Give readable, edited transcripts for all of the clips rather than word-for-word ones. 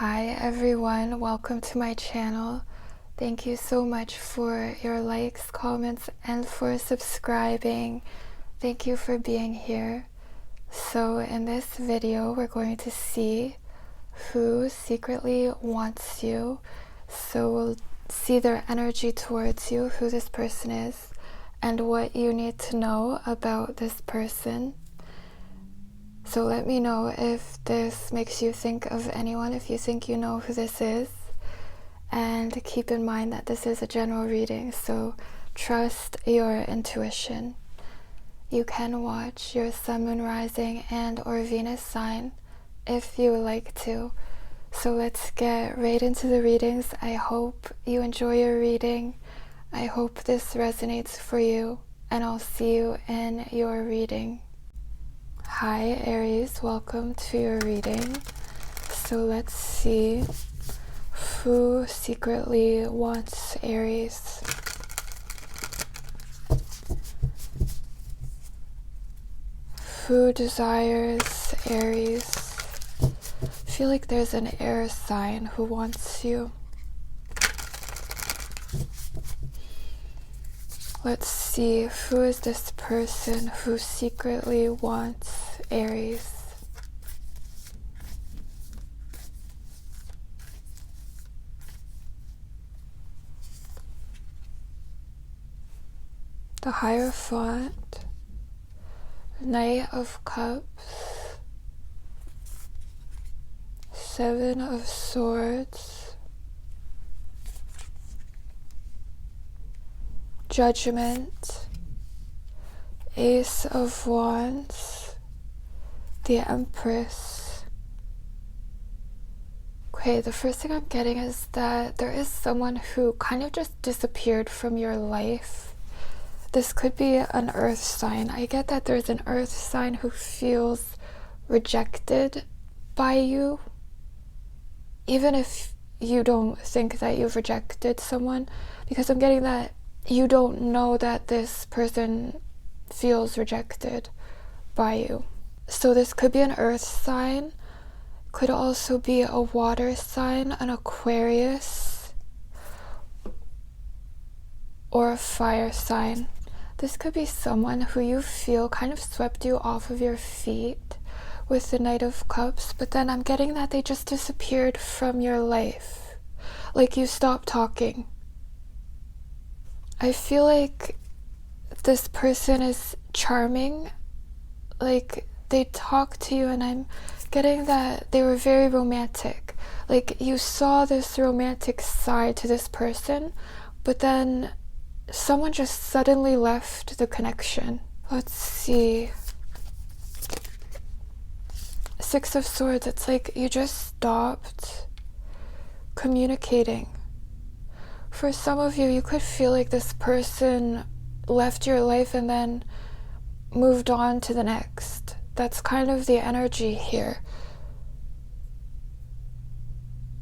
Hi everyone, welcome to my channel. Thank you so much for your likes, comments, and for subscribing. Thank you for being here. So in this video, we're going to see who secretly wants you. So we'll see their energy towards you, who this person is, and what you need to know about this person. So let me know if this makes you think of anyone, if you think you know who this is. And keep in mind that this is a general reading, so trust your intuition. You can watch your sun, moon, rising, and or Venus sign if you would like to. So let's get right into the readings. I hope you enjoy your reading. I hope this resonates for you, and I'll see you in your reading. Hi Aries, welcome to your reading. So let's see who secretly wants Aries. Who desires Aries? I feel like there's an air sign who wants you. Let's see, who is this person who secretly wants Aries? The Hierophant, Knight of Cups, Seven of Swords, Judgment, Ace of Wands, the Empress. Okay, the first thing I'm getting is that there is someone who kind of just disappeared from your life. This could be an earth sign. I get that there's an earth sign who feels rejected by you, even if you don't think that you've rejected someone, because I'm getting that you don't know that this person feels rejected by you. So this could be an earth sign, could also be a water sign, an Aquarius, or a fire sign. This could be someone who you feel kind of swept you off of your feet with the Knight of Cups, but then I'm getting that they just disappeared from your life. Like you stopped talking. I feel like this person is charming. Like they talk to you, and I'm getting that they were very romantic. Like you saw this romantic side to this person, but then someone just suddenly left the connection. Let's see. Six of Swords, it's like you just stopped communicating. For some of you, you could feel like this person left your life and then moved on to the next. That's kind of the energy here.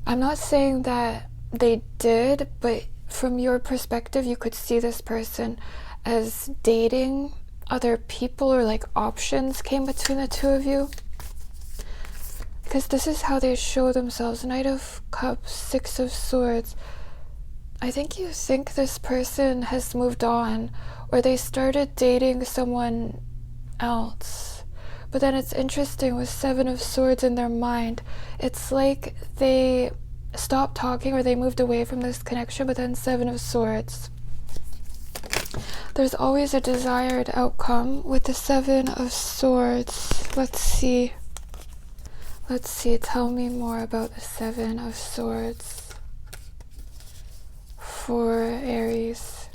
I'm not saying that they did, but from your perspective, you could see this person as dating other people, or like options came between the two of you. Because this is how they show themselves. Knight of Cups, Six of Swords. I think you think this person has moved on, or they started dating someone else. But then it's interesting with Seven of Swords in their mind. It's like they stopped talking, or they moved away from this connection, but then Seven of Swords. There's always a desired outcome with the Seven of Swords. Let's see. Tell me more about the Seven of Swords for Aries.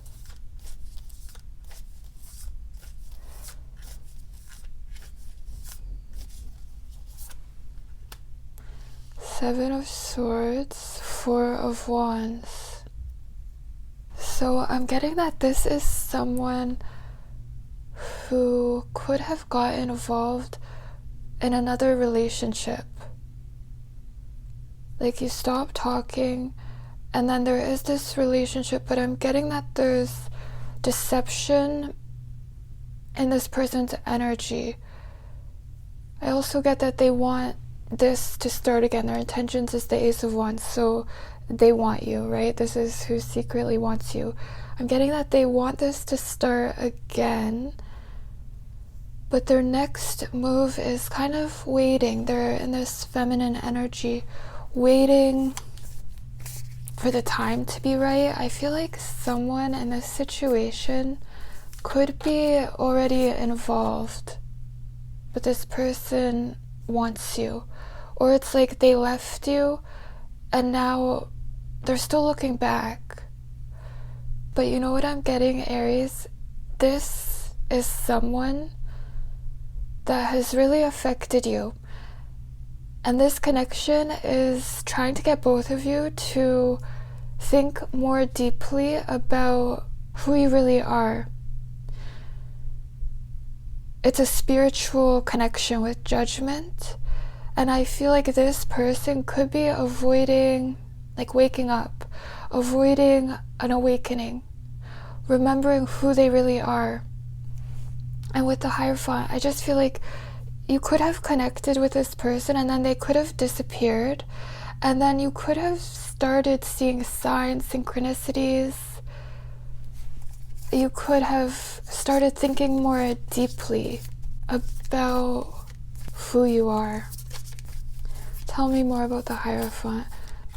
Seven of Swords, Four of Wands. So I'm getting that this is someone who could have gotten involved in another relationship. Like you stopped talking, and then there is this relationship, but I'm getting that there's deception in this person's energy. I also get that they want this to start again. Their intentions is the Ace of Wands, so they want you, right? This is who secretly wants you. I'm getting that they want this to start again, but their next move is kind of waiting. They're in this feminine energy, waiting for the time to be right. I feel like someone in this situation could be already involved, but this person wants you. Or it's like they left you and now they're still looking back. But you know what I'm getting, Aries? This is someone that has really affected you. And this connection is trying to get both of you to think more deeply about who you really are. It's a spiritual connection with judgment. And I feel like this person could be avoiding, like waking up, avoiding an awakening, remembering who they really are. And with the Hierophant, I just feel like you could have connected with this person and then they could have disappeared. And then you could have started seeing signs, synchronicities. You could have started thinking more deeply about who you are. Tell me more about the Hierophant.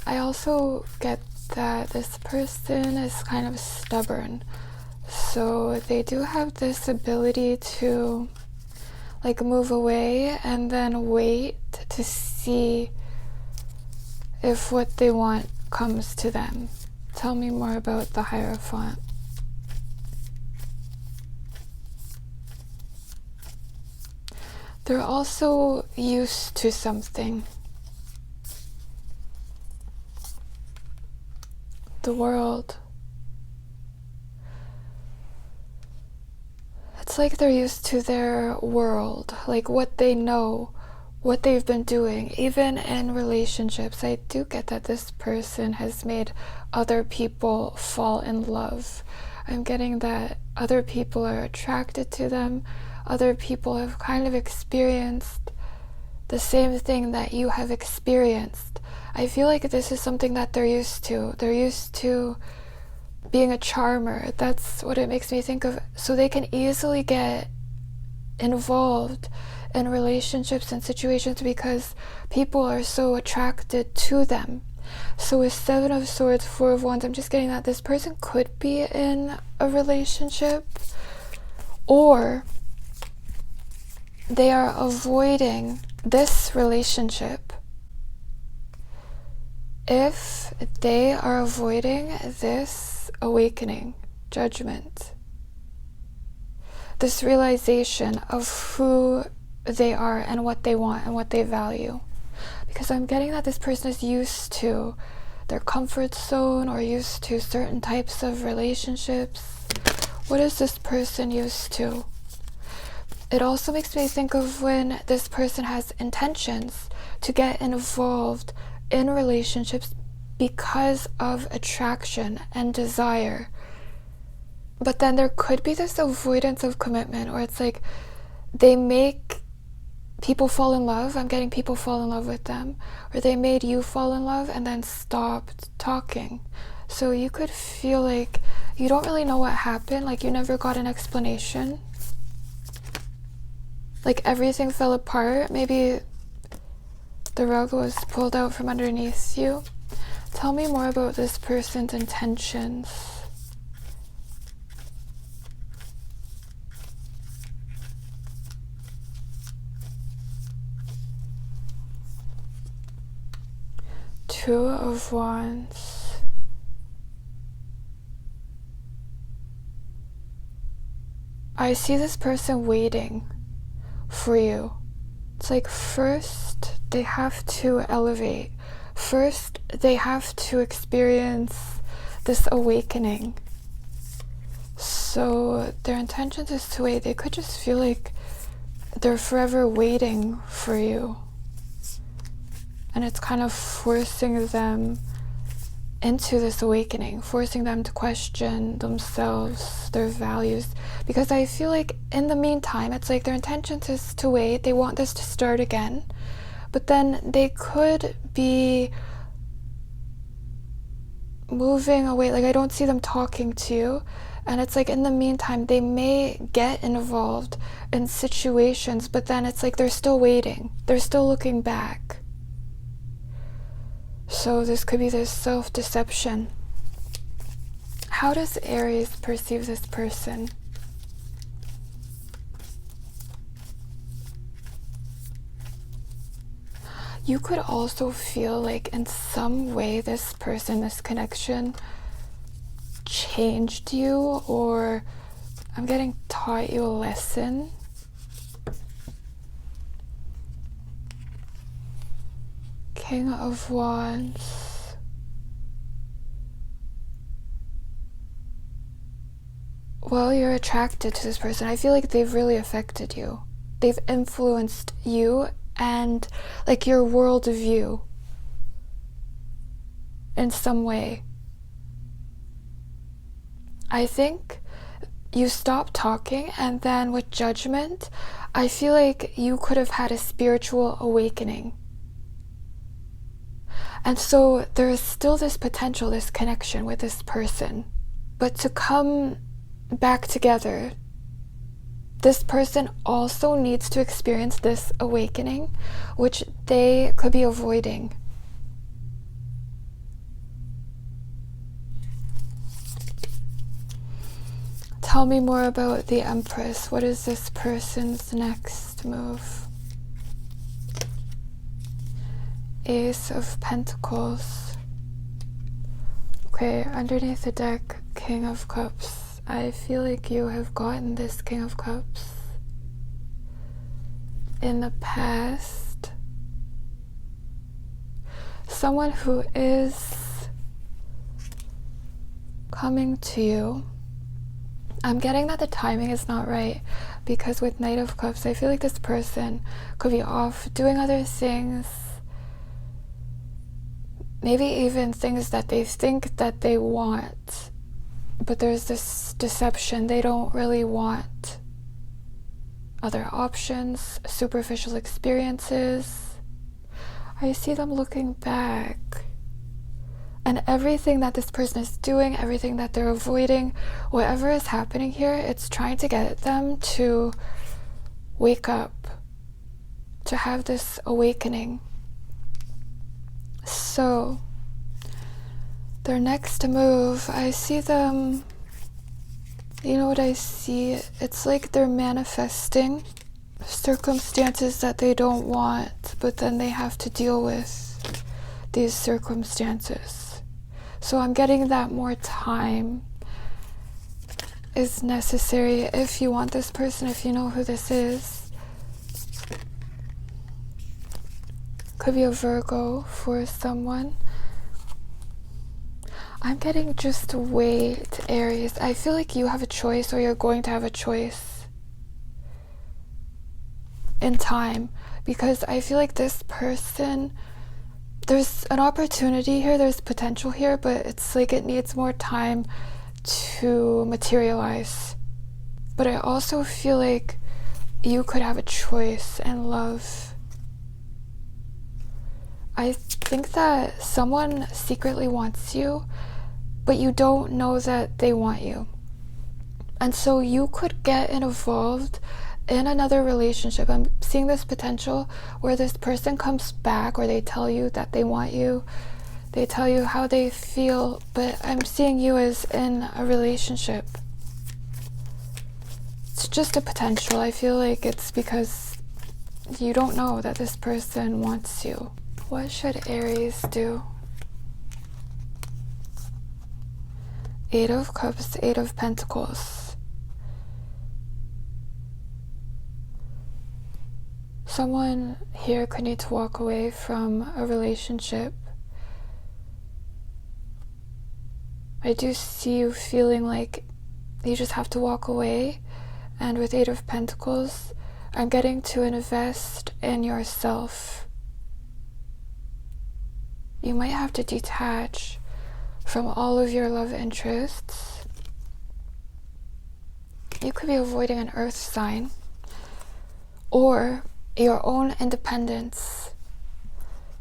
I also get that this person is kind of stubborn. So they do have this ability to like move away and then wait to see if what they want comes to them. Tell me more about the Hierophant. They're also used to something. The world. It's like they're used to their world, like what they know, what they've been doing, even in relationships. I do get that this person has made other people fall in love. I'm getting that other people are attracted to them. Other people have kind of experienced the same thing that you have experienced. I feel like this is something that they're used to. They're used to being a charmer. That's what it makes me think of. So they can easily get involved in relationships and situations because people are so attracted to them. So with Seven of Swords, Four of Wands, I'm just getting that this person could be in a relationship, or they are avoiding this relationship. If they are avoiding this awakening, judgment, this realization of who they are and what they want and what they value. Because I'm getting that this person is used to their comfort zone or used to certain types of relationships. What is this person used to? It also makes me think of when this person has intentions to get involved in relationships because of attraction and desire. But then there could be this avoidance of commitment, or it's like they make people fall in love. I'm getting people fall in love with them, or they made you fall in love and then stopped talking. So you could feel like you don't really know what happened, like you never got an explanation. Like everything fell apart. Maybe the rug was pulled out from underneath you. Tell me more about this person's intentions. Two of Wands. I see this person waiting for you. It's like first they have to elevate. First they have to experience this awakening. So their intentions is to wait. They could just feel like they're forever waiting for you. And it's kind of forcing them into this awakening, forcing them to question themselves, their values. Because I feel like in the meantime, it's like their intentions is to wait. They want this to start again. but then they could be moving away. Like, I don't see them talking to you. And it's like in the meantime, they may get involved in situations, but then it's like they're still waiting. They're still looking back. So this could be this self-deception. How does Aries perceive this person? You could also feel like in some way this person, this connection changed you, or I'm getting taught you a lesson. King of Wands. Well, you're attracted to this person. I feel like they've really affected you. They've influenced you and like your worldview in some way. I think you stopped talking, and then with judgment, I feel like you could have had a spiritual awakening. And so there is still this potential, this connection with this person. But to come back together, this person also needs to experience this awakening, which they could be avoiding. Tell me more about the Empress. What is this person's next move? Ace of Pentacles. Okay, underneath the deck, King of Cups. I feel like you have gotten this King of Cups in the past. Someone who is coming to you. I'm getting that the timing is not right, because with Knight of Cups, I feel like this person could be off doing other things. Maybe even things that they think that they want. But there's this deception. They don't really want other options, superficial experiences. I see them looking back. And everything that this person is doing, everything that they're avoiding, whatever is happening here, it's trying to get them to wake up, to have this awakening. So their next move, I see them, you know what I see? It's like they're manifesting circumstances that they don't want, but then they have to deal with these circumstances. So I'm getting that more time is necessary if you want this person, if you know who this is. Could be a Virgo for someone. I'm getting just wait, Aries. I feel like you have a choice, or you're going to have a choice in time, because I feel like this person, there's an opportunity here, there's potential here, but it's like it needs more time to materialize. But I also feel like you could have a choice in love. I think that someone secretly wants you, but you don't know that they want you. And so you could get involved in another relationship. I'm seeing this potential where this person comes back, or they tell you that they want you, they tell you how they feel, but I'm seeing you as in a relationship. It's just a potential. I feel like it's because you don't know that this person wants you. What should Aries do? Eight of Cups, Eight of Pentacles. Someone here could need to walk away from a relationship. I do see you feeling like you just have to walk away. And with Eight of Pentacles, I'm getting to invest in yourself. You might have to detach from all of your love interests. You could be avoiding an earth sign, or your own independence.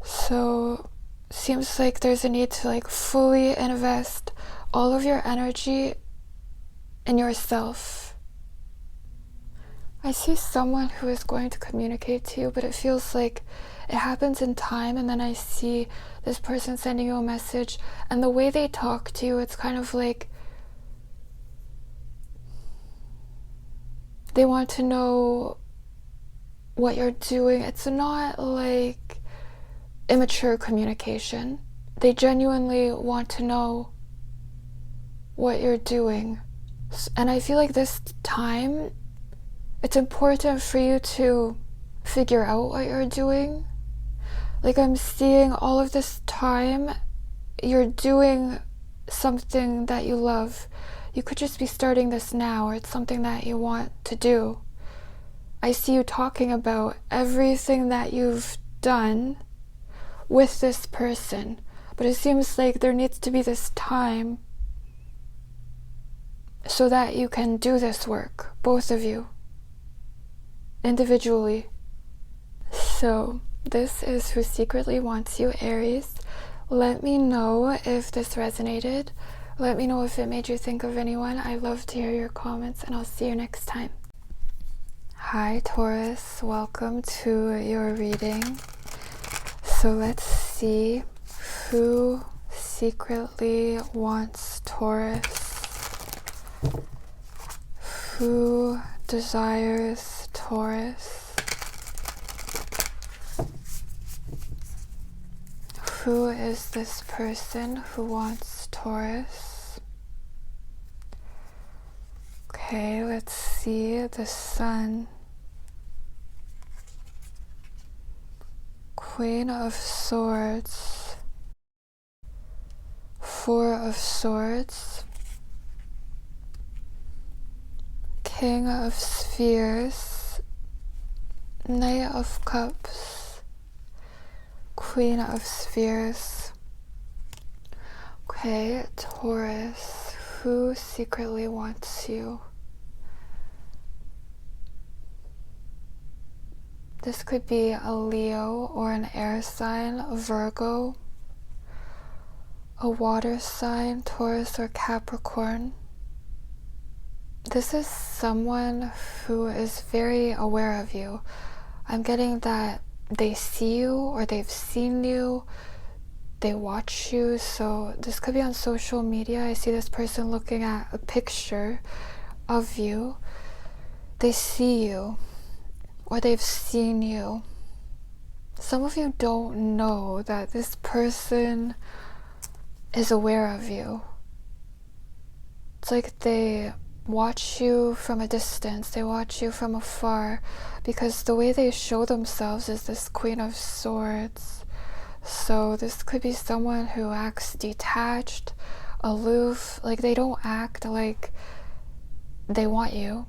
So seems like there's a need to like fully invest all of your energy in yourself. I see someone who is going to communicate to you, but it feels like it happens in time, and then I see this person sending you a message, and the way they talk to you, it's kind of like they want to know what you're doing. It's not like immature communication. They genuinely want to know what you're doing. And I feel like this time, it's important for you to figure out what you're doing. Like I'm seeing all of this time, you're doing something that you love. You could just be starting this now, or it's something that you want to do. I see you talking about everything that you've done with this person, but it seems like there needs to be this time so that you can do this work, both of you, individually. So this is who secretly wants you, Aries. Let me know if this resonated. Let me know if it made you think of anyone. I love to hear your comments, and I'll see you next time. Hi Taurus, welcome to your reading. So let's see who secretly wants Taurus. Who desires Taurus? Who is this person who wants Taurus? Okay, let's see the Sun. Queen of Swords, Four of Swords, King of Spheres, Knight of Cups, Queen of Spheres. Okay, Taurus, who secretly wants you? This could be a Leo or an air sign, a Virgo, a water sign, Taurus or Capricorn. This is someone who is very aware of you. I'm getting that they see you or they've seen you, they watch you. So this could be on social media. I see this person looking at a picture of you. They see you, or they've seen you. Some of you don't know that this person is aware of you. It's like they watch you from a distance, they watch you from afar, because the way they show themselves is this Queen of Swords. So this could be someone who acts detached, aloof, like they don't act like they want you.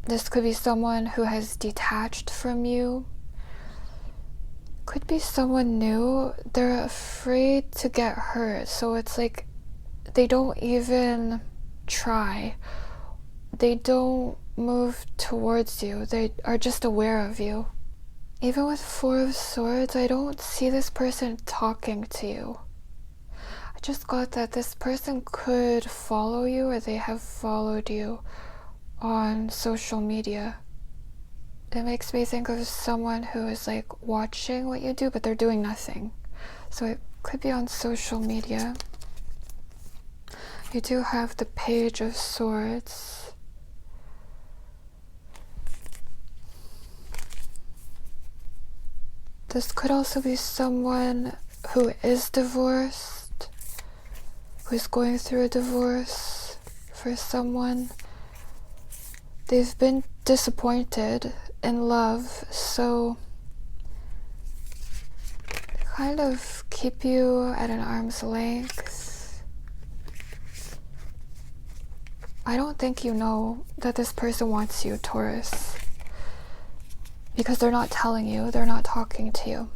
This could be someone who has detached from you. Could be someone new. They're afraid to get hurt, so it's like they don't even try. They don't move towards you. They are just aware of you. Even with Four of Swords, I don't see this person talking to you. I just got that this person could follow you, or they have followed you on social media. It makes me think of someone who is like watching what you do, but they're doing nothing. So it could be on social media. You do have the Page of Swords. This could also be someone who is divorced, who's going through a divorce. For someone, they've been disappointed in love, so they kind of keep you at an arm's length. I don't think you know that this person wants you, Taurus, because they're not telling you, they're not talking to you.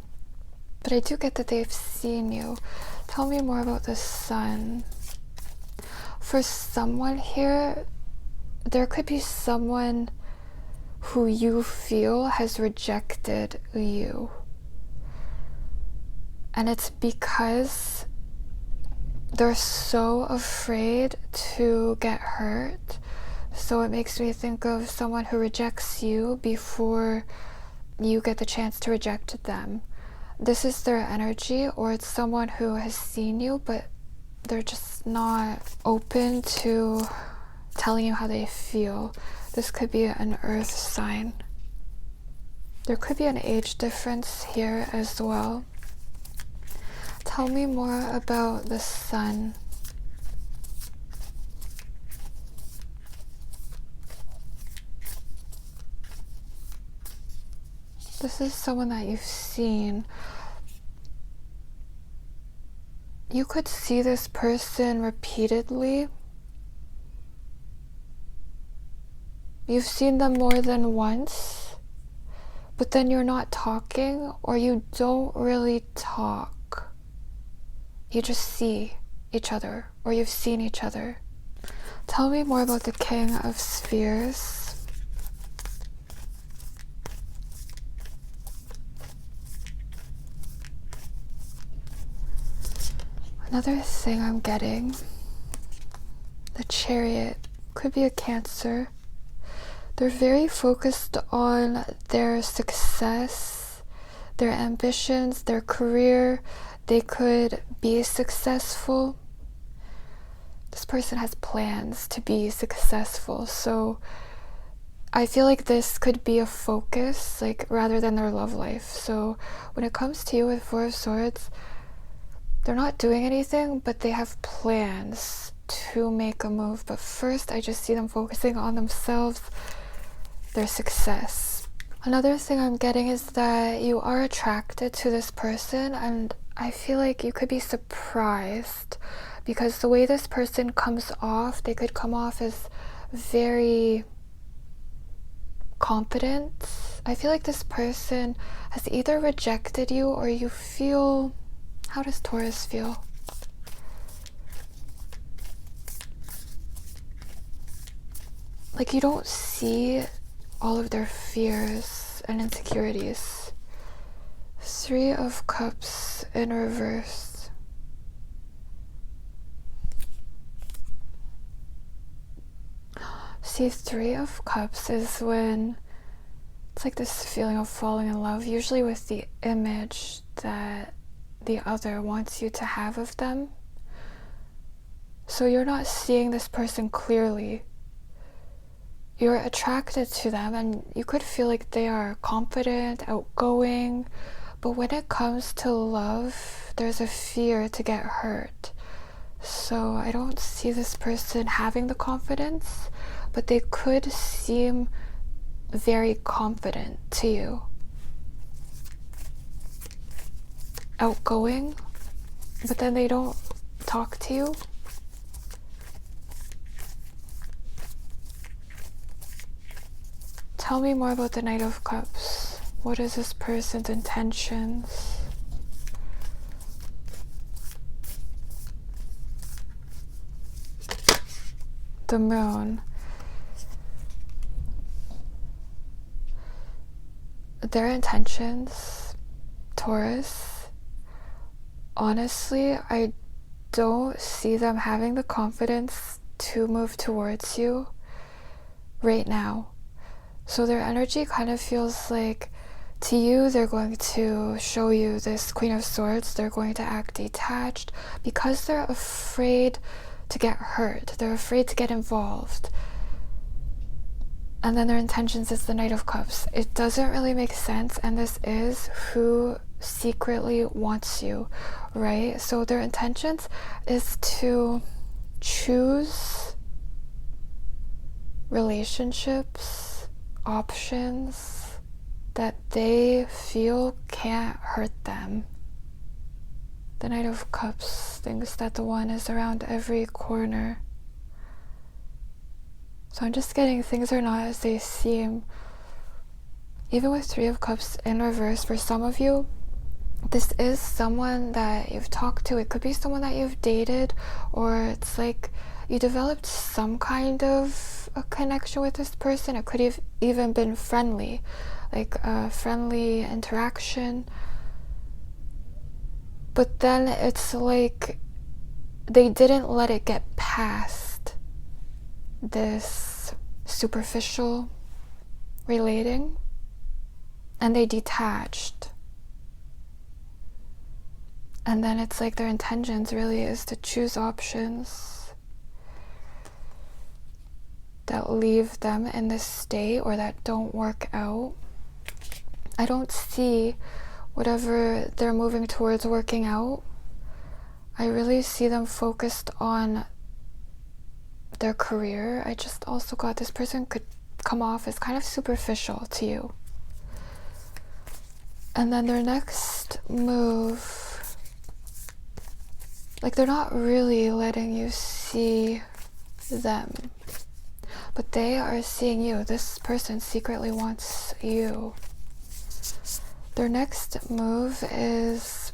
But I do get that they've seen you. Tell me more about the Sun. For someone here, there could be someone who you feel has rejected you. And it's because they're so afraid to get hurt. So it makes me think of someone who rejects you before you get the chance to reject them. This is their energy, or it's someone who has seen you, but they're just not open to telling you how they feel. This could be an earth sign. There could be an age difference here as well. Tell me more about the sun. This is someone that you've seen. You could see this person repeatedly. You've seen them more than once, but then you're not talking, or you don't really talk. You just see each other, or you've seen each other. Tell me more about the King of Spheres. Another thing I'm getting, the Chariot, could be a Cancer. They're very focused on their success, their ambitions, their career. They could be successful. This person has plans to be successful. So I feel like this could be a focus, like rather than their love life. So when it comes to you with Four of Swords, they're not doing anything, but they have plans to make a move. But first, I just see them focusing on themselves, their success. Another thing I'm getting is that you are attracted to this person, and I feel like you could be surprised because the way this person comes off, they could come off as very confident. I feel like this person has either rejected you, or you feel... How does Taurus feel? Like you don't see all of their fears and insecurities. Three of Cups in reverse. See, Three of Cups is when it's like this feeling of falling in love, usually with the image that the other wants you to have of them. So you're not seeing this person clearly. You're attracted to them, and you could feel like they are confident, outgoing, but when it comes to love, there's a fear to get hurt. So I don't see this person having the confidence, but they could seem very confident to you. Outgoing, but then they don't talk to you. Tell me more about the Knight of Cups. What is this person's intentions? The Moon. Their intentions, Taurus, honestly, I don't see them having the confidence to move towards you right now. So their energy kind of feels like, to you, they're going to show you this Queen of Swords. They're going to act detached because they're afraid to get hurt. They're afraid to get involved. And then their intentions is the Knight of Cups. It doesn't really make sense, and this is who secretly wants you, right? So their intentions is to choose relationships, options that they feel can't hurt them. The Knight of Cups thinks that the one is around every corner. So I'm just getting things are not as they seem. Even with Three of Cups in reverse, for some of you, this is someone that you've talked to. It could be someone that you've dated, or it's like you developed some kind of a connection with this person. It could have even been friendly, like a friendly interaction. But then it's like they didn't let it get past this superficial relating, and they detached. And then it's like their intentions really is to choose options that leave them in this state or that don't work out. I don't see whatever they're moving towards working out. I really see them focused on their career. I just also got this person could come off as kind of superficial to you. And then their next move, like they're not really letting you see them, but they are seeing you. This person secretly wants you. Their next move is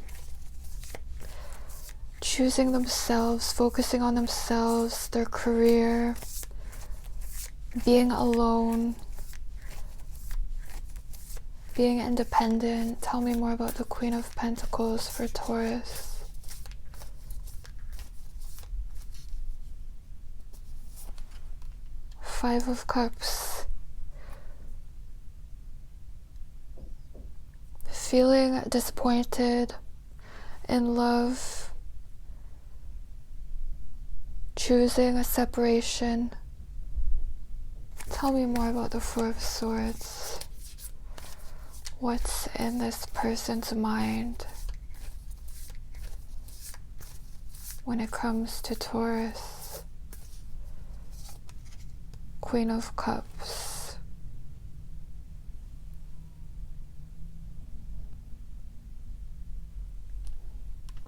choosing themselves, focusing on themselves, their career, being alone, being independent. Tell me more about the Queen of Pentacles for Taurus. Five of Cups. Feeling disappointed in love, choosing a separation. Tell me more about the Four of Swords. What's in this person's mind when it comes to Taurus? Queen of Cups.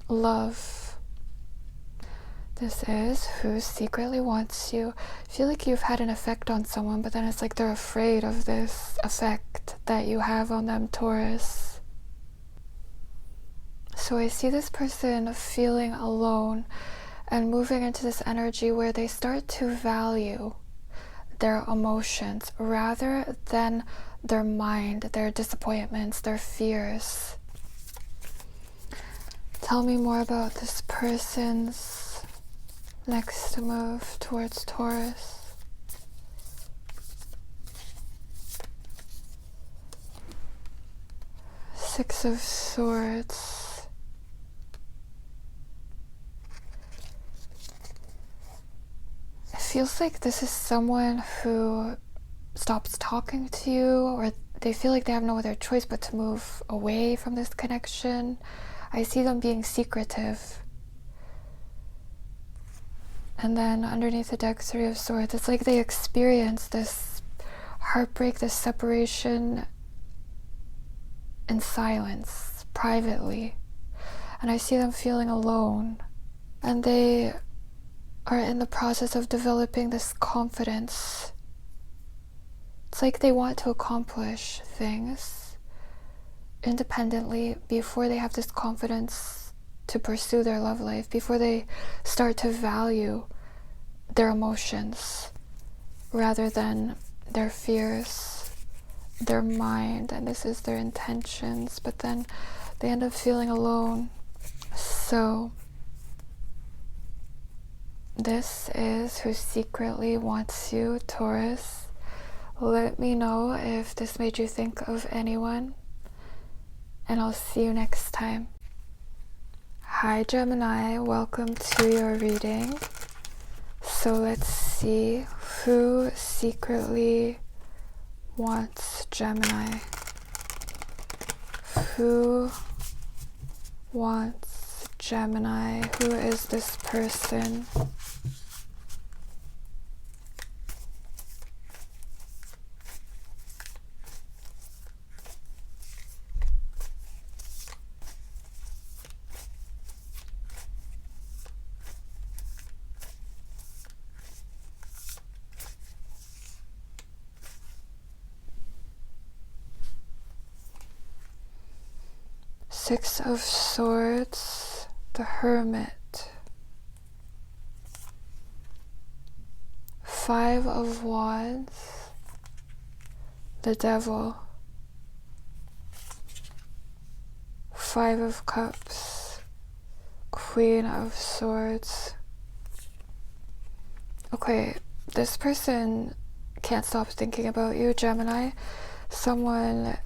Love. This is who secretly wants you. I feel like you've had an effect on someone, but then it's like they're afraid of this effect that you have on them, Taurus. So I see this person feeling alone and moving into this energy where they start to value their emotions rather than their mind, their disappointments, their fears. Tell me more about this person's next move towards Taurus. Six of Swords. It feels like this is someone who stops talking to you, or they feel like they have no other choice but to move away from this connection. I see them being secretive. And then underneath the deck, Three of Swords, it's like they experience this heartbreak, this separation in silence, privately. And I see them feeling alone. And they are in the process of developing this confidence. It's like they want to accomplish things independently before they have this confidence to pursue their love life, before they start to value their emotions rather than their fears, their mind, and this is their intentions, but then they end up feeling alone. So this is who secretly wants you, Taurus. Let me know if this made you think of anyone, and I'll see you next time. Hi Gemini, welcome to your reading. So let's see who secretly wants Gemini. Who wants Gemini? Who is this person? Six of Swords, the Hermit. Five of Wands, the Devil. Five of Cups, Queen of Swords. Okay, this person can't stop thinking about you, Gemini. Someone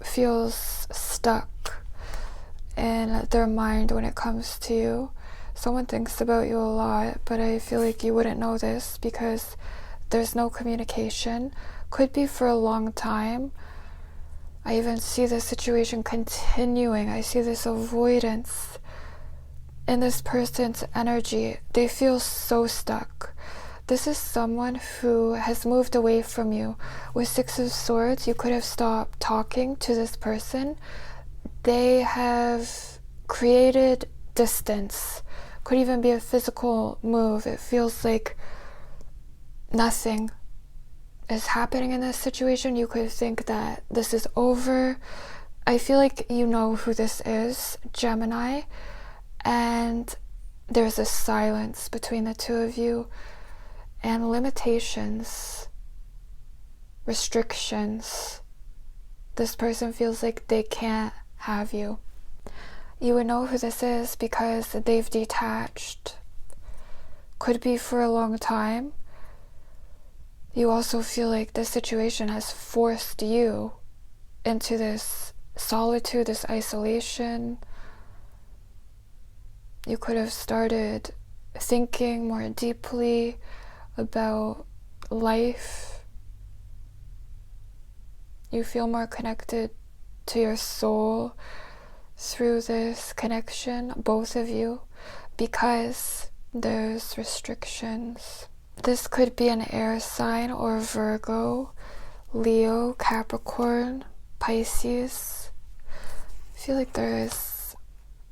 feels stuck in their mind when it comes to you. Someone thinks about you a lot, but I feel like you wouldn't know this because there's no communication. Could be for a long time. I even see this situation continuing. I see this avoidance in this person's energy. They feel so stuck. This is someone who has moved away from you. With Six of Swords, you could have stopped talking to this person. They have created distance. Could even be a physical move. It feels like nothing is happening in this situation. You could think that this is over. I feel like you know who this is, Gemini, and there's a silence between the two of you, and limitations, restrictions. This person feels like they can't have you. You would know who this is because they've detached. Could be for a long time. You also feel like this situation has forced you into this solitude, this isolation. You could have started thinking more deeply about life. You feel more connected to your soul through this connection, both of you, because there's restrictions. This could be an air sign or Virgo, Leo, Capricorn, Pisces. I feel like there is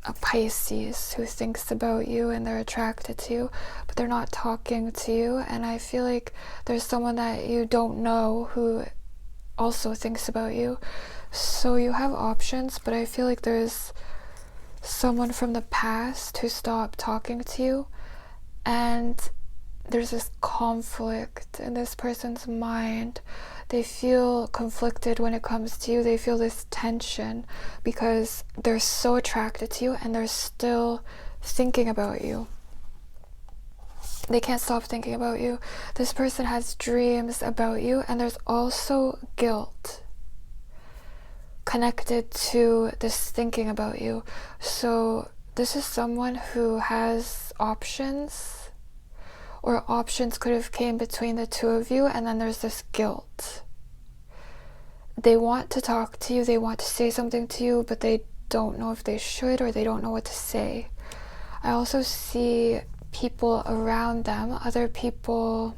a Pisces who thinks about you and they're attracted to you, but they're not talking to you. And I feel like there's someone that you don't know who also thinks about you. So you have options, but I feel like there's someone from the past who stopped talking to you, and there's this conflict in this person's mind. They feel conflicted when it comes to you. They feel this tension because they're so attracted to you and they're still thinking about you. They can't stop thinking about you. This person has dreams about you, and there's also guilt connected to this thinking about you. So this is someone who has options, or options could have came between the two of you, and then there's this guilt. They want to talk to you, they want to say something to you, but they don't know if they should, or they don't know what to say. I also see people around them, other people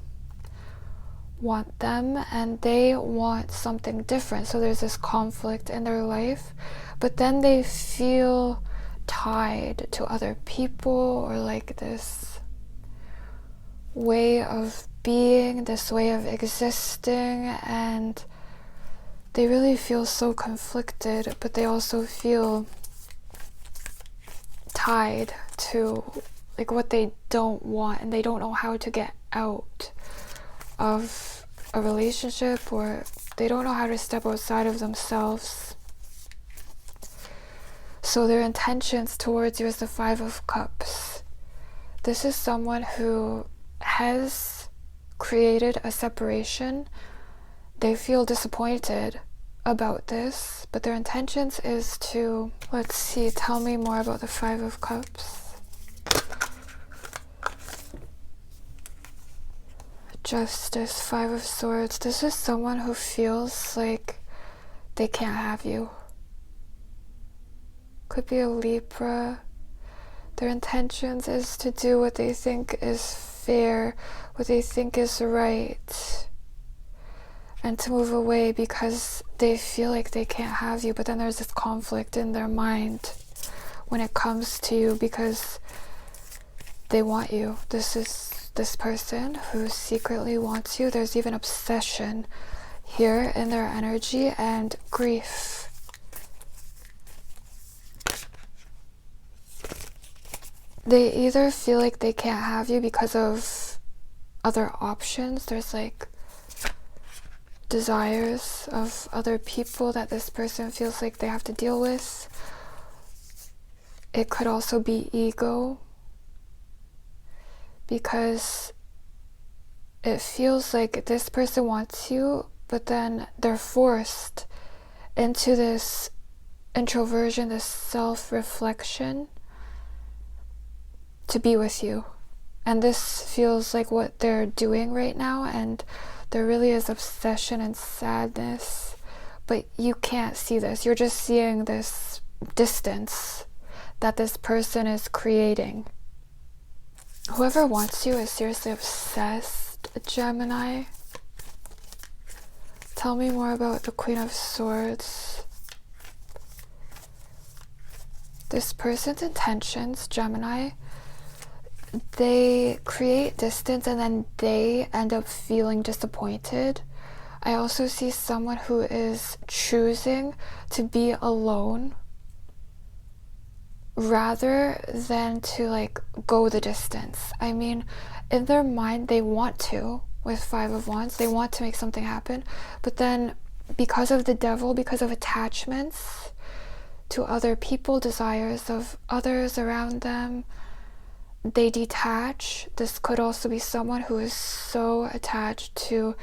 want them and they want something different. So there's this conflict in their life, but then they feel tied to other people, or like this way of being, this way of existing, and they really feel so conflicted, but they also feel tied to like what they don't want, and they don't know how to get out of a relationship, or they don't know how to step outside of themselves. So their intentions towards you is the Five of Cups. This is someone who has created a separation. They feel disappointed about this, but their intentions is to, let's see, tell me more about the Five of Cups. Justice, Five of Swords. This is someone who feels like they can't have you. Could be a Libra. Their intentions is to do what they think is fair, what they think is right, and to move away because they feel like they can't have you. But then there's this conflict in their mind when it comes to you because they want you. This is this person who secretly wants you. There's even obsession here in their energy and grief. They either feel like they can't have you because of other options. There's like desires of other people that this person feels like they have to deal with. it could also be ego, because it feels like this person wants you, but then they're forced into this introversion, this self-reflection to be with you. And this feels like what they're doing right now, and there really is obsession and sadness, but you can't see this. You're just seeing this distance that this person is creating. Whoever wants you is seriously obsessed, Gemini. Tell me more about the Queen of Swords. This person's intentions, Gemini, they create distance and then they end up feeling disappointed. I also see someone who is choosing to be alone rather than to like go the distance. I mean, in their mind they want to, with Five of Wands, they want to make something happen, but then because of the devil, because of attachments to other people, desires of others around them, they detach. This could also be someone who is so attached to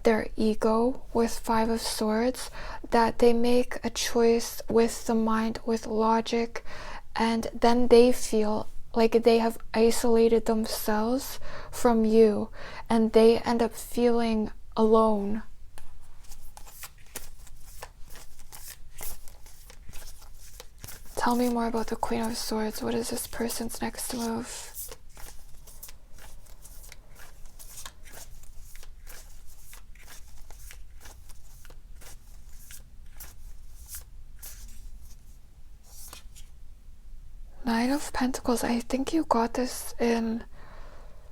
their ego with Five of Swords that they make a choice with the mind, with logic, and then they feel like they have isolated themselves from you and they end up feeling alone. Tell me more about the Queen of Swords. What is this person's next move? Nine of Pentacles. I think you got this in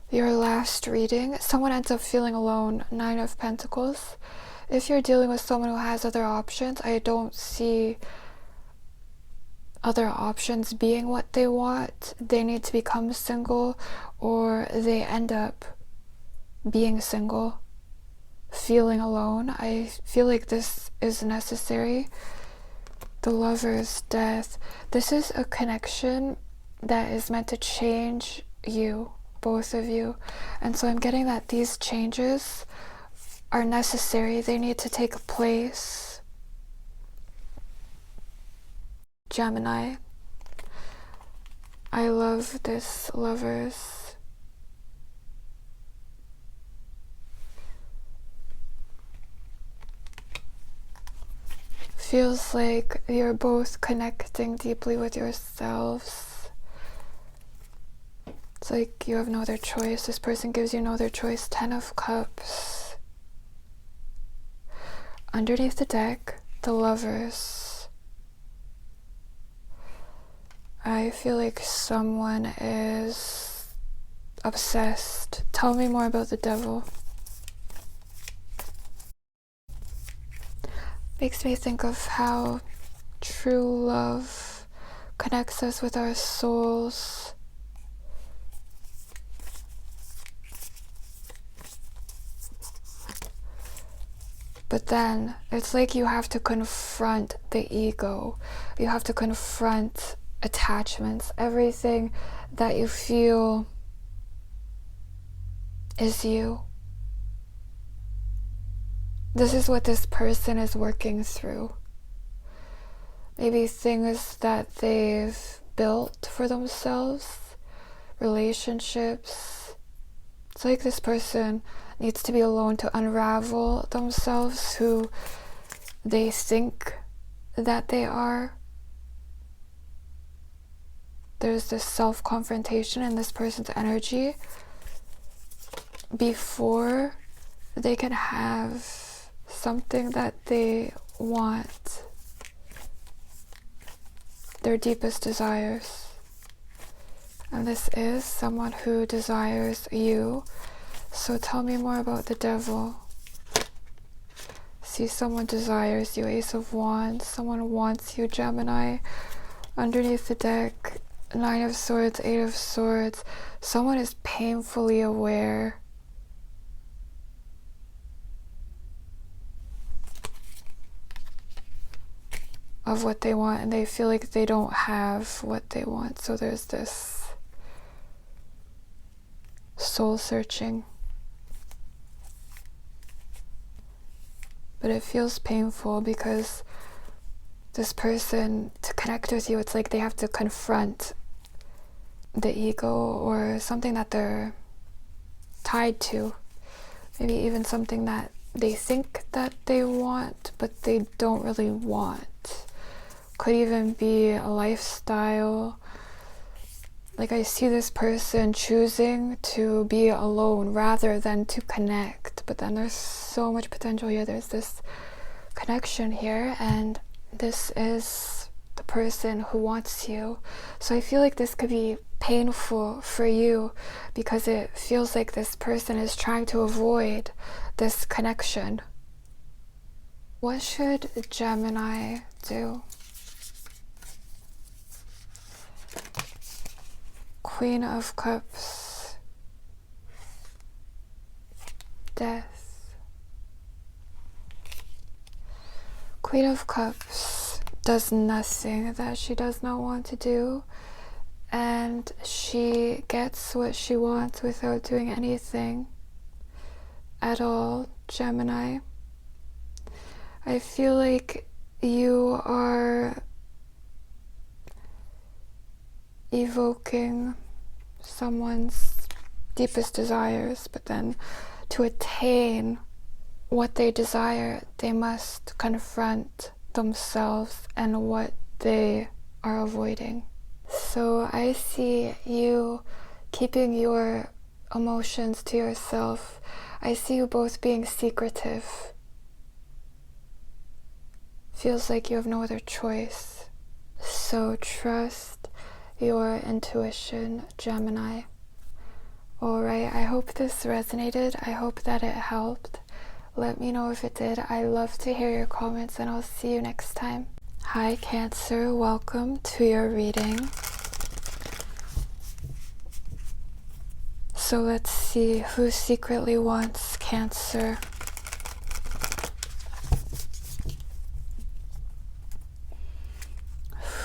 your last reading. Someone ends up feeling alone. Nine of Pentacles. If you're dealing with someone who has other options, I don't see other options being what they want. They need to become single, or they end up being single, feeling alone. I feel like this is necessary. The Lover's Death. This is a connection that is meant to change you, both of you. And so I'm getting that these changes are necessary. They need to take place. Gemini. I love this, Lovers. Feels like you're both connecting deeply with yourselves. It's like you have no other choice. This person gives you no other choice. Ten of Cups. Underneath the deck, the Lovers. I feel like someone is obsessed. Tell me more about the Devil. Makes me think of how true love connects us with our souls. But then it's like you have to confront the ego. You have to confront attachments, everything that you feel is you. This is what this person is working through. Maybe things that they've built for themselves, relationships. It's like this person needs to be alone to unravel themselves, who they think that they are. There's this self-confrontation in this person's energy before they can have something that they want, their deepest desires. And this is someone who desires you. So tell me more about the Devil. See, someone desires you. Ace of Wands. Someone wants you, Gemini. Underneath the deck, Nine of Swords, Eight of Swords. Someone is painfully aware. of what they want, and they feel like they don't have what they want. So there's this soul searching. But it feels painful because this person, to connect with you, it's like they have to confront the ego or something that they're tied to. Maybe even something that they think that they want, but they don't really want. Could even be a lifestyle. Like, I see this person choosing to be alone rather than to connect. But then there's so much potential here. There's this connection here, and this is the person who wants you. So I feel like this could be painful for you because it feels like this person is trying to avoid this connection. What should Gemini do? Queen of Cups, Death. Queen of Cups does nothing that she does not want to do, and she gets what she wants without doing anything at all, Gemini. I feel like you are evoking someone's deepest desires, but then to attain what they desire, they must confront themselves and what they are avoiding. So I see you keeping your emotions to yourself. I see you both being secretive. Feels like you have no other choice. So trust your intuition, Gemini. Alright, I hope this resonated. I hope that it helped. Let me know if it did. I love to hear your comments, and I'll see you next time. Hi Cancer, welcome to your reading. So let's see who secretly wants Cancer.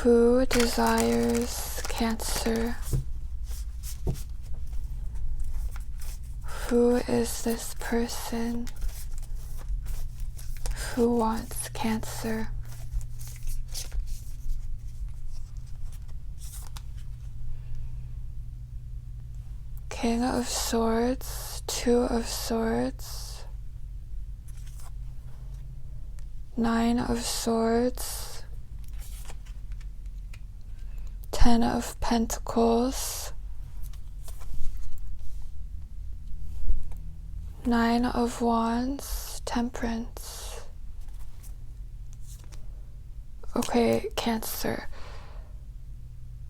Who desires Cancer? Who is this person who wants Cancer? King of Swords, Two of Swords, Nine of Swords, Ten of Pentacles, Nine of Wands, Temperance. Okay, Cancer.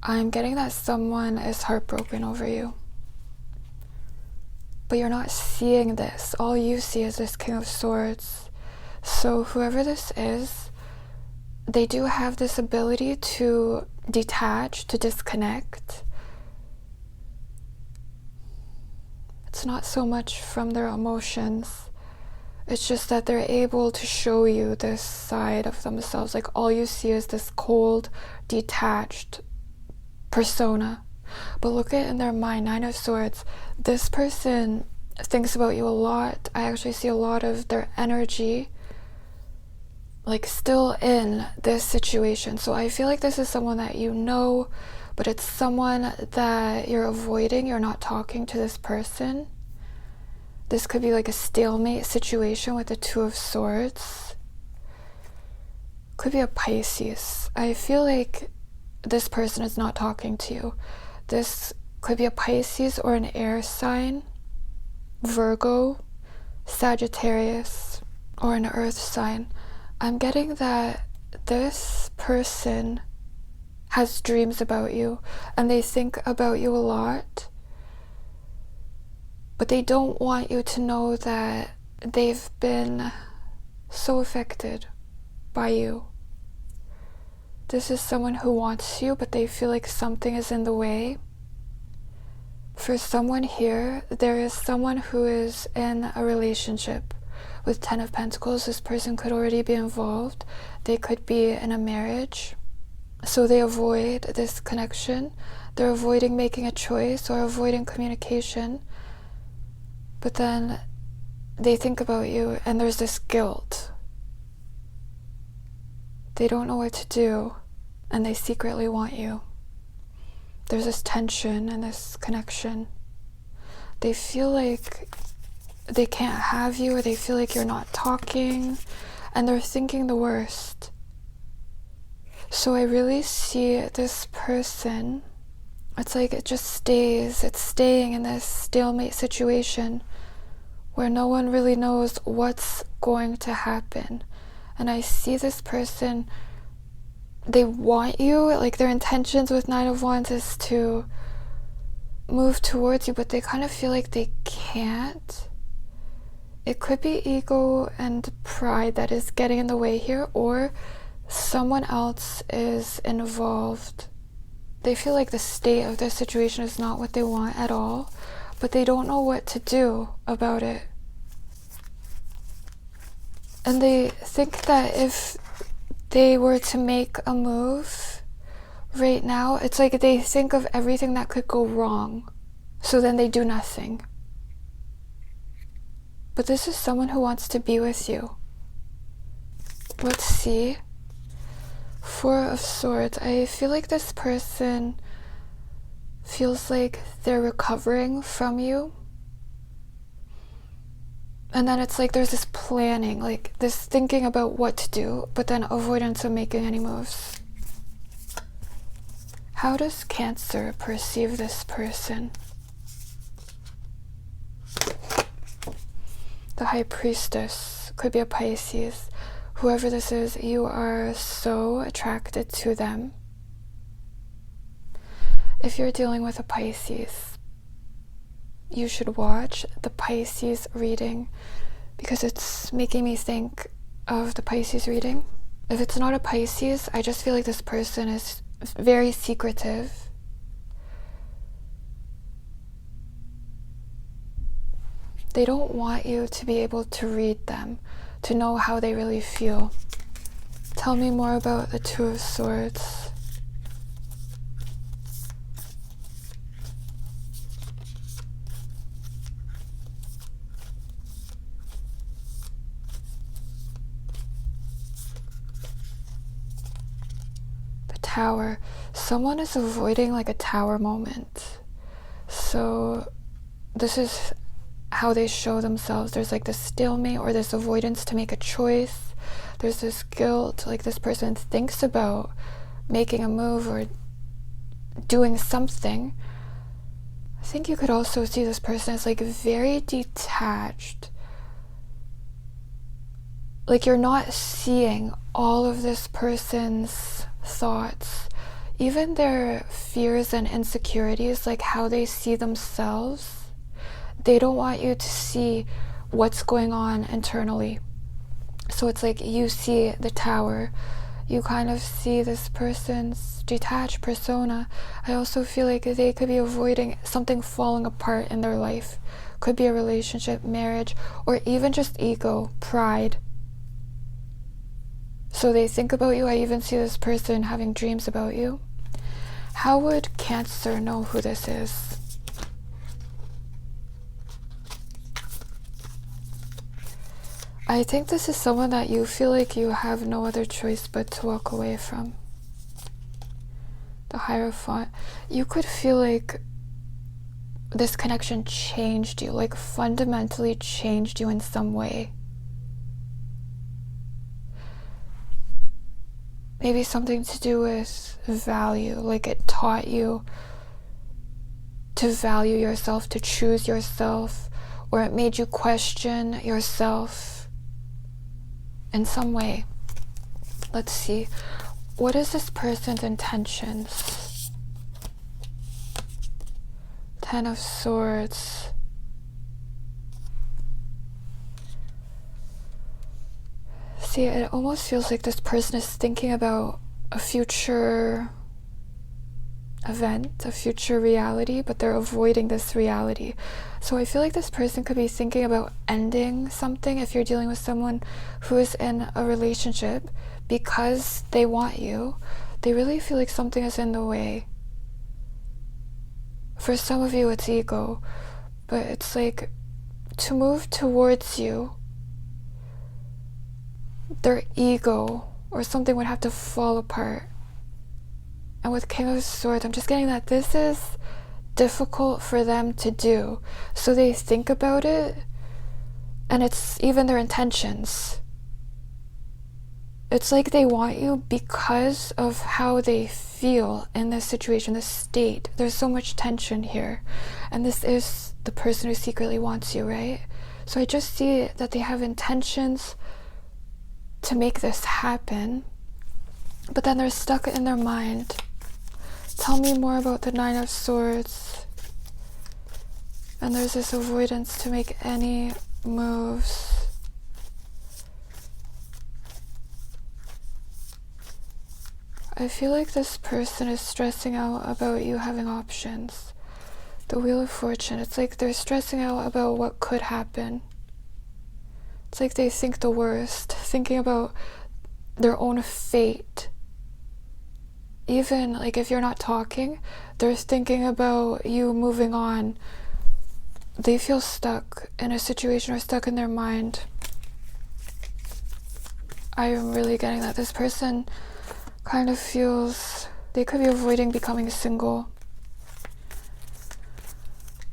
I'm getting that someone is heartbroken over you. But you're not seeing this. All you see is this King of Swords. So whoever this is, they do have this ability to detach, to disconnect. It's not so much from their emotions. It's just that they're able to show you this side of themselves. Like, all you see is this cold, detached persona. But look at it in their mind, Nine of Swords. This person thinks about you a lot. I actually see a lot of their energy like still in this situation. So I feel like this is someone that you know, but it's someone that you're avoiding. You're not talking to this person. This could be like a stalemate situation with the Two of Swords. Could be a Pisces. I feel like this person is not talking to you. This could be a Pisces or an air sign, Virgo, Sagittarius, or an earth sign. I'm getting that this person has dreams about you, and they think about you a lot, but they don't want you to know that they've been so affected by you. This is someone who wants you, but they feel like something is in the way. For someone here, there is someone who is in a relationship With Ten of Pentacles, this person could already be involved. They could be in a marriage. So they avoid this connection. They're avoiding making a choice or avoiding communication. But then they think about you and there's this guilt. They don't know what to do and they secretly want you. There's this tension and this connection. They feel like they can't have you, or they feel like you're not talking, and they're thinking the worst. So I really see this person, it's like it's staying in this stalemate situation where no one really knows what's going to happen. And I see this person, they want you, like their intentions with Nine of Wands is to move towards you, but they kind of feel like they can't. It could be ego and pride that is getting in the way here, or someone else is involved. They feel like the state of their situation is not what they want at all, but they don't know what to do about it. And they think that if they were to make a move right now, it's like they think of everything that could go wrong, so then they do nothing. But this is someone who wants to be with you. Let's see. Four of Swords. I feel like this person feels like they're recovering from you. And then it's like there's this planning, like this thinking about what to do, but then avoidance of making any moves. How does Cancer perceive this person? The High Priestess could be a Pisces. Whoever this is, you are so attracted to them. If you're dealing with a Pisces, you should watch the Pisces reading because it's making me think of the Pisces reading. If it's not a Pisces, I just feel like this person is very secretive. They don't want you to be able to read them, to know how they really feel. Tell me more about the Two of Swords. The Tower. Someone is avoiding like a tower moment. So this is how they show themselves. There's like this stalemate or this avoidance to make a choice. There's this guilt, like this person thinks about making a move or doing something. I think you could also see this person as like very detached. Like you're not seeing all of this person's thoughts, even their fears and insecurities, like how they see themselves. They don't want you to see what's going on internally. So it's like you see the Tower. You kind of see this person's detached persona. I also feel like they could be avoiding something falling apart in their life. Could be a relationship, marriage, or even just ego, pride. So they think about you. I even see this person having dreams about you. How would Cancer know who this is? I think this is someone that you feel like you have no other choice but to walk away from. The Hierophant. You could feel like this connection changed you, like fundamentally changed you in some way. Maybe something to do with value, like it taught you to value yourself, to choose yourself, or it made you question yourself in some way. Let's see. What is this person's intentions? Ten of Swords. See, it almost feels like this person is thinking about a future event, a future reality, but they're avoiding this reality. So I feel like this person could be thinking about ending something if you're dealing with someone who is in a relationship because they want you. They really feel like something is in the way. For some of you, it's ego, but it's like to move towards you, their ego or something would have to fall apart. And with King of Swords, I'm just getting that this is difficult for them to do. So they think about it, and it's even their intentions. It's like they want you because of how they feel in this situation, this state. There's so much tension here. And this is the person who secretly wants you, right? So I just see that they have intentions to make this happen, but then they're stuck in their mind. Tell me more about the Nine of Swords. And there's this avoidance to make any moves. I feel like this person is stressing out about you having options. The Wheel of Fortune, it's like they're stressing out about what could happen. It's like they think the worst, thinking about their own fate. Even like if you're not talking, they're thinking about you moving on. They feel stuck in a situation or stuck in their mind. I am really getting that this person kind of feels they could be avoiding becoming single.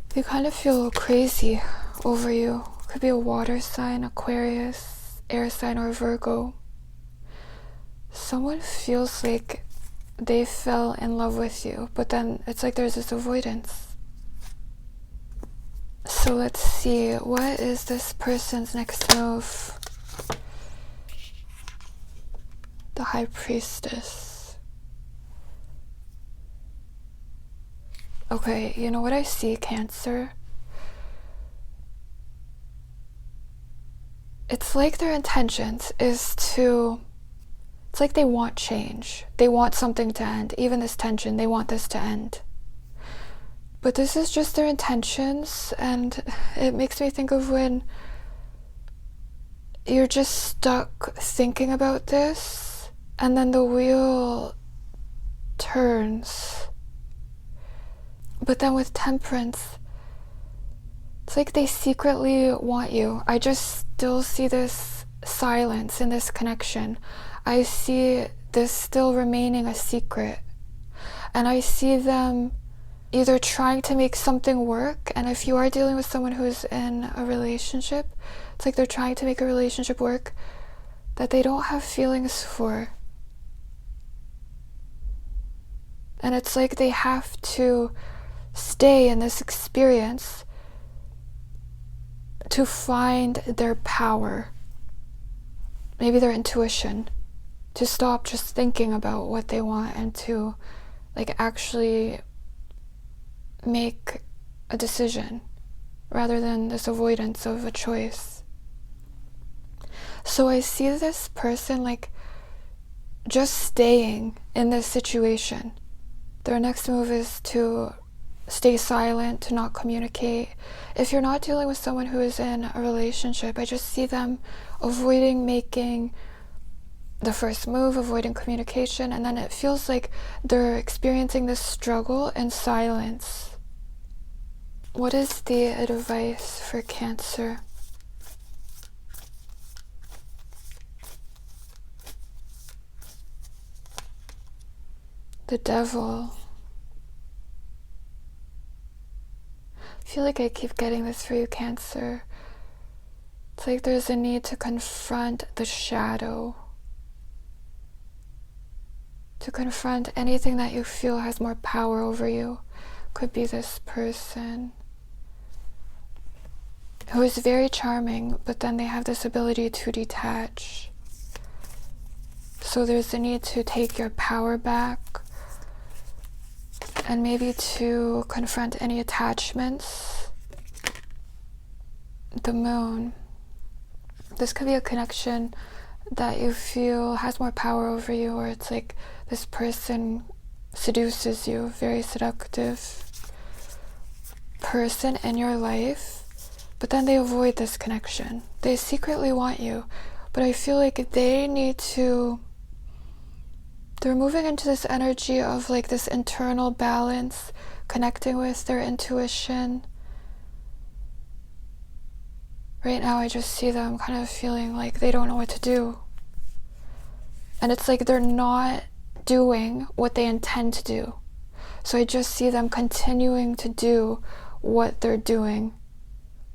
They kind of feel crazy over you. Could be a water sign, Aquarius, air sign, or Virgo. Someone feels like they fell in love with you, but then it's like there's this avoidance. So let's see, what is this person's next move? The High Priestess. Okay, you know what I see, Cancer? It's like their intentions is to, it's like they want change. They want something to end. Even this tension, they want this to end. But this is just their intentions, and it makes me think of when you're just stuck thinking about this, and then the wheel turns. But then with Temperance, it's like they secretly want you. I just still see this silence in this connection. I see this still remaining a secret. And I see them either trying to make something work, and if you are dealing with someone who's in a relationship, it's like they're trying to make a relationship work that they don't have feelings for. And it's like they have to stay in this experience to find their power, maybe their intuition, to stop just thinking about what they want and to like actually make a decision rather than this avoidance of a choice. So I see this person like just staying in this situation. Their next move is to stay silent, to not communicate. If you're not dealing with someone who is in a relationship, I just see them avoiding making the first move, avoiding communication, and then it feels like they're experiencing this struggle in silence. What is the advice for Cancer? The Devil. I feel like I keep getting this for you, Cancer. It's like there's a need to confront the shadow. To confront anything that you feel has more power over you. Could be this person who is very charming, but then they have this ability to detach. So there's a need to take your power back and maybe to confront any attachments. The Moon. This could be a connection that you feel has more power over you, or it's like this person seduces you, very seductive person in your life, but then they avoid this connection. They secretly want you, but I feel like they're moving into this energy of like this internal balance, connecting with their intuition. Right now I just see them kind of feeling like they don't know what to do. And it's like they're not doing what they intend to do. So I just see them continuing to do what they're doing.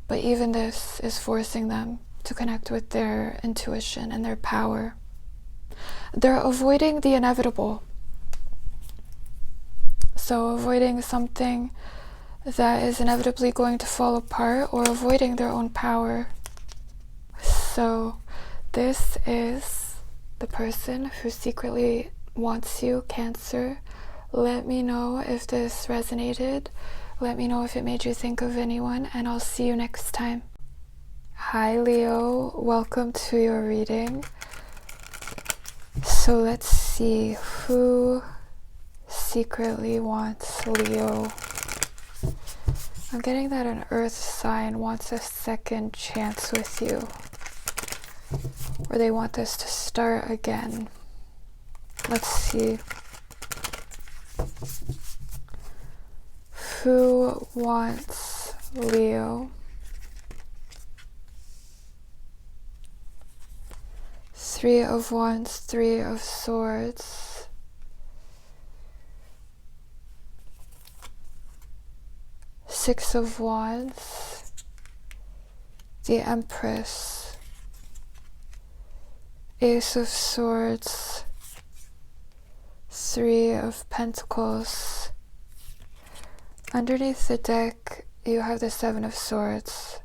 But even this is forcing them to connect with their intuition and their power. They're avoiding the inevitable. So avoiding something that is inevitably going to fall apart, or avoiding their own power. So this is the person who secretly wants you, Cancer. Let me know if this resonated. Let me know if it made you think of anyone, and I'll see you next time. Hi Leo, welcome to your reading. So let's see who secretly wants Leo. I'm getting that an earth sign wants a second chance with you, or they want this to start again. Let's see. Who wants Leo? Three of Wands, Three of Swords. Six of Wands, the Empress, Ace of Swords, Three of Pentacles. Underneath the deck, you have the Seven of Swords.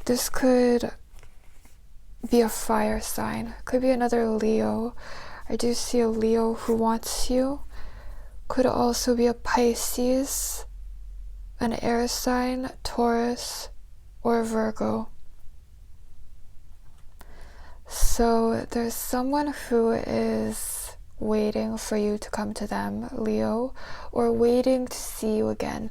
This could be a fire sign. Could be another Leo. I do see a Leo who wants you. Could also be a Pisces, an air sign, Taurus, or Virgo. So there's someone who is waiting for you to come to them, Leo, or waiting to see you again.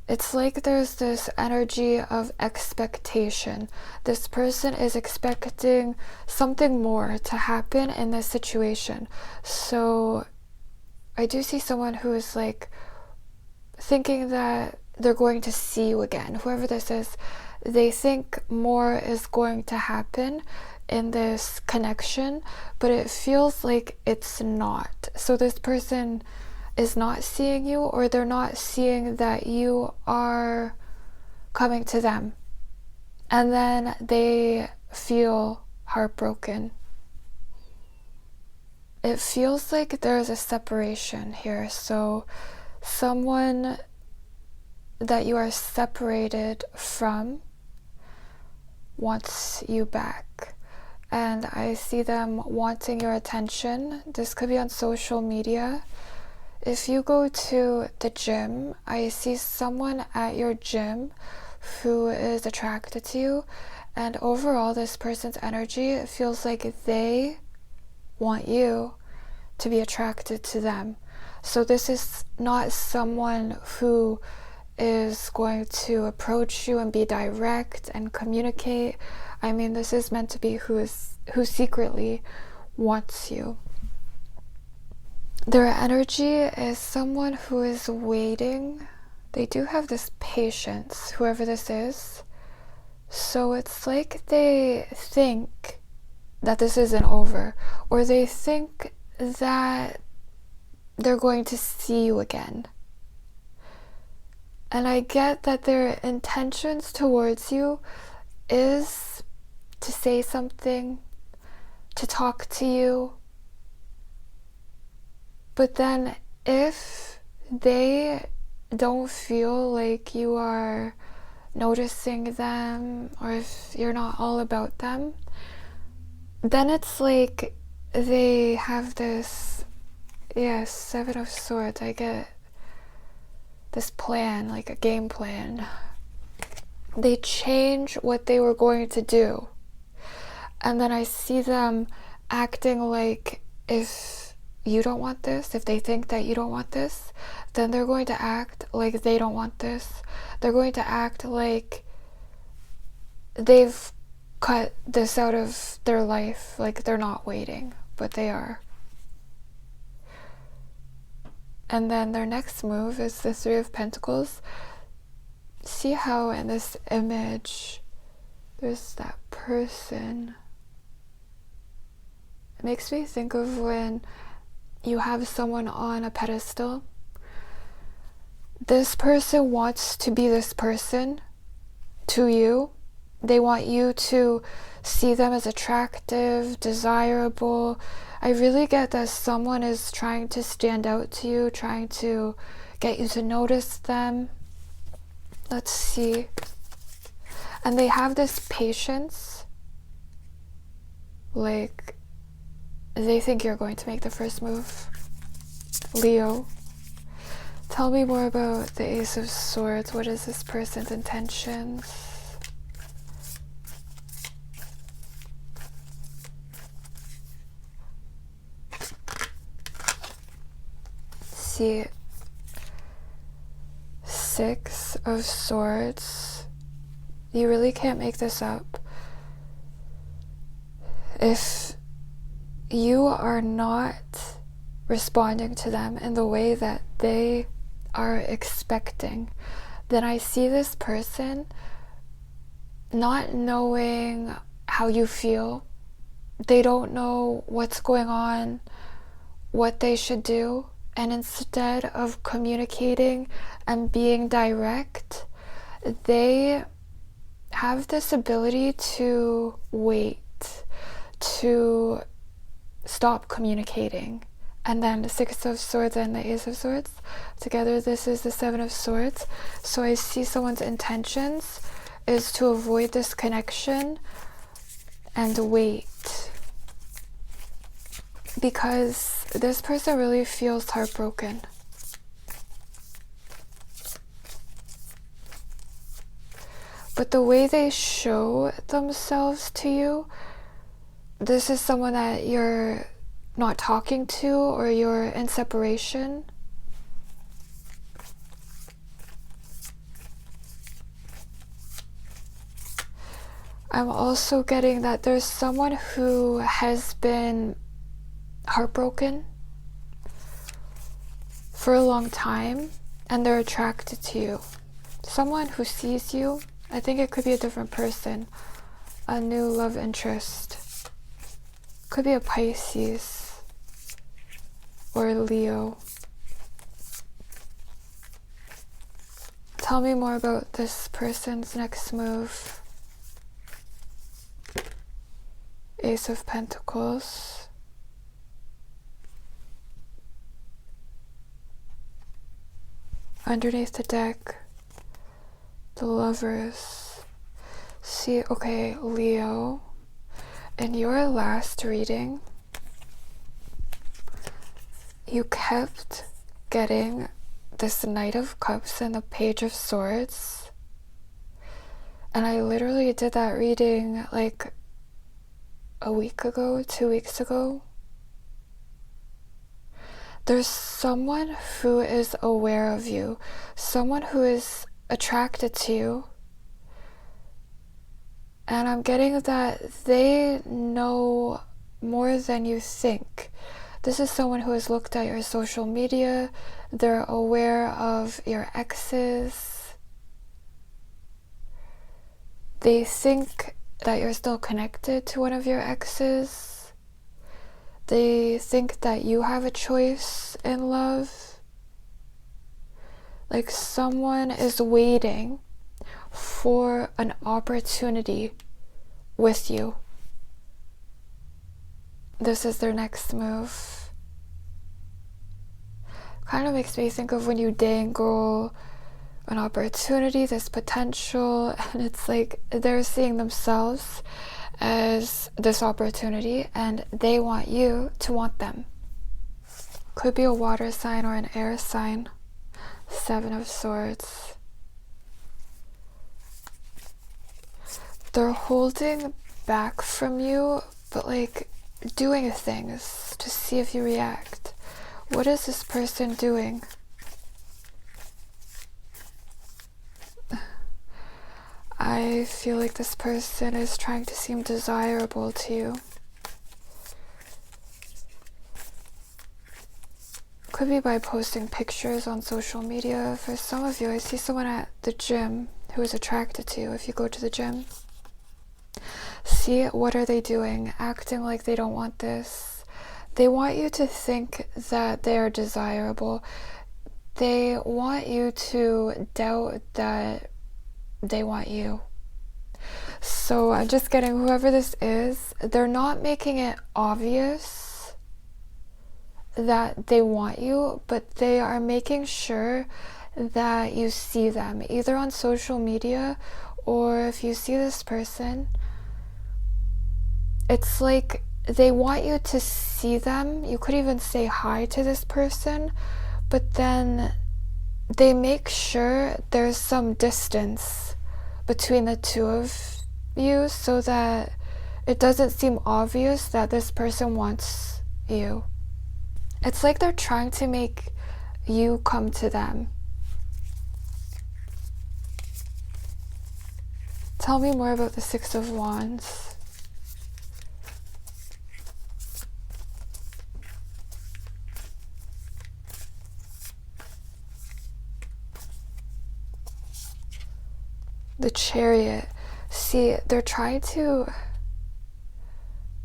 It's like there's this energy of expectation. This person is expecting something more to happen in this situation. So I do see someone who is like thinking that they're going to see you again. Whoever this is, they think more is going to happen in this connection, but it feels like it's not. So this person is not seeing you, or they're not seeing that you are coming to them. And then they feel heartbroken. It feels like there's a separation here. So someone that you are separated from wants you back. And I see them wanting your attention. This could be on social media. If you go to the gym, I see someone at your gym who is attracted to you. And overall, this person's energy feels like they want you to be attracted to them. So this is not someone who is going to approach you and be direct and communicate. I mean, this is meant to be who secretly wants you. Their energy is someone who is waiting. They do have this patience, whoever this is. So it's like they think that this isn't over, or they think that they're going to see you again. And I get that their intentions towards you is to say something, to talk to you. But then if they don't feel like you are noticing them, or if you're not all about them, then it's like they have this, Seven of Swords. I get this plan, like a game plan. They change what they were going to do. And then I see them acting like if you don't want this, if they think that you don't want this, then they're going to act like they don't want this. They're going to act like they've cut this out of their life, like they're not waiting, but they are. And then their next move is the Three of Pentacles. See how in this image there's that person. It makes me think of when you have someone on a pedestal. This person wants to be this person to you. They want you to see them as attractive, desirable. I really get that someone is trying to stand out to you, trying to get you to notice them. Let's see. And they have this patience. Like, they think you're going to make the first move. Leo. Tell me more about the Ace of Swords. What is this person's intentions? See, Six of Swords. You really can't make this up. If you are not responding to them in the way that they are expecting, then I see this person not knowing how you feel. They don't know what's going on, what they should do, and instead of communicating and being direct, they have this ability to wait, to stop communicating. And then the Six of Swords and the Ace of Swords together, this is the Seven of Swords. So I see someone's intentions is to avoid this connection and wait, because this person really feels heartbroken. But the way they show themselves to you, this is someone that you're not talking to, or you're in separation. I'm also getting that there's someone who has been heartbroken for a long time and they're attracted to you. Someone who sees you. I think it could be a different person, a new love interest. Could be a Pisces or a Leo. Tell me more about this person's next move. Ace of Pentacles. Underneath the deck, the Lovers. See, okay, Leo, in your last reading, you kept getting this Knight of Cups and the Page of Swords. And I literally did that reading like a week ago, 2 weeks ago. There's someone who is aware of you, someone who is attracted to you, and I'm getting that they know more than you think. This is someone who has looked at your social media, they're aware of your exes, they think that you're still connected to one of your exes, they think that you have a choice in love. Like someone is waiting for an opportunity with you. This is their next move. Kind of makes me think of when you dangle an opportunity, this potential, and it's like they're seeing themselves as this opportunity and they want you to want them. Could be a water sign or an air sign. Seven of Swords. They're holding back from you, but like doing things to see if you react. What is this person doing? I feel like this person is trying to seem desirable to you. Could be by posting pictures on social media. For some of you, I see someone at the gym who is attracted to you if you go to the gym. See, what are they doing? Acting like they don't want this. They want you to think that they are desirable. They want you to doubt that they want you. So I'm just getting, whoever this is, they're not making it obvious that they want you, but they are making sure that you see them, either on social media or if you see this person. It's like they want you to see them. You could even say hi to this person, but then they make sure there's some distance between the two of you so that it doesn't seem obvious that this person wants you. It's like they're trying to make you come to them. Tell me more about the Six of Wands. The Chariot. See, they're trying to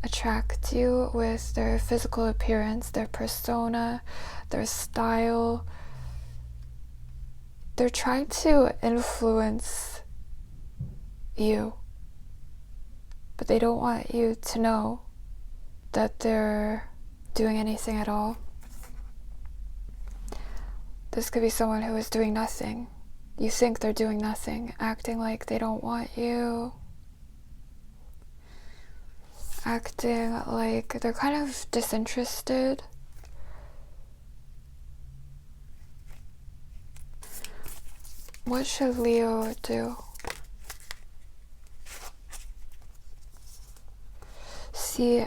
attract you with their physical appearance, their persona, their style. They're trying to influence you, but they don't want you to know that they're doing anything at all. This could be someone who is doing nothing. You think they're doing nothing, acting like they don't want you, acting like they're kind of disinterested. What should Leo do? See,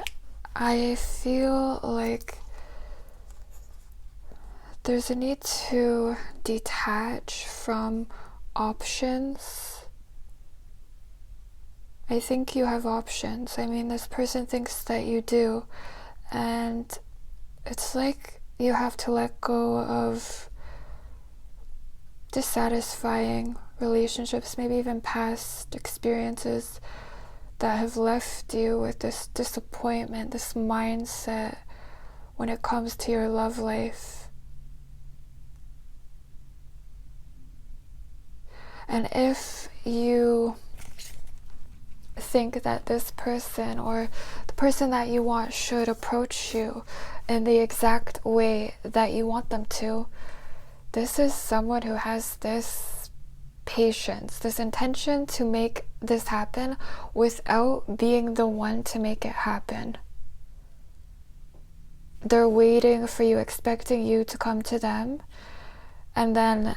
I feel like there's a need to detach from options. I think you have options. I mean, this person thinks that you do, and it's like you have to let go of dissatisfying relationships, maybe even past experiences that have left you with this disappointment, this mindset when it comes to your love life. And if you think that this person or the person that you want should approach you in the exact way that you want them to, this is someone who has this patience, this intention to make this happen without being the one to make it happen. They're waiting for you, expecting you to come to them, and then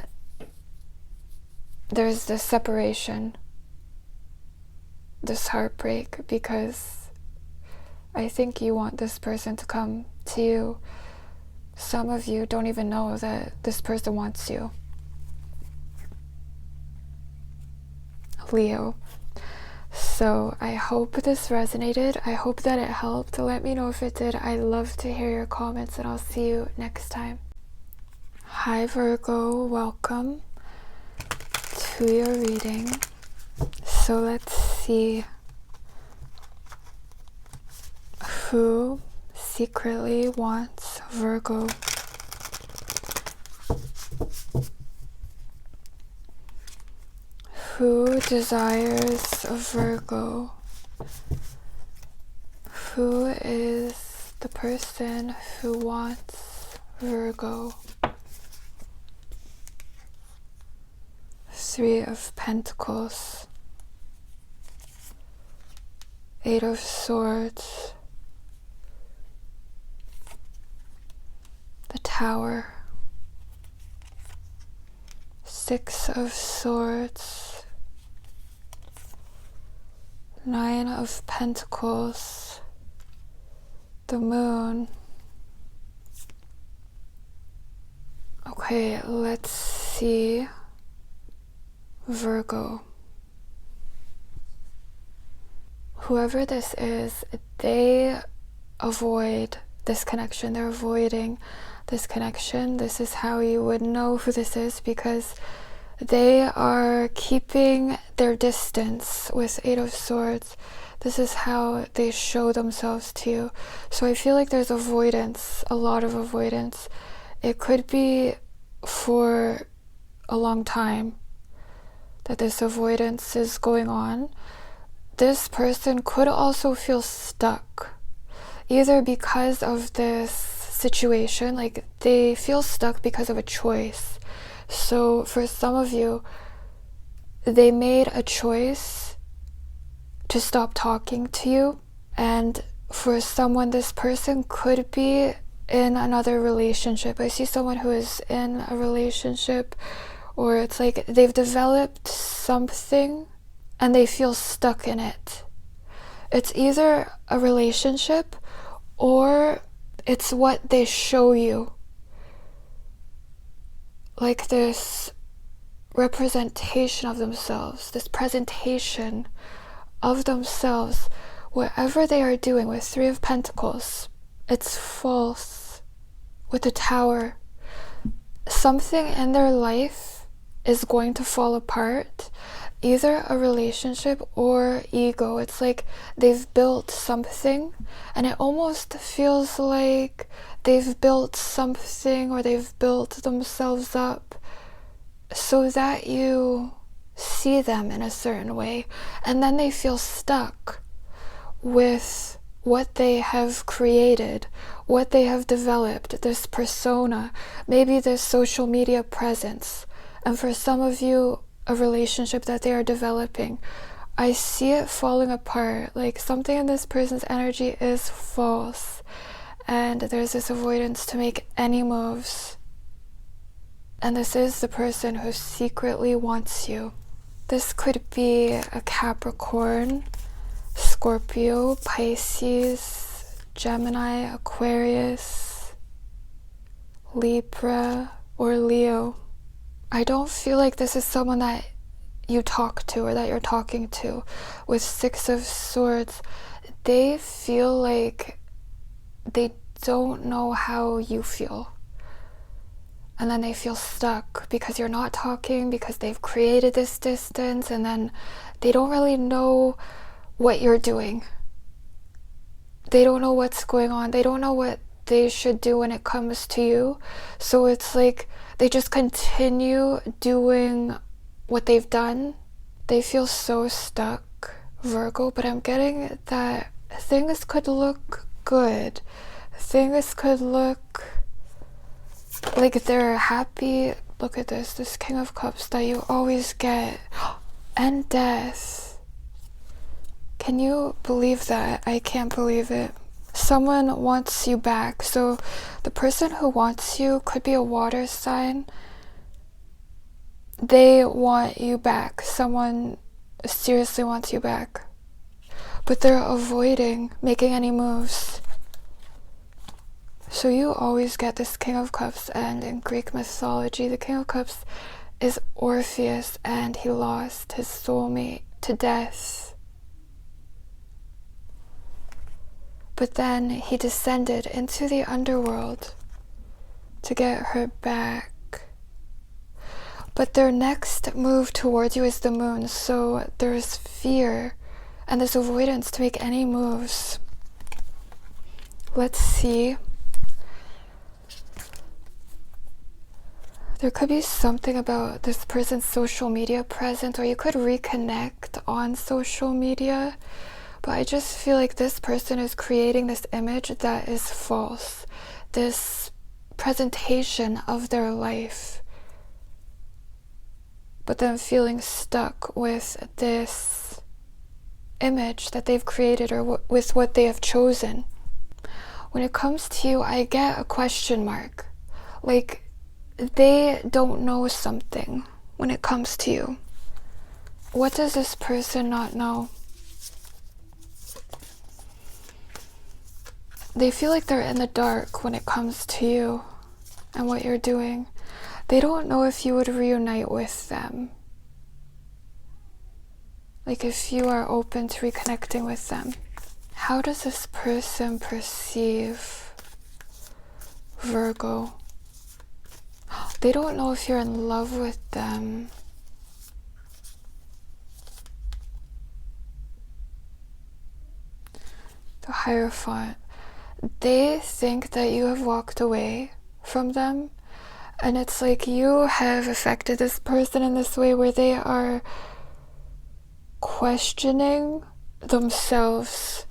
there's this separation, this heartbreak, because I think you want this person to come to you. Some of you don't even know that this person wants you. Leo. So I hope this resonated. I hope that it helped. Let me know if it did. I love to hear your comments, and I'll see you next time. Hi Virgo, welcome to your reading. So let's see who secretly wants Virgo. Who desires a Virgo? Who is the person who wants Virgo? Three of Pentacles, Eight of Swords, the Tower, Six of Swords, Nine of Pentacles, the Moon, Okay, let's see. Virgo. Whoever this is, they avoid this connection. They're avoiding this connection. This is how you would know who this is, because they are keeping their distance with Eight of Swords. This is how they show themselves to you. So I feel like there's avoidance, a lot of avoidance. It could be for a long time that this avoidance is going on. This person could also feel stuck, either because of this situation, like they feel stuck because of a choice. So for some of you, they made a choice to stop talking to you, and for someone, this person could be in another relationship. I see someone who is in a relationship, or it's like they've developed something and they feel stuck in it. It's either a relationship or it's what they show you, like this representation of themselves, this presentation of themselves. Whatever they are doing with Three of Pentacles, it's false. With the Tower, something in their life is going to fall apart, either a relationship or ego. It's like they've built something, and it almost feels like they've built something, or they've built themselves up so that you see them in a certain way, and then they feel stuck with what they have created, what they have developed, this persona, maybe this social media presence. And for some of you, a relationship that they are developing, I see it falling apart. Like something in this person's energy is false, and there's this avoidance to make any moves. And this is the person who secretly wants you. This could be a Capricorn, Scorpio, Pisces, Gemini, Aquarius, Libra, or Leo. I don't feel like this is someone that you talk to or that you're talking to. With Six of Swords, they feel like they don't know how you feel. And then they feel stuck because you're not talking, because they've created this distance, and then they don't really know what you're doing. They don't know what's going on. They don't know what they should do when it comes to you. So it's like they just continue doing what they've done. They feel so stuck, Virgo, but I'm getting that things could look good. Things could look like they're happy. Look at this King of Cups that you always get. And Death. Can you believe that? I can't believe it. Someone wants you back. So the person who wants you could be a water sign. They want you back. Someone seriously wants you back. But they're avoiding making any moves. So you always get this King of Cups, and in Greek mythology, the King of Cups is Orpheus, and he lost his soulmate to death. But then he descended into the underworld to get her back. But their next move towards you is the moon, so there's fear and this avoidance to make any moves. Let's see. There could be something about this person's social media presence, or you could reconnect on social media. But I just feel like this person is creating this image that is false, this presentation of their life, but then feeling stuck with this image that they've created, or with what they have chosen. When it comes to you, I get a question mark. Like, they don't know something when it comes to you. What does this person not know? They feel like they're in the dark when it comes to you and what you're doing. They don't know if you would reunite with them. Like if you are open to reconnecting with them. How does this person perceive Virgo? They don't know if you're in love with them. The Hierophant. They think that you have walked away from them, and it's like you have affected this person in this way where they are questioning themselves.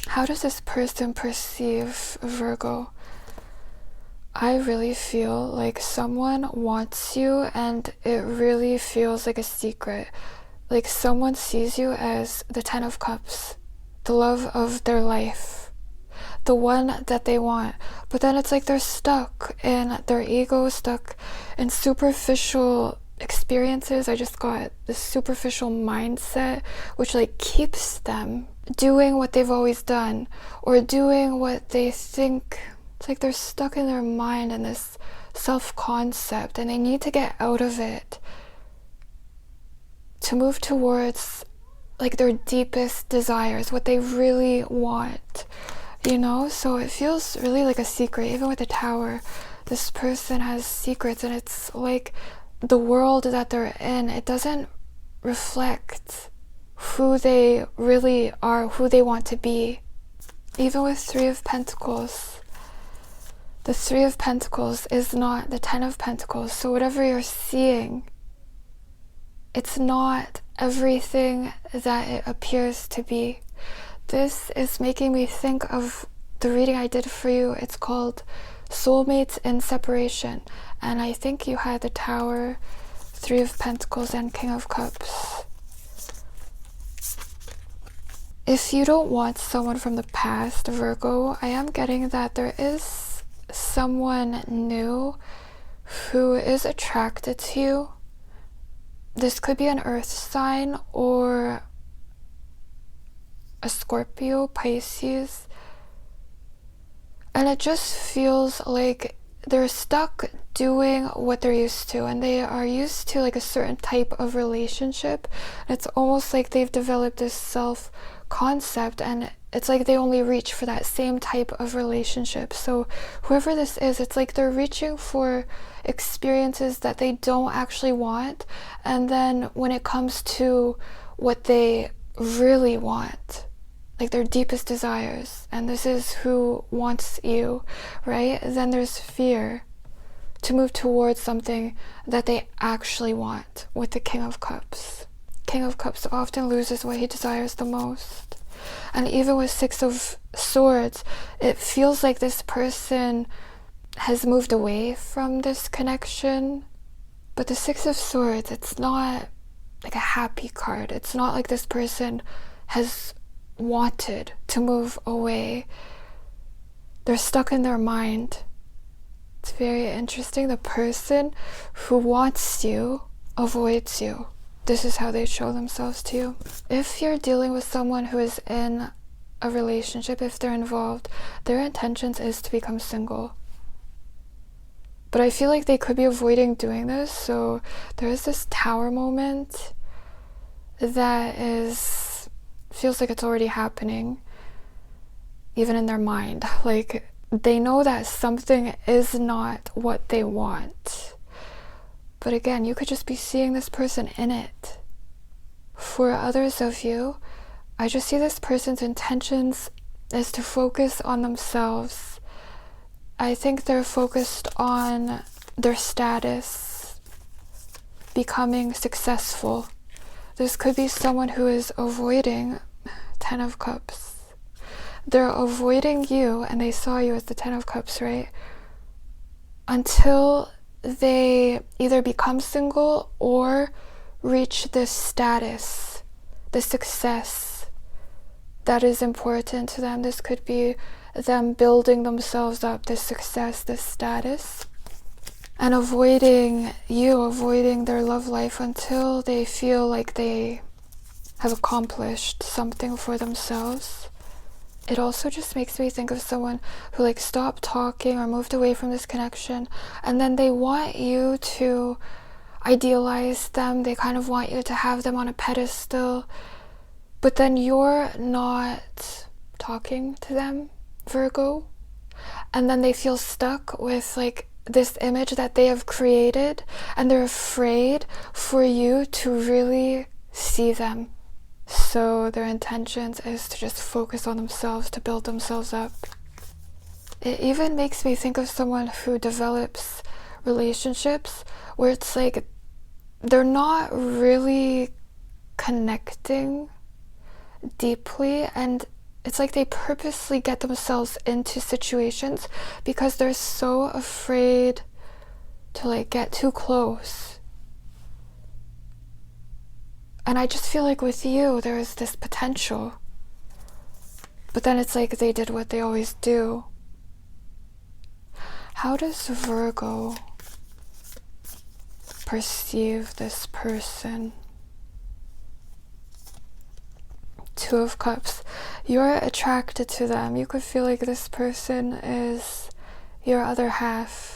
How does this person perceive Virgo? I really feel like someone wants you and it really feels like a secret. Like someone sees you as the Ten of Cups, the love of their life, the one that they want. But then it's like they're stuck in their ego, stuck in superficial experiences. I just got this superficial mindset, which like keeps them doing what they've always done or doing what they think. It's like they're stuck in their mind in this self-concept and they need to get out of it to move towards like their deepest desires, what they really want, you know? So it feels really like a secret. Even with the Tower, this person has secrets, and it's like the world that they're in, it doesn't reflect who they really are, who they want to be. Even with Three of Pentacles, the Three of Pentacles is not the Ten of Pentacles. So whatever you're seeing, it's not everything that it appears to be. This is making me think of the reading I did for you. It's called Soulmates in Separation. And I think you had the Tower, Three of Pentacles, and King of Cups. If you don't want someone from the past, Virgo, I am getting that there is someone new who is attracted to you. This could be an earth sign or a Scorpio, Pisces. And it just feels like they're stuck doing what they're used to, and they are used to like a certain type of relationship. It's almost like they've developed this self-concept, and it's like they only reach for that same type of relationship. So whoever this is, it's like they're reaching for experiences that they don't actually want, and then when it comes to what they really want, like their deepest desires, and this is who wants you, right? Then there's fear to move towards something that they actually want with the King of Cups. King of Cups often loses what he desires the most. And even with Six of Swords, it feels like this person has moved away from this connection. But the Six of Swords, it's not like a happy card. It's not like this person has wanted to move away. They're stuck in their mind. It's very interesting. The person who wants you avoids you. This is how they show themselves to you. If you're dealing with someone who is in a relationship, if they're involved, their intentions is to become single. But I feel like they could be avoiding doing this. So there is this Tower moment that feels like it's already happening, even in their mind. Like they know that something is not what they want. But again, you could just be seeing this person in it. For others of you, I just see this person's intentions is to focus on themselves. I think they're focused on their status, becoming successful. This could be someone who is avoiding Ten of Cups. They're avoiding you, and they saw you as the Ten of Cups, right? Until they either become single or reach this status, the success that is important to them. This could be them building themselves up, this success, this status, and avoiding you, avoiding their love life until they feel like they have accomplished something for themselves. it also just makes me think of someone who like stopped talking or moved away from this connection, and then they want you to idealize them. They kind of want you to have them on a pedestal, but then you're not talking to them, Virgo, and then they feel stuck with like this image that they have created, and they're afraid for you to really see them. So their intentions is to just focus on themselves, to build themselves up. It even makes me think of someone who develops relationships where it's like they're not really connecting deeply, and it's like they purposely get themselves into situations because they're so afraid to like get too close. And I just feel like with you, there is this potential. But then it's like they did what they always do. How does Virgo perceive this person? Two of Cups. You're attracted to them. You could feel like this person is your other half.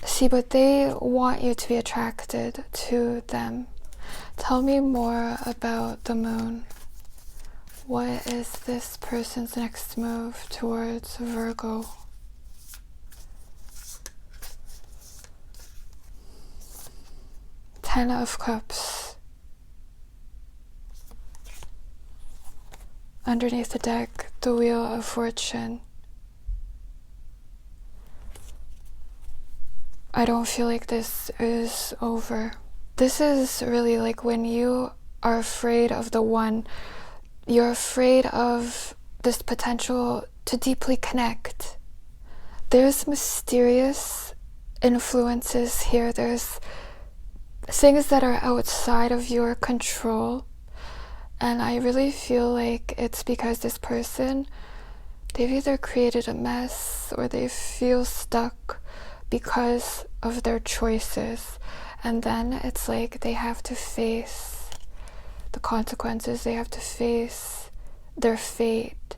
See, but they want you to be attracted to them. Tell me more about the moon. What is this person's next move towards Virgo? Ten of Cups. Underneath the deck, the Wheel of Fortune. I don't feel like this is over. This is really like when you are afraid of the one, you're afraid of this potential to deeply connect. There's mysterious influences here. There's things that are outside of your control. And I really feel like it's because this person, they've either created a mess or they feel stuck because of their choices, and then it's like they have to face the consequences, they have to face their fate,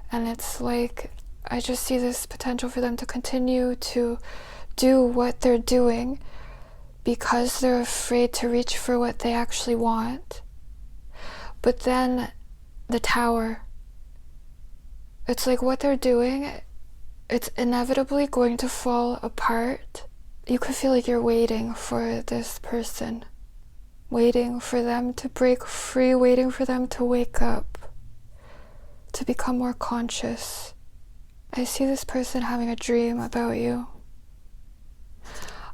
and it's like I just see this potential for them to continue to do what they're doing because they're afraid to reach for what they actually want. But then the Tower, it's like what they're doing, it's inevitably going to fall apart. You could feel like you're waiting for this person, waiting for them to break free, waiting for them to wake up, to become more conscious. I see this person having a dream about you.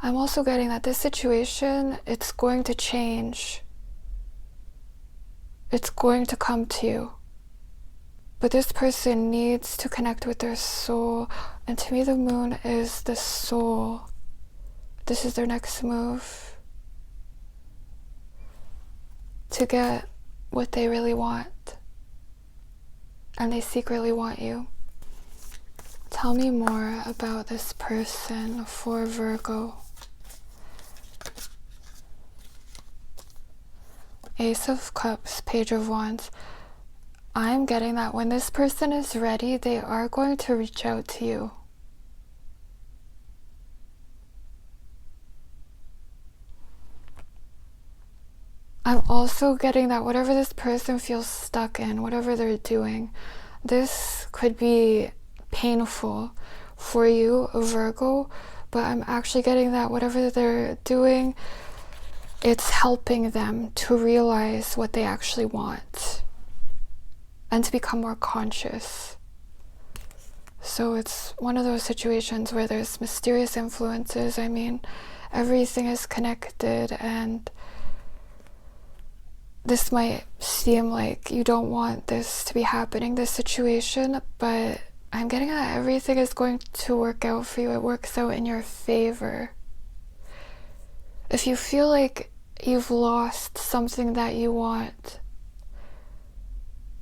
I'm also getting that this situation, it's going to change. It's going to come to you. But this person needs to connect with their soul. And to me, the moon is the soul. This is their next move. To get what they really want. And they secretly want you. Tell me more about this person for Virgo. Ace of Cups, Page of Wands. I'm getting that when this person is ready, they are going to reach out to you. I'm also getting that whatever this person feels stuck in, whatever they're doing, this could be painful for you, Virgo, but I'm actually getting that whatever they're doing, it's helping them to realize what they actually want and to become more conscious. So it's one of those situations where there's mysterious influences. I mean, everything is connected, and this might seem like you don't want this to be happening, this situation, but I'm getting that everything is going to work out for you. It works out in your favor. If you feel like you've lost something that you want,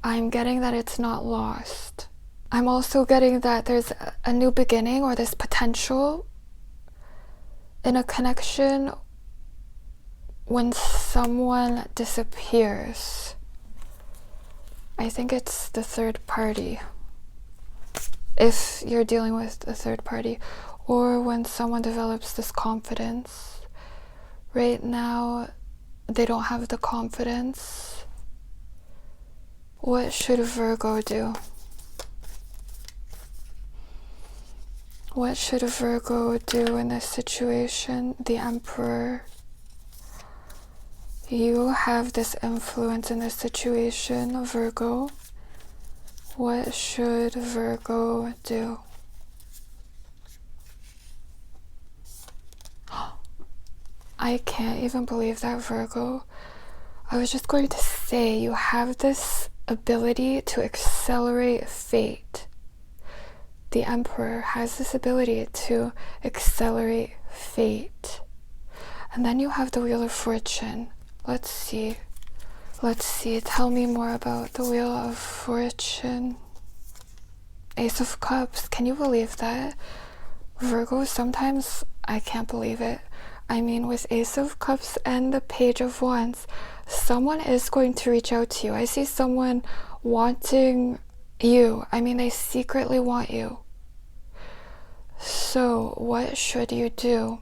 I'm getting that it's not lost. I'm also getting that there's a new beginning, or this potential in a connection when someone disappears. I think it's the third party. If you're dealing with a third party, or when someone develops this confidence. Right now, they don't have the confidence. What should Virgo do? What should a Virgo do in this situation? The Emperor. You have this influence in this situation, Virgo. What should Virgo do? I can't even believe that, Virgo. I was just going to say, you have this ability to accelerate fate. The Emperor has this ability to accelerate fate. And then you have the Wheel of Fortune. Let's see. Tell me more about the Wheel of Fortune. Ace of Cups. Can you believe that? Virgo, sometimes I can't believe it. I mean, with Ace of Cups and the Page of Wands, someone is going to reach out to you. I see someone wanting you. I mean, they secretly want you. So, what should you do?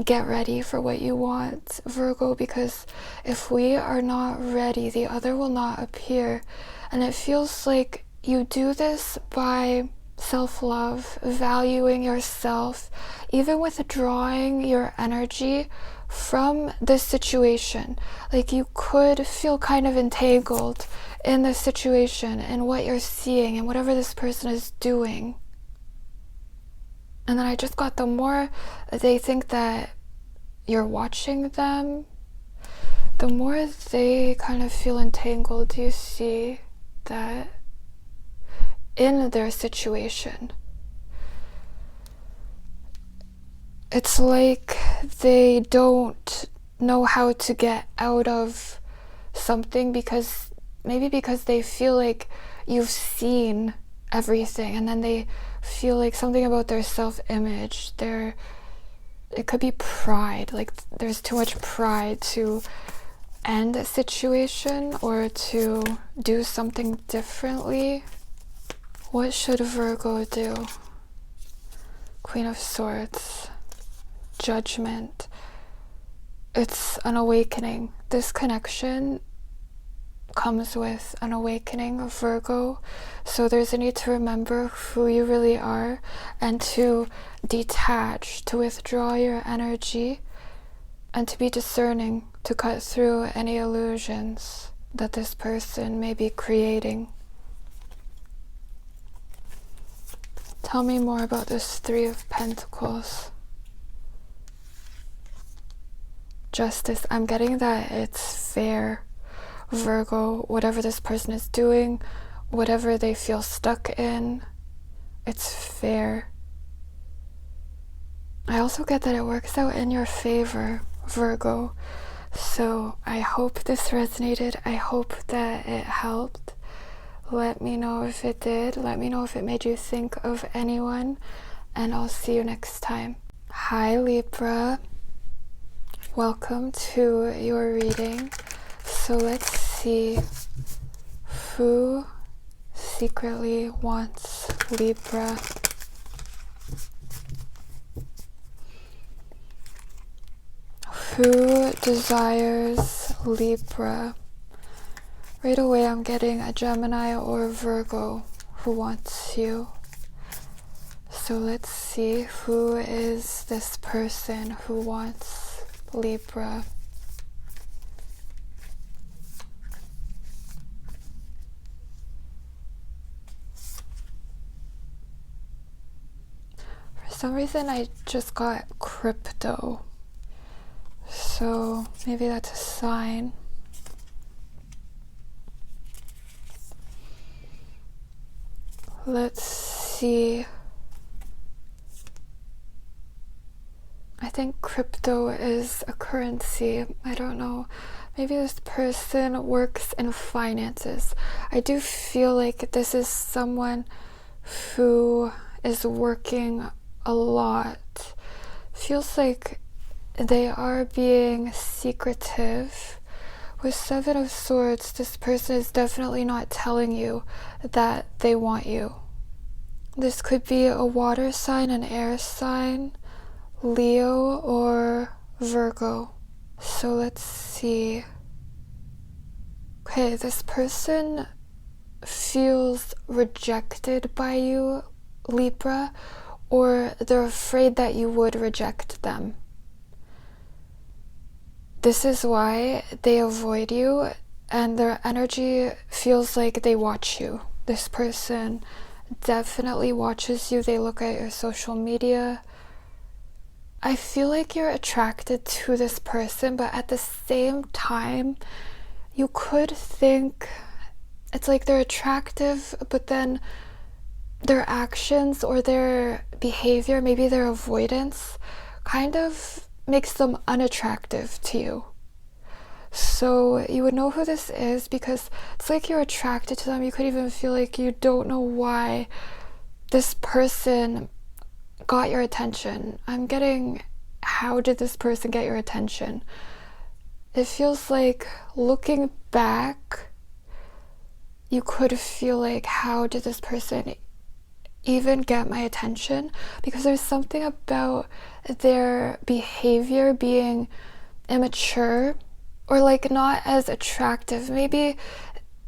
Get ready for what you want, Virgo, because if we are not ready, the other will not appear. And it feels like you do this by self-love, valuing yourself, even withdrawing your energy from this situation. Like, you could feel kind of entangled in this situation and what you're seeing and whatever this person is doing. And then I just got, the more they think that you're watching them, the more they kind of feel entangled. You see that in their situation. It's like they don't know how to get out of something because they feel like you've seen everything, and then they feel like something about their self-image, it could be pride, like there's too much pride to end a situation or to do something differently. What should Virgo do? Queen of Swords. Judgment. It's an awakening. This connection comes with an awakening of Virgo. So there's a need to remember who you really are and to detach, to withdraw your energy, and to be discerning, to cut through any illusions that this person may be creating. Tell me more about this Three of Pentacles. Justice. I'm getting that it's fair, Virgo. Whatever this person is doing, whatever they feel stuck in, it's fair. I also get that it works out in your favor, Virgo. So I hope this resonated. I hope that it helped. Let me know if it did. Let me know if it made you think of anyone. And I'll see you next time. Hi, Libra. Welcome to your reading. So let's see who secretly wants Libra. Who desires Libra? Right away I'm getting a Gemini or a Virgo who wants you. So let's see, who is this person who wants Libra? For some reason I just got crypto. So maybe that's a sign. Let's see. I think crypto is a currency. I don't know. Maybe this person works in finances. I do feel like this is someone who is working a lot. Feels like they are being secretive With Seven of Swords, this person is definitely not telling you that they want you. This could be a water sign, an air sign, Leo, or Virgo. So let's see. Okay, this person feels rejected by you, Libra, or they're afraid that you would reject them. This is why they avoid you, and their energy feels like they watch you. This person definitely watches you. They look at your social media. I feel like you're attracted to this person, but at the same time, you could think it's like they're attractive, but then their actions or their behavior, maybe their avoidance, kind of makes them unattractive to you. So you would know who this is because it's like you're attracted to them. You could even feel like you don't know why this person got your attention. I'm getting, how did this person get your attention? It feels like looking back, you could feel like, how did this person even get my attention? Because there's something about their behavior being immature or like not as attractive. Maybe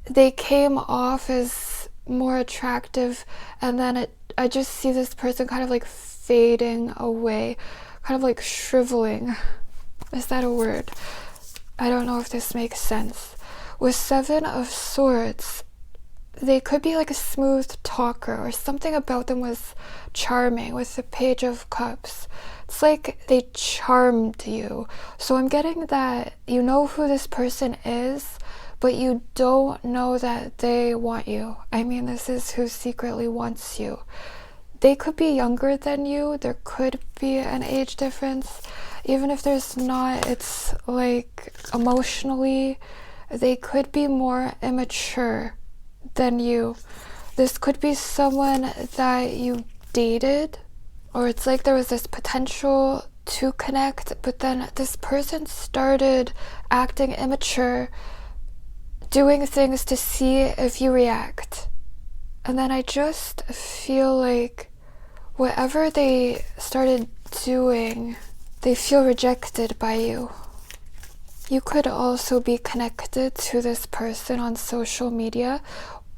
they came off as more attractive and then I just see this person kind of like fading away, kind of like shriveling. Is that a word? I don't know if this makes sense. With Seven of Swords, they could be like a smooth talker or something about them was charming. With the Page of Cups, it's like they charmed you. So I'm getting that you know who this person is, but you don't know that they want you. I mean, this is who secretly wants you. They could be younger than you. There could be an age difference. Even if there's not, it's like emotionally, they could be more immature than you. This could be someone that you dated, or it's like there was this potential to connect, but then this person started acting immature, doing things to see if you react. And then I just feel like whatever they started doing, they feel rejected by you. You could also be connected to this person on social media,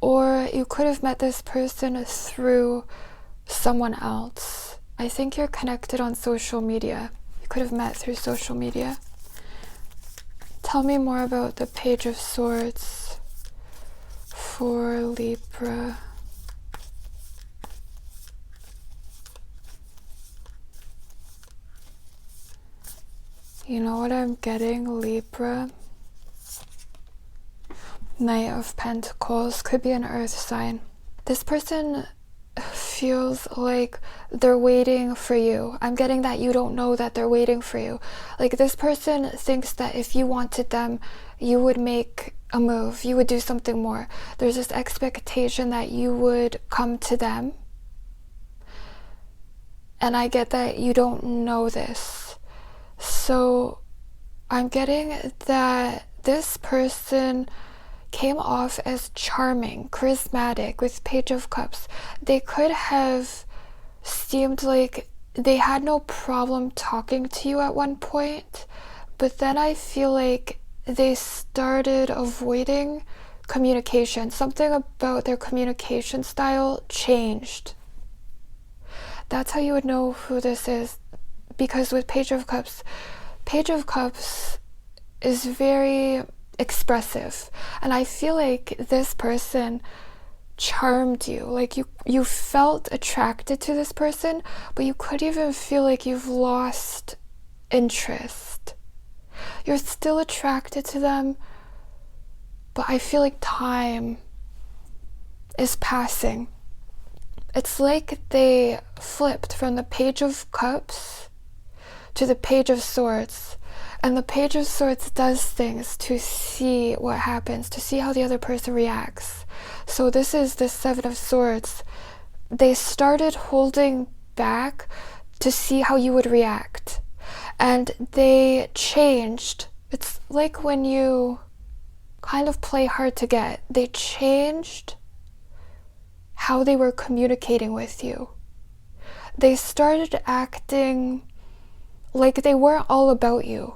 or you could have met this person through someone else. I think you're connected on social media. You could have met through social media. Tell me more about the Page of Swords for Libra. You know what I'm getting, Libra? Knight of Pentacles, could be an earth sign. This person feels like they're waiting for you. I'm getting that you don't know that they're waiting for you. Like this person thinks that if you wanted them, you would make a move, you would do something more. There's this expectation that you would come to them. And I get that you don't know this. So I'm getting that this person came off as charming, charismatic with Page of Cups. They could have seemed like they had no problem talking to you at one point, but then I feel like they started avoiding communication. Something about their communication style changed. That's how you would know who this is, because with Page of Cups is very expressive, and I feel like this person charmed you. Like you felt attracted to this person, but you could even feel like you've lost interest. You're still attracted to them, but I feel like time is passing. It's like they flipped from the Page of Cups to the Page of Swords. And the Page of Swords does things to see what happens, to see how the other person reacts. So this is the Seven of Swords. They started holding back to see how you would react. And they changed. It's like when you kind of play hard to get. They changed how they were communicating with you. They started acting like they weren't all about you.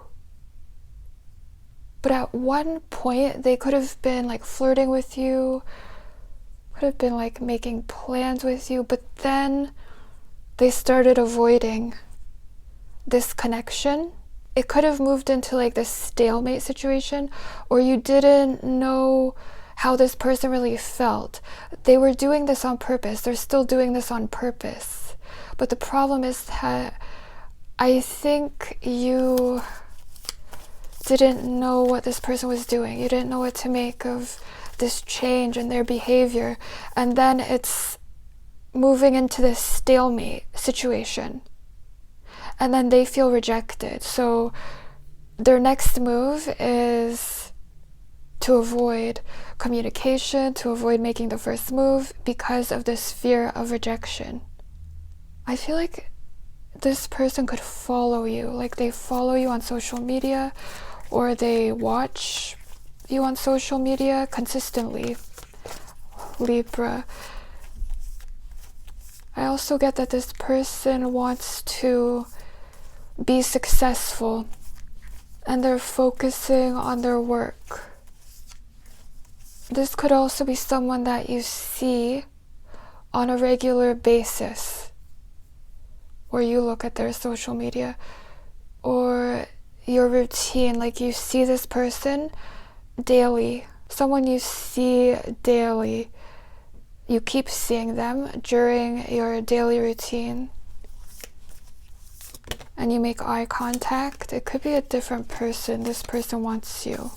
But at one point, they could have been like flirting with you, could have been like making plans with you, but then they started avoiding this connection. It could have moved into like this stalemate situation, or you didn't know how this person really felt. They were doing this on purpose. They're still doing this on purpose. But the problem is that I think you didn't know what this person was doing. You didn't know what to make of this change in their behavior. And then it's moving into this stalemate situation. And then they feel rejected. So their next move is to avoid communication, to avoid making the first move because of this fear of rejection. I feel like this person could follow you. Like they follow you on social media, or they watch you on social media consistently. Libra. I also get that this person wants to be successful and they're focusing on their work. This could also be someone that you see on a regular basis, or you look at their social media, or your routine, like you see this person daily, someone you see daily, you keep seeing them during your daily routine, and you make eye contact. It could be a different person. This person wants you.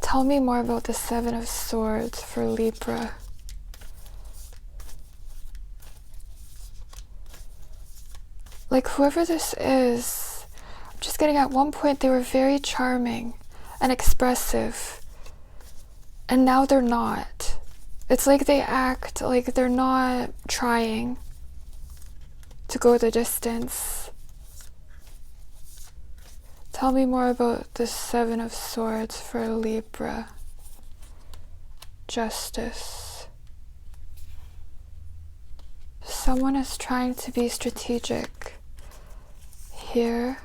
Tell me more about the Seven of Swords for Libra. Like whoever this is, I'm just getting at one point they were very charming and expressive, and now they're not. It's like they act like they're not trying to go the distance. Tell me more about the Seven of Swords for Libra. Justice. Someone is trying to be strategic here.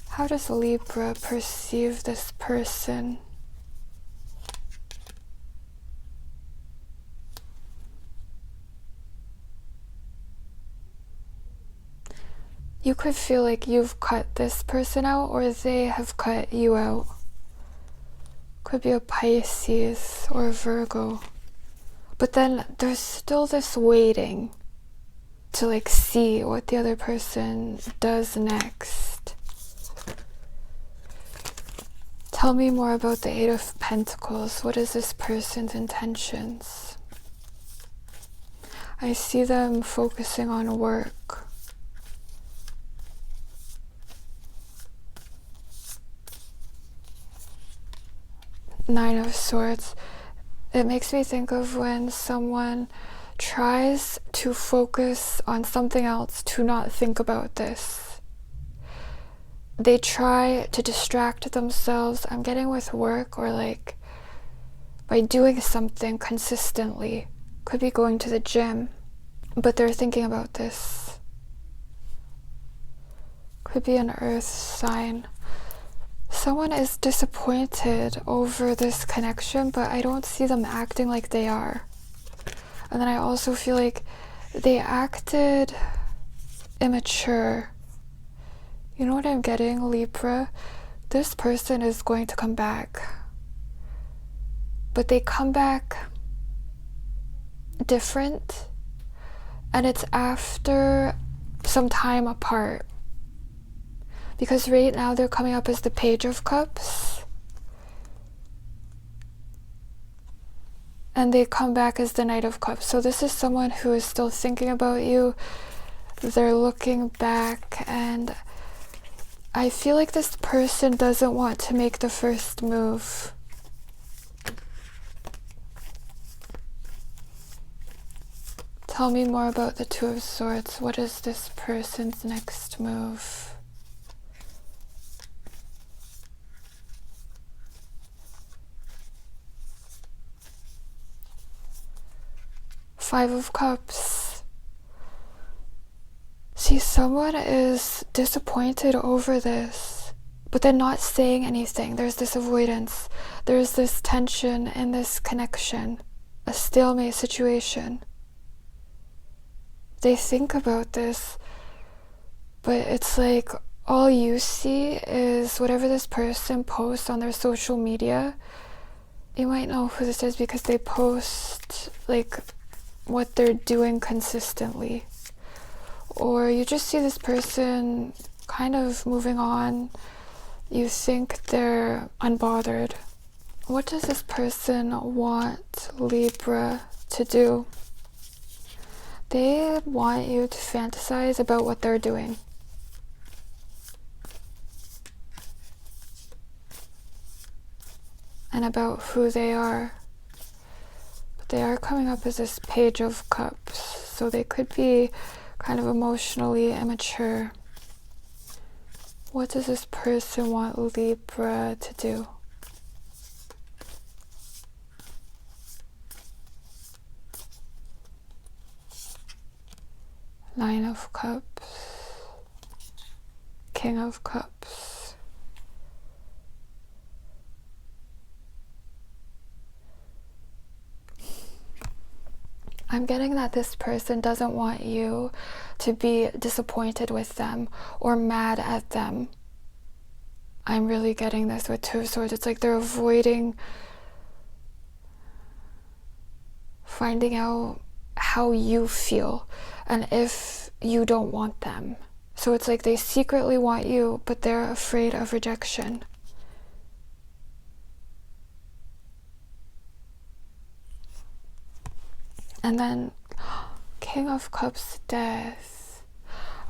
How does Libra perceive this person? You could feel like you've cut this person out, or they have cut you out. Could be a Pisces or a Virgo. But then there's still this waiting to like see what the other person does next. Tell me more about the Eight of Pentacles. What is this person's intentions? I see them focusing on work. Nine of Swords. It makes me think of when someone tries to focus on something else to not think about this. They try to distract themselves. I'm getting with work, or like by doing something consistently. Could be going to the gym, but they're thinking about this. Could be an earth sign. Someone is disappointed over this connection, but I don't see them acting like they are. And then I also feel like they acted immature. You know what I'm getting, Libra? This person is going to come back. But they come back different, and it's after some time apart. Because right now they're coming up as the Page of Cups. And they come back as the Knight of Cups. So this is someone who is still thinking about you. They're looking back, and I feel like this person doesn't want to make the first move. Tell me more about the Two of Swords. What is this person's next move? Five of Cups. See, someone is disappointed over this, but they're not saying anything. There's this avoidance. There's this tension in this connection, a stalemate situation. They think about this, but it's like all you see is whatever this person posts on their social media. You might know who this is because they post like what they're doing consistently. Or you just see this person kind of moving on. You think they're unbothered. What does this person want Libra to do? They want you to fantasize about what they're doing. And about who they are. But they are coming up as this Page of Cups, so they could be kind of emotionally immature. What does this person want Libra to do? Nine of Cups, King of Cups. I'm getting that this person doesn't want you to be disappointed with them or mad at them. I'm really getting this with Two of Swords. It's like they're avoiding finding out how you feel and if you don't want them. So it's like they secretly want you, but they're afraid of rejection. And then King of Cups, Death.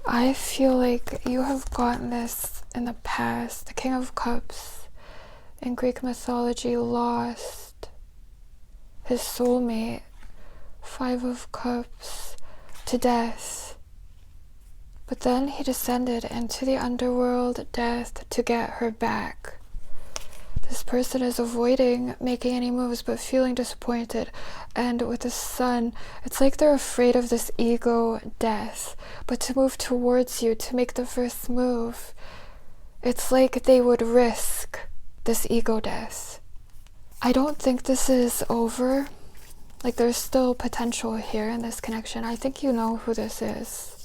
I feel like you have gotten this in the past. The King of Cups in Greek mythology lost his soulmate. Five of Cups to death. But then he descended into the underworld, death, to get her back. This person is avoiding making any moves but feeling disappointed. And with the Sun, it's like they're afraid of this ego death. But to move towards you, to make the first move, it's like they would risk this ego death. I don't think this is over. Like there's still potential here in this connection. I think you know who this is.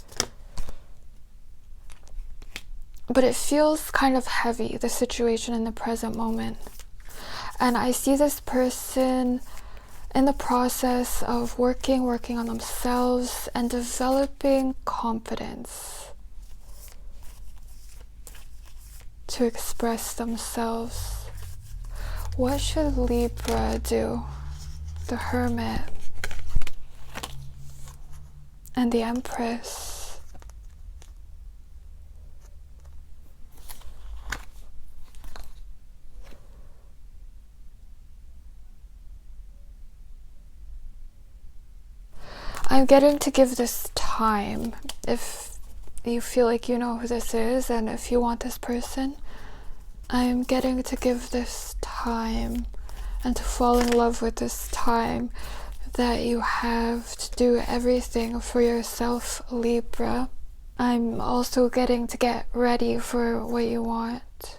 But it feels kind of heavy, the situation in the present moment. And I see this person in the process of working on themselves and developing confidence to express themselves. What should Libra do? The Hermit and the Empress. I'm getting to give this time. If you feel like you know who this is and if you want this person, I'm getting to give this time and to fall in love with this time that you have to do everything for yourself, Libra. I'm also getting to get ready for what you want.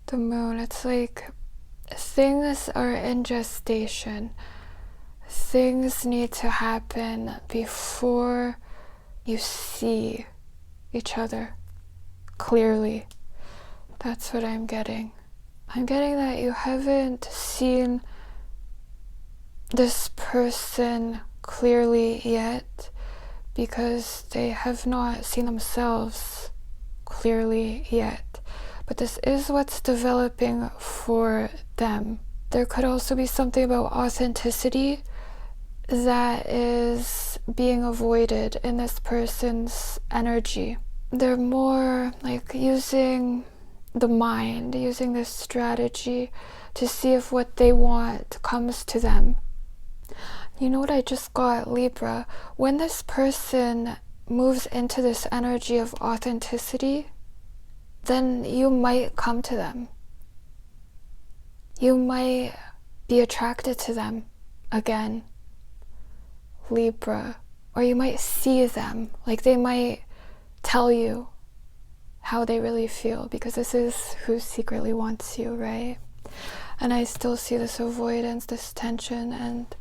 The Moon, it's like things are in gestation. Things need to happen before you see each other clearly. That's what I'm getting. I'm getting that you haven't seen this person clearly yet because they have not seen themselves clearly yet. But this is what's developing for them. There could also be something about authenticity that is being avoided in this person's energy. They're more like using the mind, using this strategy to see if what they want comes to them. You know what I just got, Libra? When this person moves into this energy of authenticity, then you might come to them. You might be attracted to them. again, Libra. Or you might see them, like they might tell you how they really feel, because this is who secretly wants you, right? And I still see this avoidance, this tension, and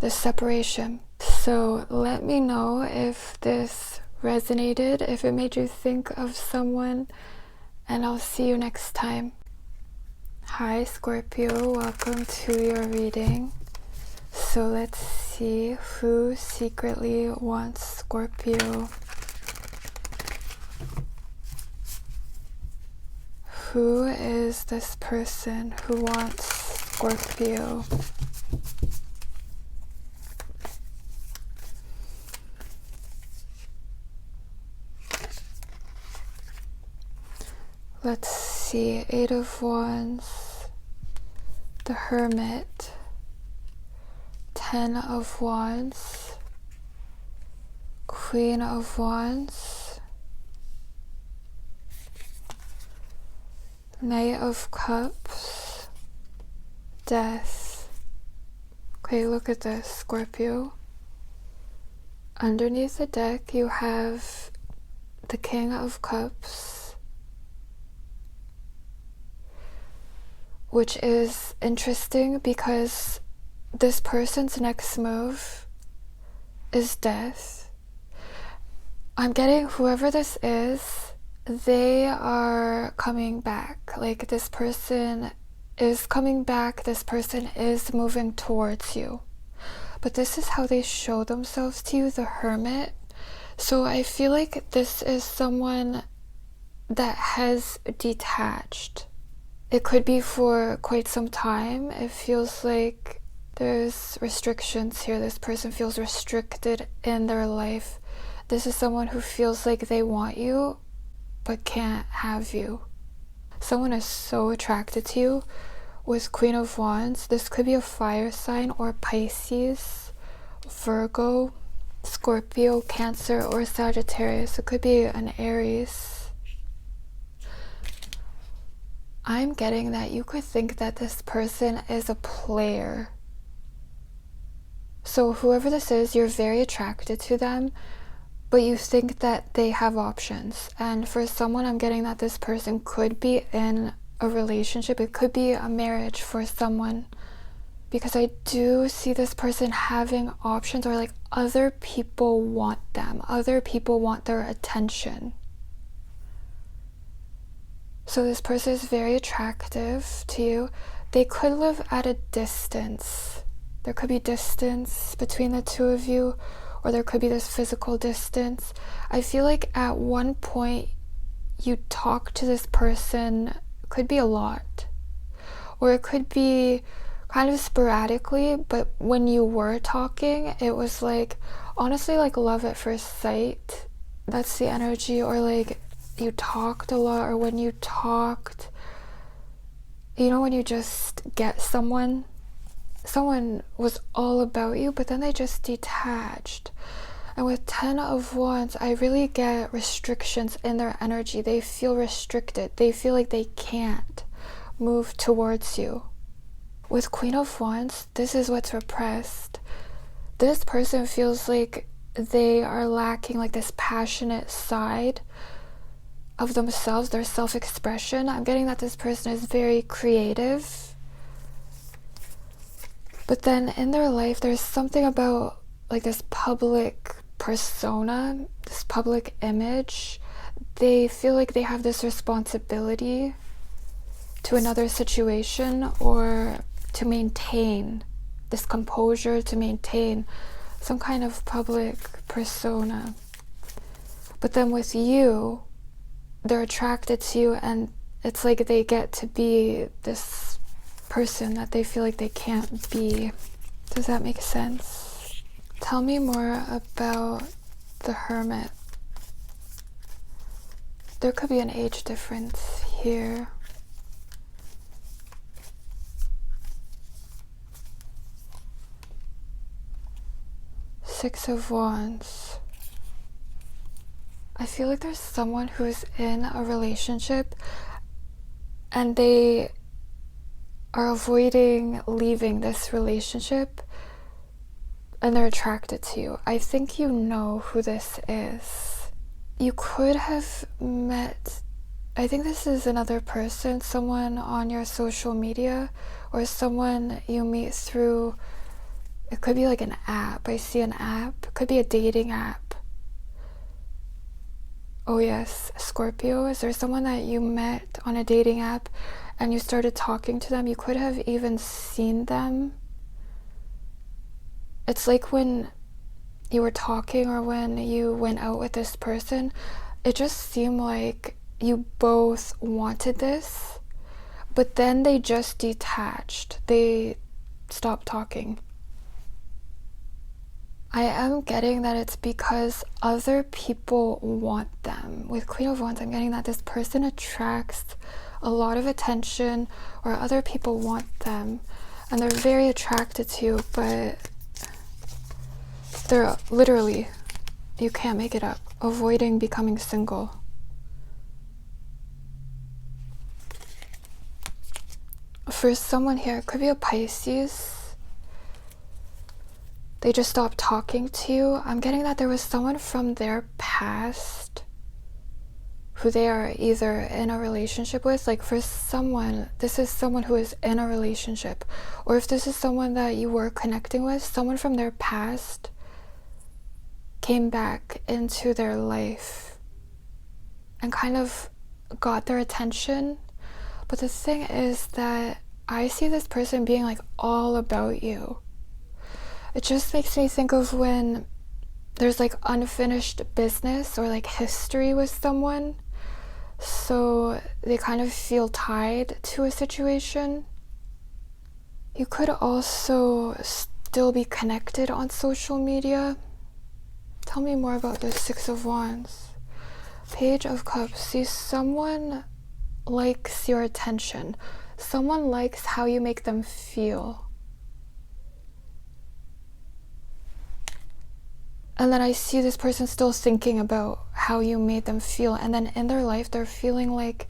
this separation. So let me know if this resonated, if it made you think of someone, and I'll see you next time. Hi Scorpio, welcome to your reading. So let's see who secretly wants Scorpio. Who is this person who wants Scorpio? Let's see, 8 of Wands, the Hermit, 10 of Wands, Queen of Wands, Knight of Cups, Death. Okay, look at this, Scorpio. Underneath the deck you have the King of Cups, which is interesting because this person's next move is death. I'm getting whoever this is, they are coming back. Like this person is coming back, this person is moving towards you. But this is how they show themselves to you, the Hermit. So I feel like this is someone that has detached. It could be for quite some time. It feels like there's restrictions here. This person feels restricted in their life. This is someone who feels like they want you but can't have you. Someone is so attracted to you. With Queen of Wands, this could be a fire sign or Pisces, Virgo, Scorpio, Cancer, or Sagittarius. It could be an Aries. I'm getting that you could think that this person is a player. So whoever this is, you're very attracted to them, but you think that they have options. And for someone, I'm getting that this person could be in a relationship. It could be a marriage for someone, because I do see this person having options, or like other people want them. Other people want their attention. So this person is very attractive to you. They could live at a distance. There could be distance between the two of you, or there could be this physical distance. I feel like at one point you talk to this person, could be a lot, or it could be kind of sporadically, but when you were talking, it was like, honestly, like love at first sight. That's the energy. Or like you talked a lot, or when you talked, you know, when you just get someone was all about you, but then they just detached. And with 10 of Wands, I really get restrictions in their energy. They feel restricted. They feel like they can't move towards you. With Queen of Wands, this is what's repressed. This person feels like they are lacking like this passionate side of themselves, their self-expression. I'm getting that this person is very creative. But then in their life, there's something about like this public persona, this public image. They feel like they have this responsibility to another situation, or to maintain this composure, to maintain some kind of public persona. But then with you, they're attracted to you, and it's like they get to be this person that they feel like they can't be. Does that make sense? Tell me more about the Hermit. There could be an age difference here. Six of Wands. I feel like there's someone who's in a relationship and they are avoiding leaving this relationship and they're attracted to you. I think you know who this is. You could have met, I think this is another person, someone on your social media, or someone you meet through, it could be like an app. I see an app. It could be a dating app. Oh yes, Scorpio. Is there someone that you met on a dating app and you started talking to them? You could have even seen them. It's like when you were talking or when you went out with this person, it just seemed like you both wanted this, but then they just detached. They stopped talking. I am getting that it's because other people want them. With Queen of Wands, I'm getting that this person attracts a lot of attention, or other people want them, and they're very attracted to you, but they're literally, you can't make it up, avoiding becoming single. For someone here, it could be a Pisces. They just stopped talking to you. I'm getting that there was someone from their past who they are either in a relationship with. Like for someone, this is someone who is in a relationship. Or if this is someone that you were connecting with, someone from their past came back into their life and kind of got their attention. But the thing is that I see this person being like all about you. It just makes me think of when there's like unfinished business or like history with someone, so they kind of feel tied to a situation. You could also still be connected on social media. Tell me more about the Six of Wands. Page of Cups. See, someone likes your attention. Someone likes how you make them feel. And then I see this person still thinking about how you made them feel. And then in their life, they're feeling like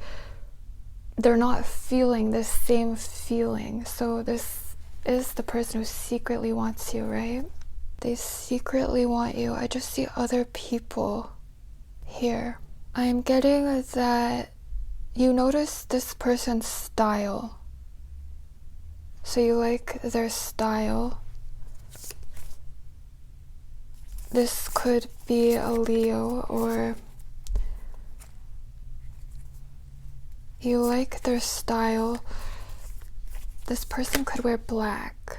they're not feeling this same feeling. So this is the person who secretly wants you, right? They secretly want you. I just see other people here. I'm getting that you notice this person's style. So you like their style. This could be a Leo, or you like their style. This person could wear black.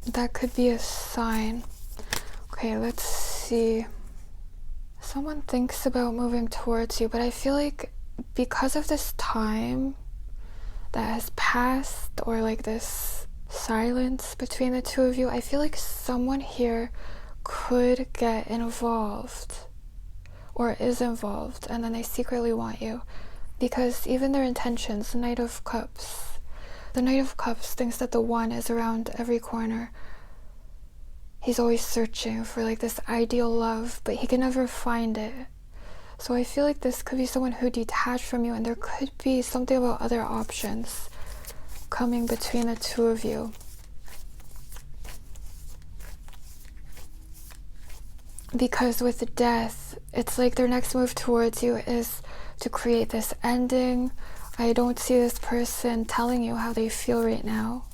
That could be a sign. Okay, let's see. Someone thinks about moving towards you, but I feel like because of this time that has passed, or like this silence between the two of you, I feel like someone here could get involved or is involved, and then they secretly want you, because even their intentions, the Knight of Cups thinks that the one is around every corner. He's always searching for like this ideal love, but he can never find it. So I feel like this could be someone who detached from you, and there could be something about other options coming between the two of you. Because with death, it's like their next move towards you is to create this ending. I don't see this person telling you how they feel right now.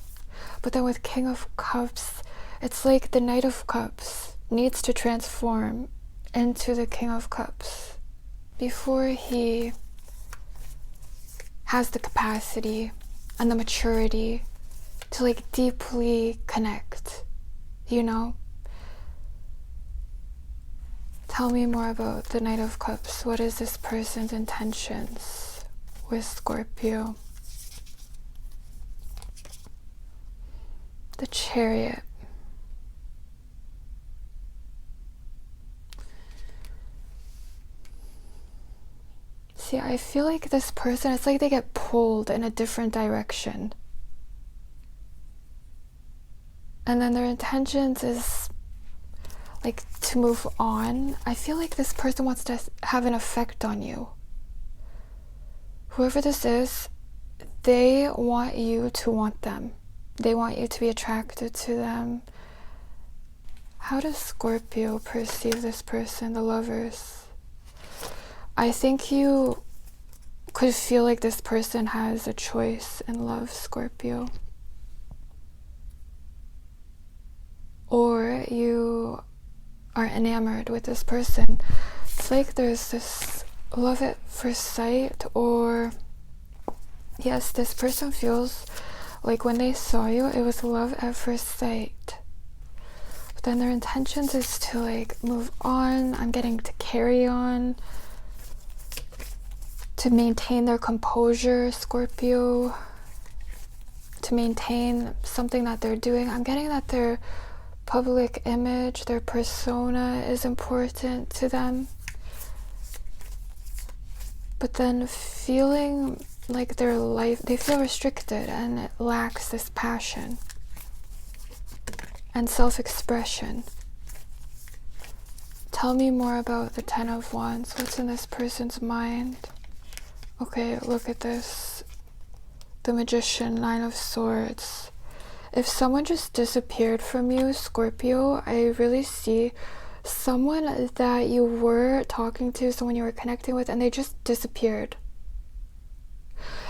But then with King of Cups, it's like the Knight of Cups needs to transform into the King of Cups before he has the capacity and the maturity to like deeply connect, you know? Tell me more about the Knight of Cups. What is this person's intentions with Scorpio? The Chariot. See, I feel like this person, it's like they get pulled in a different direction. And then their intentions is like to move on. I feel like this person wants to have an effect on you. Whoever this is, they want you to want them. They want you to be attracted to them. How does Scorpio perceive this person, the lovers? I think you could feel like this person has a choice in love, Scorpio. Or you are enamored with this person. It's like there's this love at first sight, or yes, this person feels like when they saw you, it was love at first sight. But then their intentions is to like move on. I'm getting to carry on, to maintain their composure, Scorpio, to maintain something that they're doing. I'm getting that their public image, their persona is important to them. But then feeling like their life, they feel restricted and it lacks this passion and self-expression. Tell me more about the Ten of Wands. What's in this person's mind? Okay, look at this. The Magician, Nine of Swords. If someone just disappeared from you, Scorpio, I really see someone that you were talking to, someone you were connecting with, and they just disappeared.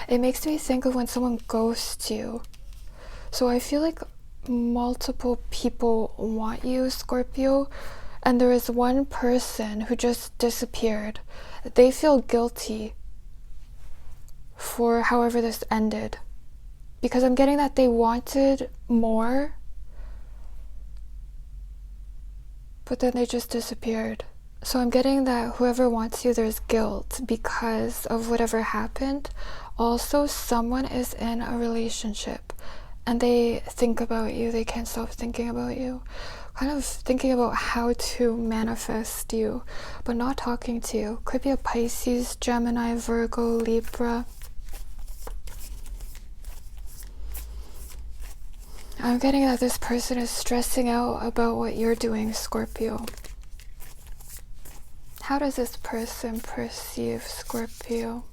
It makes me think of when someone ghosts you. So I feel like multiple people want you, Scorpio, and there is one person who just disappeared. They feel guilty for however this ended, because I'm getting that they wanted more, but then they just disappeared. So I'm getting that whoever wants you, there's guilt because of whatever happened. Also, someone is in a relationship and they think about you, they can't stop thinking about you, kind of thinking about how to manifest you, but not talking to you. Could be a Pisces, Gemini, Virgo, Libra. I'm getting that this person is stressing out about what you're doing, Scorpio. How does this person perceive Scorpio?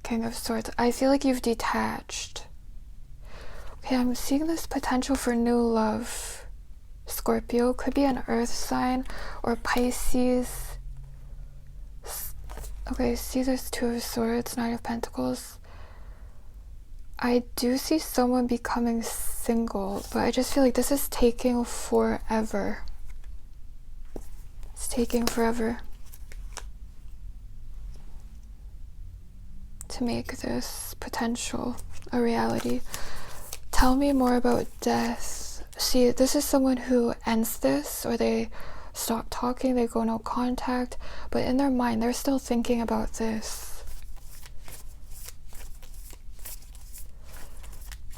King of Swords. I feel like you've detached. Okay, I'm seeing this potential for new love. Scorpio could be an earth sign or Pisces. Okay, see this Two of Swords, Nine of Pentacles. I do see someone becoming single, but I just feel like this is taking forever. It's taking forever to make this potential a reality. Tell me more about death. See, this is someone who ends this, or they stop talking, they go no contact, but in their mind, they're still thinking about this.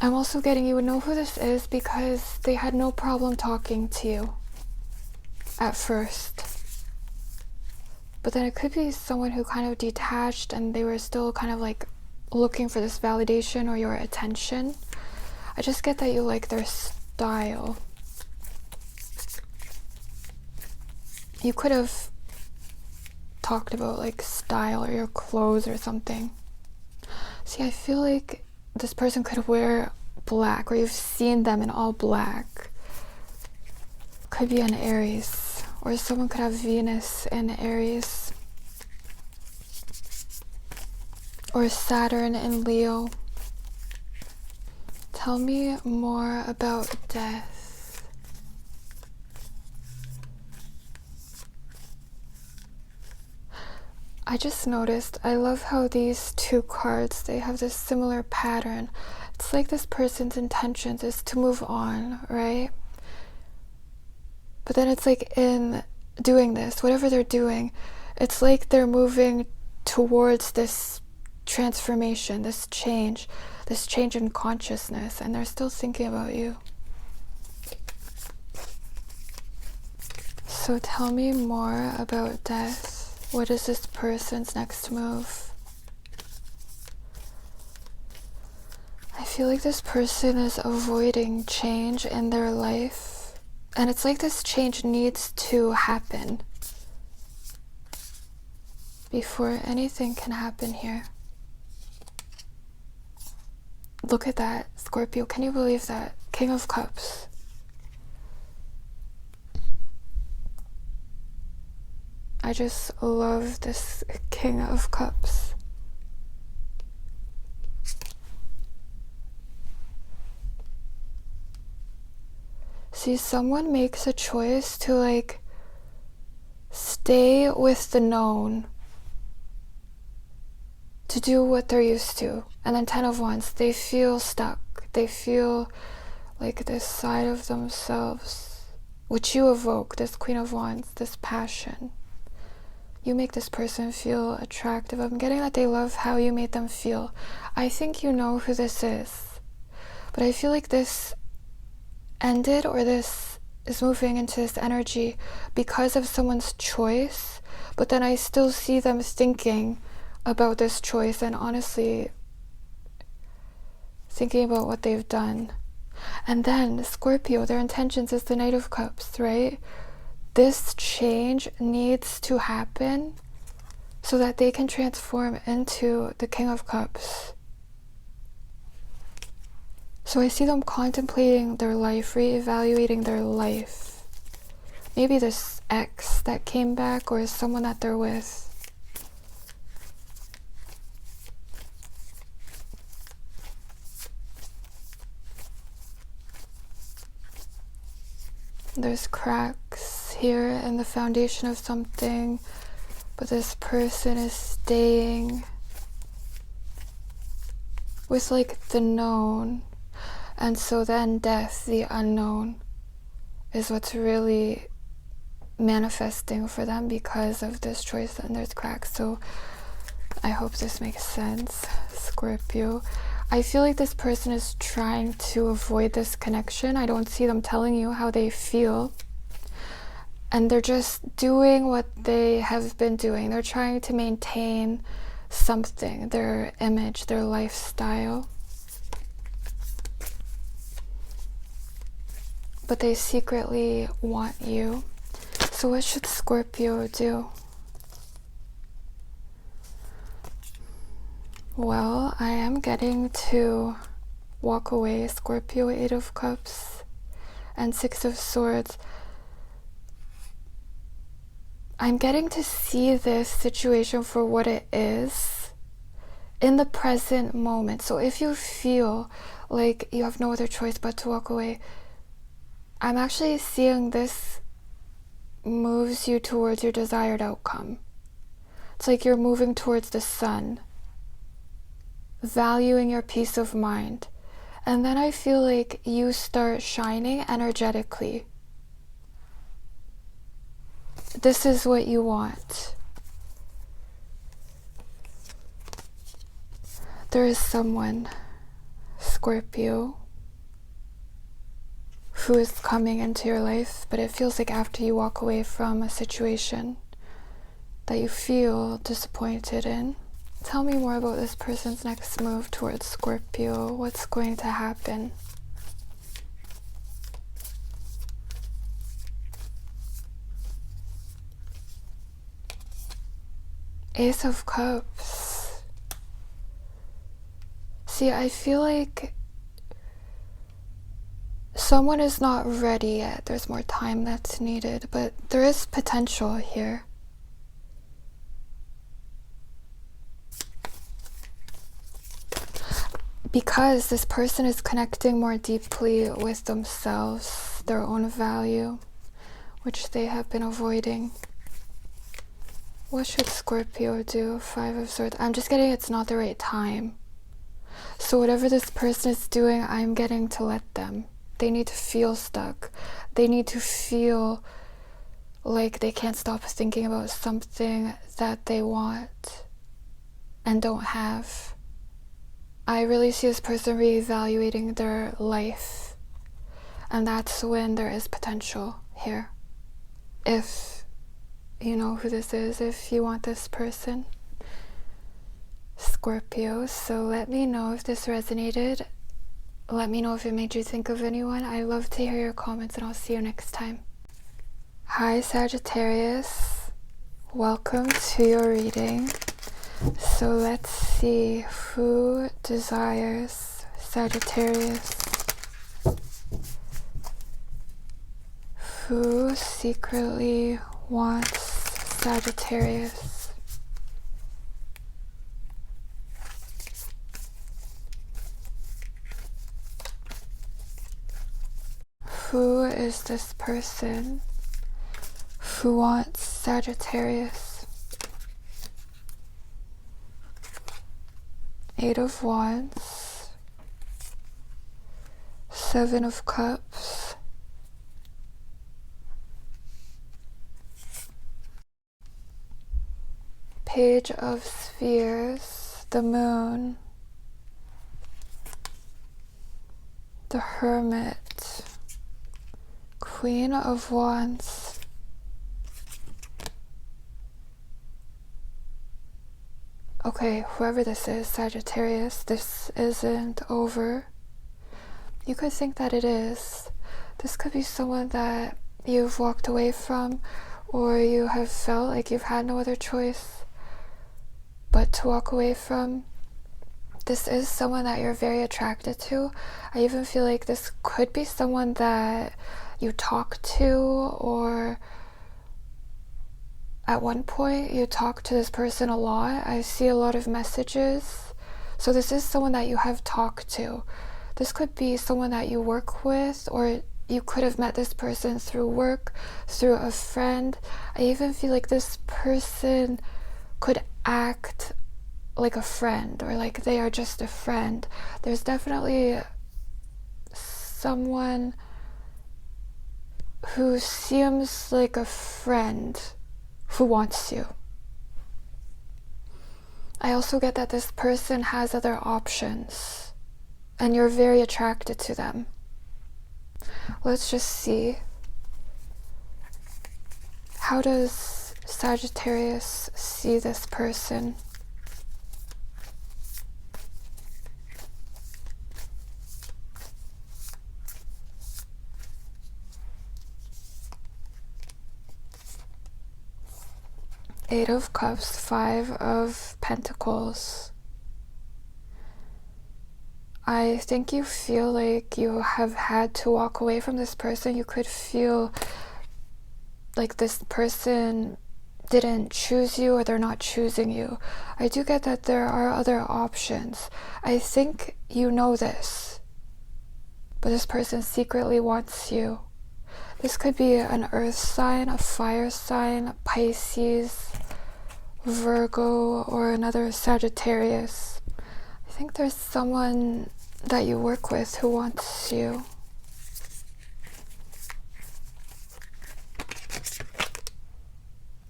I'm also getting you would know who this is because they had no problem talking to you at first. But then it could be someone who kind of detached and they were still kind of like looking for this validation or your attention. I just get that you like their style. You could have talked about like style or your clothes or something. See, I feel like this person could wear black, or you've seen them in all black. Could be an Aries, or someone could have Venus in Aries, or Saturn in Leo. Tell me more about death. I just noticed, I love how these two cards, they have this similar pattern. It's like this person's intentions is to move on, right? But then it's like in doing this, whatever they're doing, it's like they're moving towards this transformation, this change in consciousness, and they're still thinking about you. So tell me more about death. What is this person's next move? I feel like this person is avoiding change in their life, and it's like this change needs to happen before anything can happen here. Look at that, Scorpio. Can you believe that? King of Cups. I just love this King of Cups. See, someone makes a choice to like stay with the known, to do what they're used to. And then 10 of Wands, they feel stuck. They feel like this side of themselves, which you evoke, this Queen of Wands, this passion. You make this person feel attractive. I'm getting that they love how you made them feel. I think you know who this is. But I feel like this ended, or this is moving into this energy because of someone's choice. But then I still see them thinking about this choice and honestly thinking about what they've done. And then Scorpio, their intentions is the Knight of Cups, right? This change needs to happen so that they can transform into the King of Cups. So I see them contemplating their life, reevaluating their life. Maybe this ex that came back, or someone that they're with. There's cracks here in the foundation of something, but this person is staying with like the known. And so then death, the unknown, is what's really manifesting for them because of this choice, and there's cracks. So I hope this makes sense, Scorpio. I feel like this person is trying to avoid this connection. I don't see them telling you how they feel. And they're just doing what they have been doing. They're trying to maintain something, their image, their lifestyle. But they secretly want you. So what should Scorpio do? Well, I am getting to walk away, Scorpio, 8 of Cups and 6 of Swords. I'm getting to see this situation for what it is in the present moment. So if you feel like you have no other choice but to walk away, I'm actually seeing this moves you towards your desired outcome. It's like you're moving towards the sun, valuing your peace of mind. And then I feel like you start shining energetically. This is what you want. There is someone, Scorpio, who is coming into your life, but it feels like after you walk away from a situation that you feel disappointed in. Tell me more about this person's next move towards Scorpio. What's going to happen? Ace of Cups. See, I feel like someone is not ready yet. There's more time that's needed, but there is potential here. Because this person is connecting more deeply with themselves, their own value, which they have been avoiding. What should Scorpio do? 5 of Swords. I'm just getting it's not the right time. So whatever this person is doing, I'm getting to let them. They need to feel stuck. They need to feel like they can't stop thinking about something that they want and don't have. I really see this person reevaluating their life, and that's when there is potential here. If you know who this is, if you want this person, Scorpio. So let me know if this resonated. Let me know if it made you think of anyone. I love to hear your comments, and I'll see you next time. Hi, Sagittarius. Welcome to your reading. So let's see who desires Sagittarius. Who secretly wants Sagittarius. Who is this person who wants Sagittarius? Eight of Wands, Seven of Cups, Page of Spheres, the Moon, the Hermit, Queen of Wands, okay, whoever this is, Sagittarius, this isn't over. You could think that it is. This could be someone that you've walked away from, or you have felt like you've had no other choice but to walk away from. This is someone that you're very attracted to. I even feel like this could be someone that you talk to, or at one point you talk to this person a lot. I see a lot of messages. So this is someone that you have talked to. This could be someone that you work with, or you could have met this person through work, through a friend. I even feel like this person could act like a friend, or like they are just a friend. There's definitely someone who seems like a friend who wants you. I also get that this person has other options and you're very attracted to them. Let's just see. How does Sagittarius see this person? Eight of Cups, Five of Pentacles. I think you feel like you have had to walk away from this person. You could feel like this person didn't choose you, or they're not choosing you. I do get that there are other options. I think you know this, but this person secretly wants you. This could be an earth sign, a fire sign, Pisces, Virgo, or another Sagittarius. I think there's someone that you work with who wants you.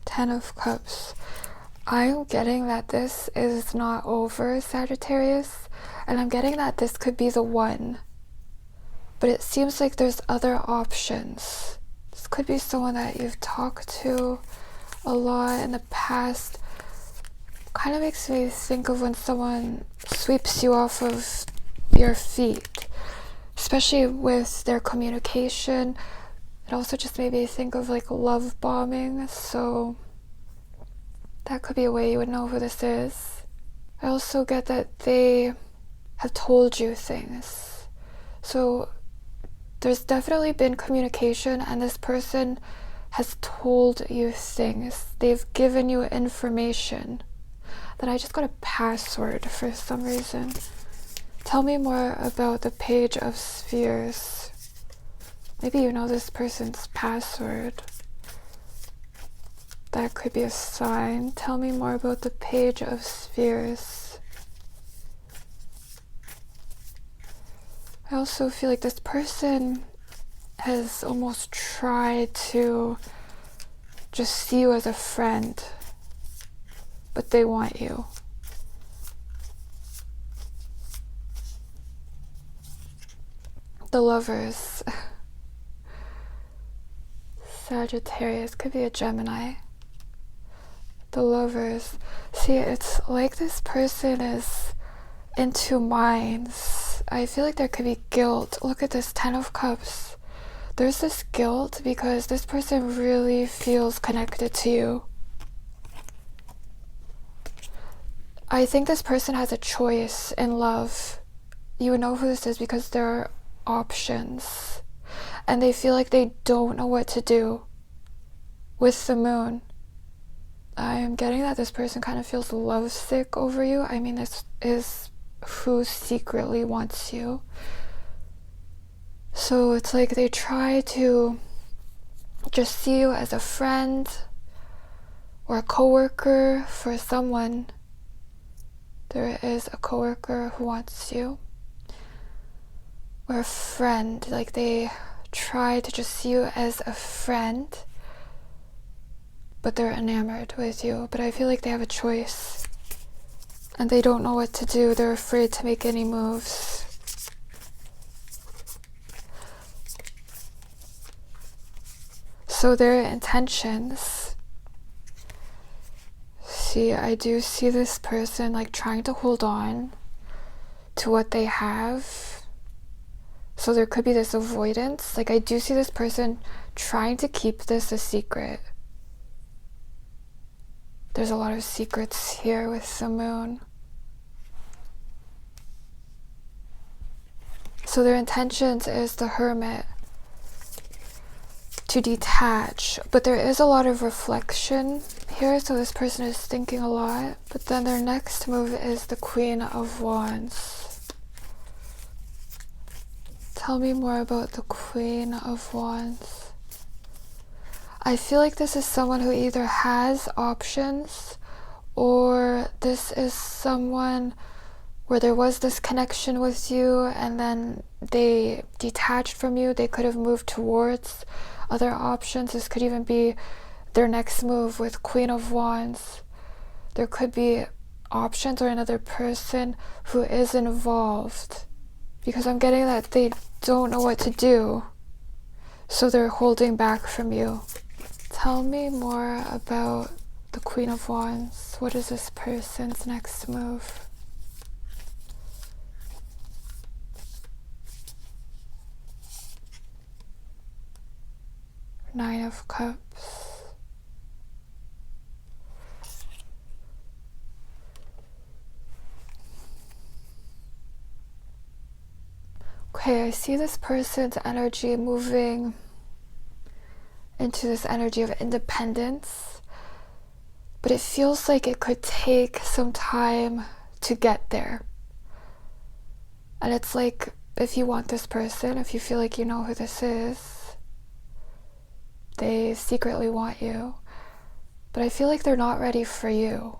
Ten of Cups. I'm getting that this is not over, Sagittarius, and I'm getting that this could be the one. But it seems like there's other options. This could be someone that you've talked to a lot in the past. Kind of makes me think of when someone sweeps you off of your feet, especially with their communication. It also just made me think of like love bombing, so that could be a way you would know who this is. I also get that they have told you things. So there's definitely been communication, and this person has told you things. They've given you information. Then I just got a password for some reason. Tell me more about the Page of Spheres. Maybe you know this person's password. That could be a sign. Tell me more about the Page of Spheres. I also feel like this person has almost tried to just see you as a friend, but they want you. The Lovers. Sagittarius, could be a Gemini. The Lovers. See, it's like this person is in two minds. I feel like there could be guilt. Look at this Ten of Cups. There's this guilt because this person really feels connected to you. I think this person has a choice in love. You know who this is because there are options. And they feel like they don't know what to do with the Moon. I'm getting that this person kind of feels lovesick over you. I mean, this is who secretly wants you. So it's like they try to just see you as a friend or a coworker. For someone, there is a coworker who wants you, or a friend. Like they try to just see you as a friend, but they're enamored with you. But I feel like they have a choice and they don't know what to do. They're afraid to make any moves. So their intentions, see, I do see this person like trying to hold on to what they have. So there could be this avoidance. Like I do see this person trying to keep this a secret. There's a lot of secrets here with the moon. So their intentions is the Hermit, to detach, but there is a lot of reflection here, so this person is thinking a lot. But then their next move is the Queen of Wands. Tell me more about the Queen of Wands. I feel like this is someone who either has options, or this is someone where there was this connection with you and then they detached from you. They could have moved towards other options. This could even be their next move with Queen of Wands. There could be options or another person who is involved, because I'm getting that they don't know what to do, so they're holding back from you. Tell me more about the Queen of Wands. What is this person's next move? Nine of Cups. Okay, I see this person's energy moving into this energy of independence, but it feels like it could take some time to get there. And it's like, if you want this person, if you feel like you know who this is, they secretly want you, but I feel like they're not ready for you.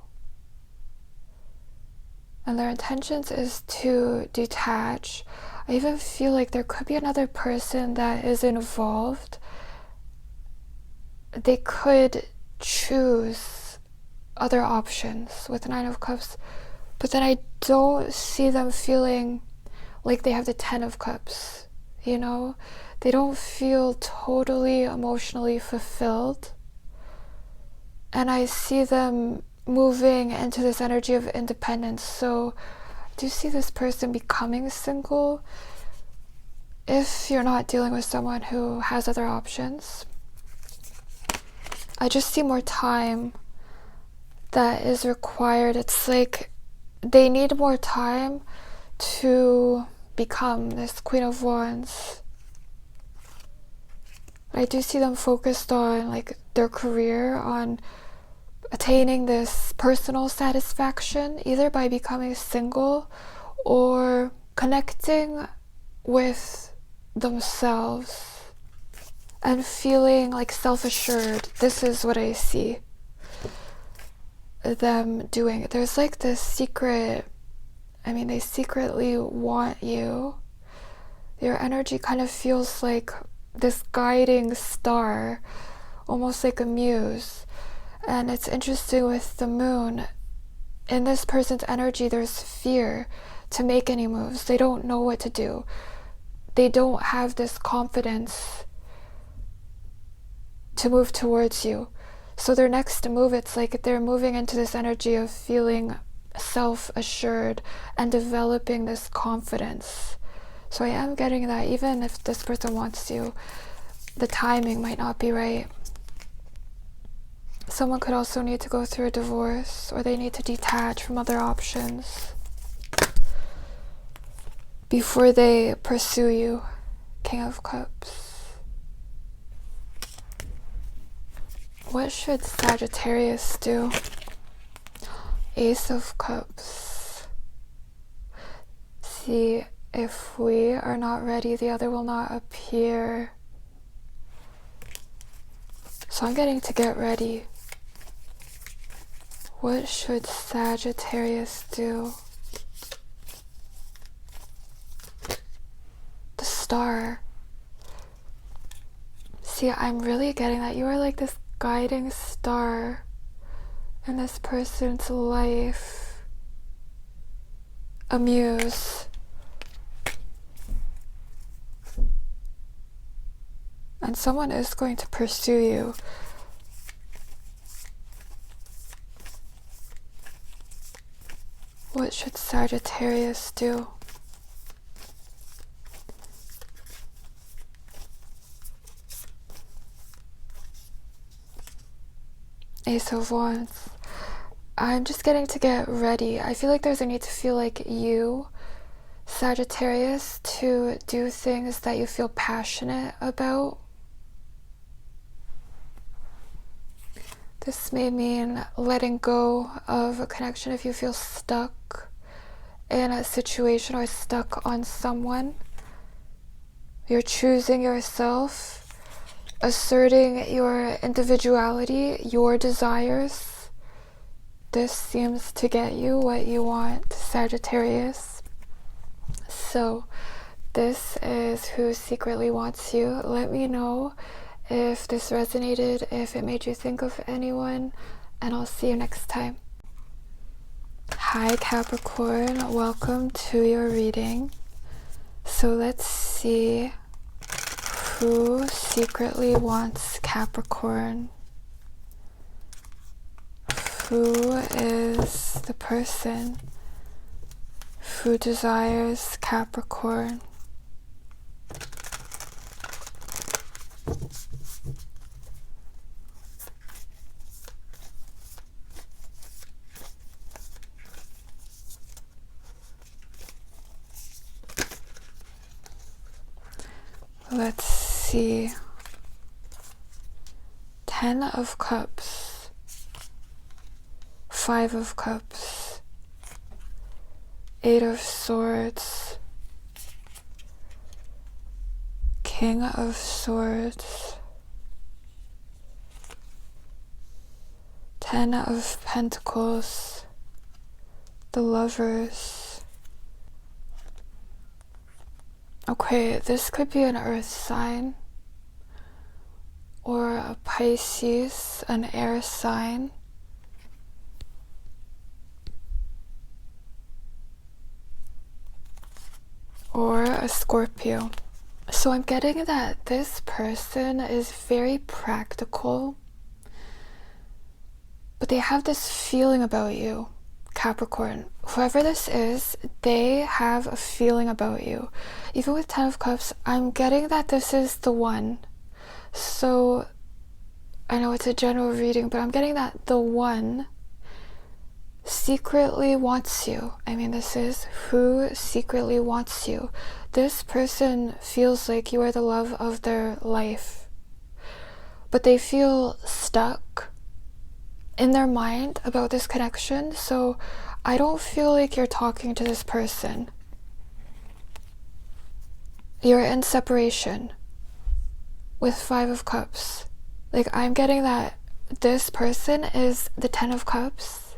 And their intentions is to detach. I even feel like there could be another person that is involved. They could choose other options with the Nine of Cups, but then I don't see them feeling like they have the Ten of Cups, you know? They don't feel totally emotionally fulfilled. And I see them moving into this energy of independence. So I do see this person becoming single if you're not dealing with someone who has other options. I just see more time that is required. It's like they need more time to become this Queen of Wands. I do see them focused on like their career, on attaining this personal satisfaction, either by becoming single or connecting with themselves and feeling like self-assured. This is what I see them doing. There's like this secret, I mean, they secretly want you. Your energy kind of feels like this guiding star, almost like a muse. And it's interesting with the moon, in this person's energy there's fear to make any moves. They don't know what to do. They don't have this confidence to move towards you. So their next move, it's like they're moving into this energy of feeling self-assured and developing this confidence. So I am getting that even if this person wants you, the timing might not be right. Someone could also need to go through a divorce, or they need to detach from other options before they pursue you. King of Cups. What should Sagittarius do? Ace of Cups. See, if we are not ready, the other will not appear. So I'm getting to get ready. What should Sagittarius do? The Star. See, I'm really getting that you are like this guiding star in this person's life. A muse. And someone is going to pursue you. What should Sagittarius do? Ace of Wands. I'm just getting to get ready. I feel like there's a need to feel like you, Sagittarius, to do things that you feel passionate about. This may mean letting go of a connection if you feel stuck in a situation or stuck on someone. You're choosing yourself, asserting your individuality, your desires. This seems to get you what you want, Sagittarius. So this is who secretly wants you. Let me know if this resonated, if it made you think of anyone, and I'll see you next time. Hi Capricorn, welcome to your reading. So let's see who secretly wants Capricorn. Who is the person who desires Capricorn? Let's see. 10 of Cups, 5 of Cups, 8 of Swords, King of Swords, 10 of Pentacles, the Lovers. Okay, this could be an earth sign or a Pisces, an air sign. Or a Scorpio. So I'm getting that this person is very practical, but they have this feeling about you, Capricorn. Whoever this is, they have a feeling about you. Even with 10 of Cups, I'm getting that this is the one. So I know it's a general reading, but I'm getting that the one secretly wants you. I mean, this is who secretly wants you. This person feels like you are the love of their life, but they feel stuck in their mind about this connection. So I don't feel like you're talking to this person. You're in separation with 5 of Cups. Like, I'm getting that this person is the 10 of Cups,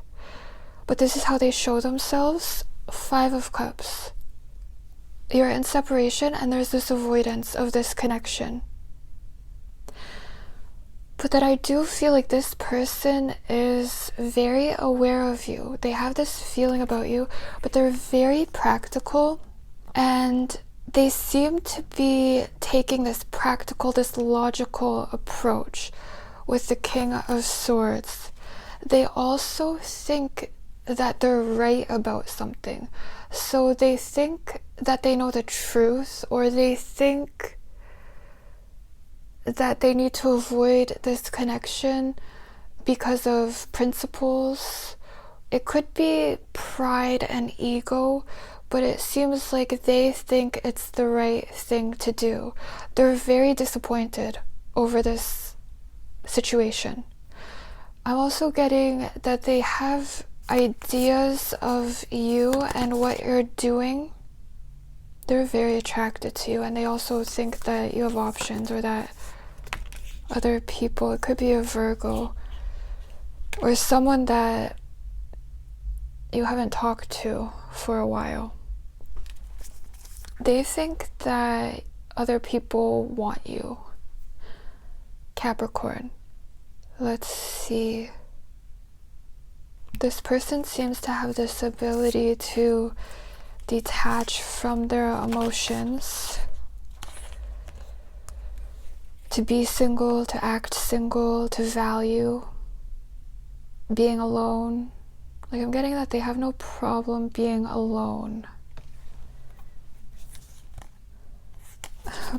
but this is how they show themselves, 5 of Cups. You're in separation and there's this avoidance of this connection. But that I do feel like this person is very aware of you. They have this feeling about you, but they're very practical, and they seem to be taking this practical, this logical approach with the King of Swords. They also think that they're right about something. So they think that they know the truth, or they think that they need to avoid this connection because of principles. It could be pride and ego, but it seems like they think it's the right thing to do. They're very disappointed over this situation. I'm also getting that they have ideas of you and what you're doing. They're very attracted to you, and they also think that you have options, or that other people, it could be a Virgo, or someone that you haven't talked to for a while. They think that other people want you. Capricorn. Let's see. This person seems to have this ability to detach from their emotions, to be single, to act single, to value being alone. Like, I'm getting that they have no problem being alone.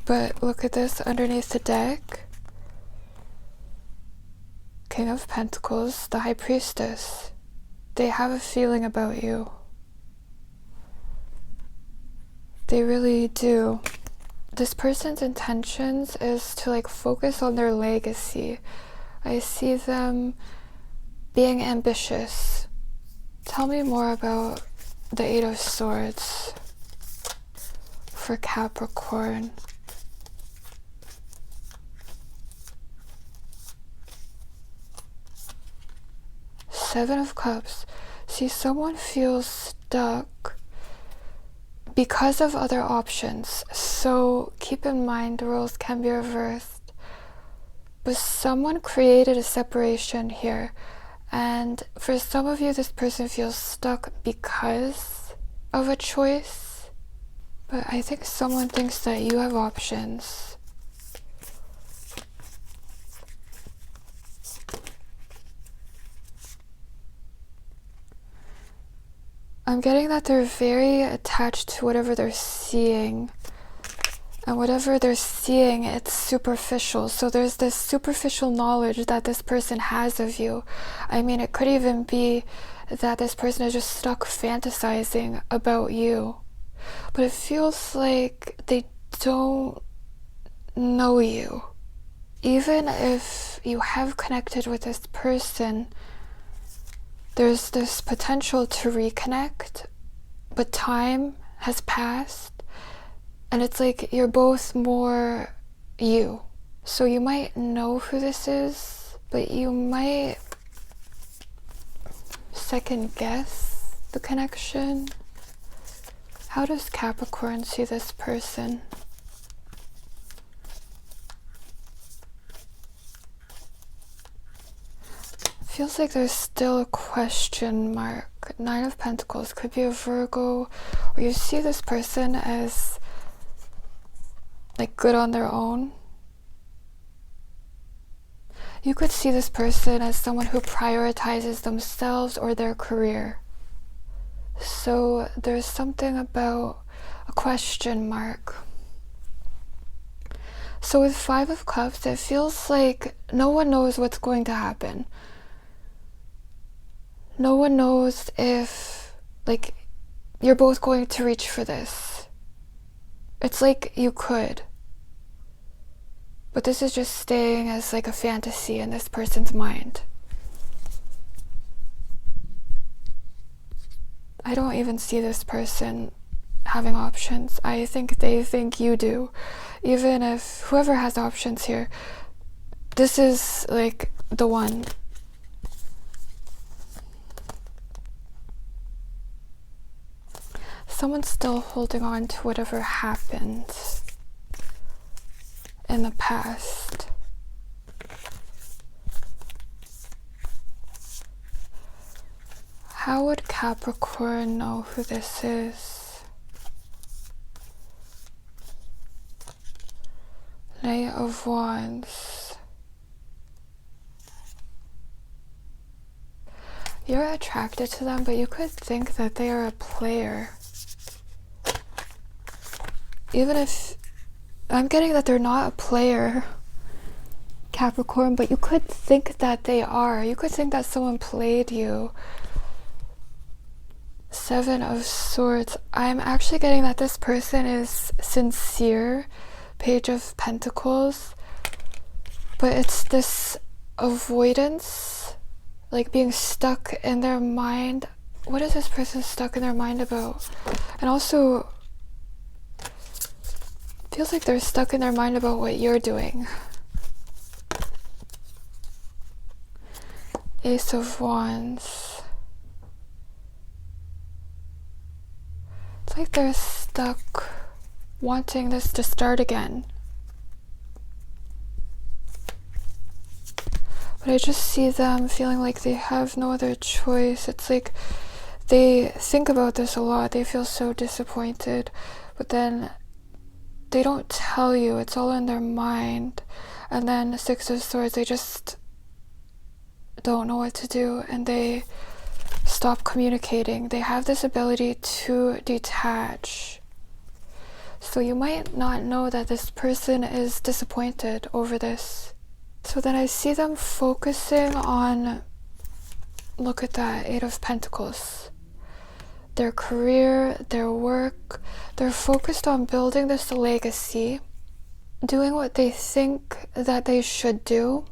But look at this underneath the deck. King of Pentacles, the High Priestess. They have a feeling about you. They really do. This person's intentions is to like focus on their legacy. I see them being ambitious. Tell me more about the Eight of Swords for Capricorn. Seven of Cups. See, someone feels stuck because of other options. So keep in mind, the roles can be reversed. But someone created a separation here. And for some of you, this person feels stuck because of a choice. But I think someone thinks that you have options. I'm getting that they're very attached to whatever they're seeing. And whatever they're seeing, it's superficial. So there's this superficial knowledge that this person has of you. I mean, it could even be that this person is just stuck fantasizing about you. But it feels like they don't know you. Even if you have connected with this person, there's this potential to reconnect, but time has passed, and it's like you're both more you. So you might know who this is, but you might second guess the connection. How does Capricorn see this person? Feels like there's still a question mark. Nine of Pentacles could be a Virgo, or you see this person as like good on their own. You could see this person as someone who prioritizes themselves or their career. So there's something about a question mark. So with Five of Cups, it feels like no one knows what's going to happen. No one knows if, like, you're both going to reach for this. It's like you could. But this is just staying as like a fantasy in this person's mind. I don't even see this person having options. I think they think you do. Even if whoever has options here, this is like the one. Someone's still holding on to whatever happened in the past. How would Capricorn know who this is? Knight of Wands. You're attracted to them, but you could think that they are a player. Even if I'm getting that they're not a player, Capricorn, but you could think that they are. You could think that someone played you. Seven of Swords. I'm actually getting that this person is sincere. Page of Pentacles. But it's this avoidance like being stuck in their mind. What is this person stuck in their mind about? And also feels like they're stuck in their mind about what you're doing. Ace of Wands. It's like they're stuck wanting this to start again. But I just see them feeling like they have no other choice. It's like they think about this a lot. They feel so disappointed, but then they don't tell you. It's all in their mind. And then Six of Swords, they just don't know what to do, and they stop communicating. They have this ability to detach. So you might not know that this person is disappointed over this. So then I see them focusing on, look at that, Eight of Pentacles. Their career, their work. They're focused on building this legacy, doing what they think that they should do,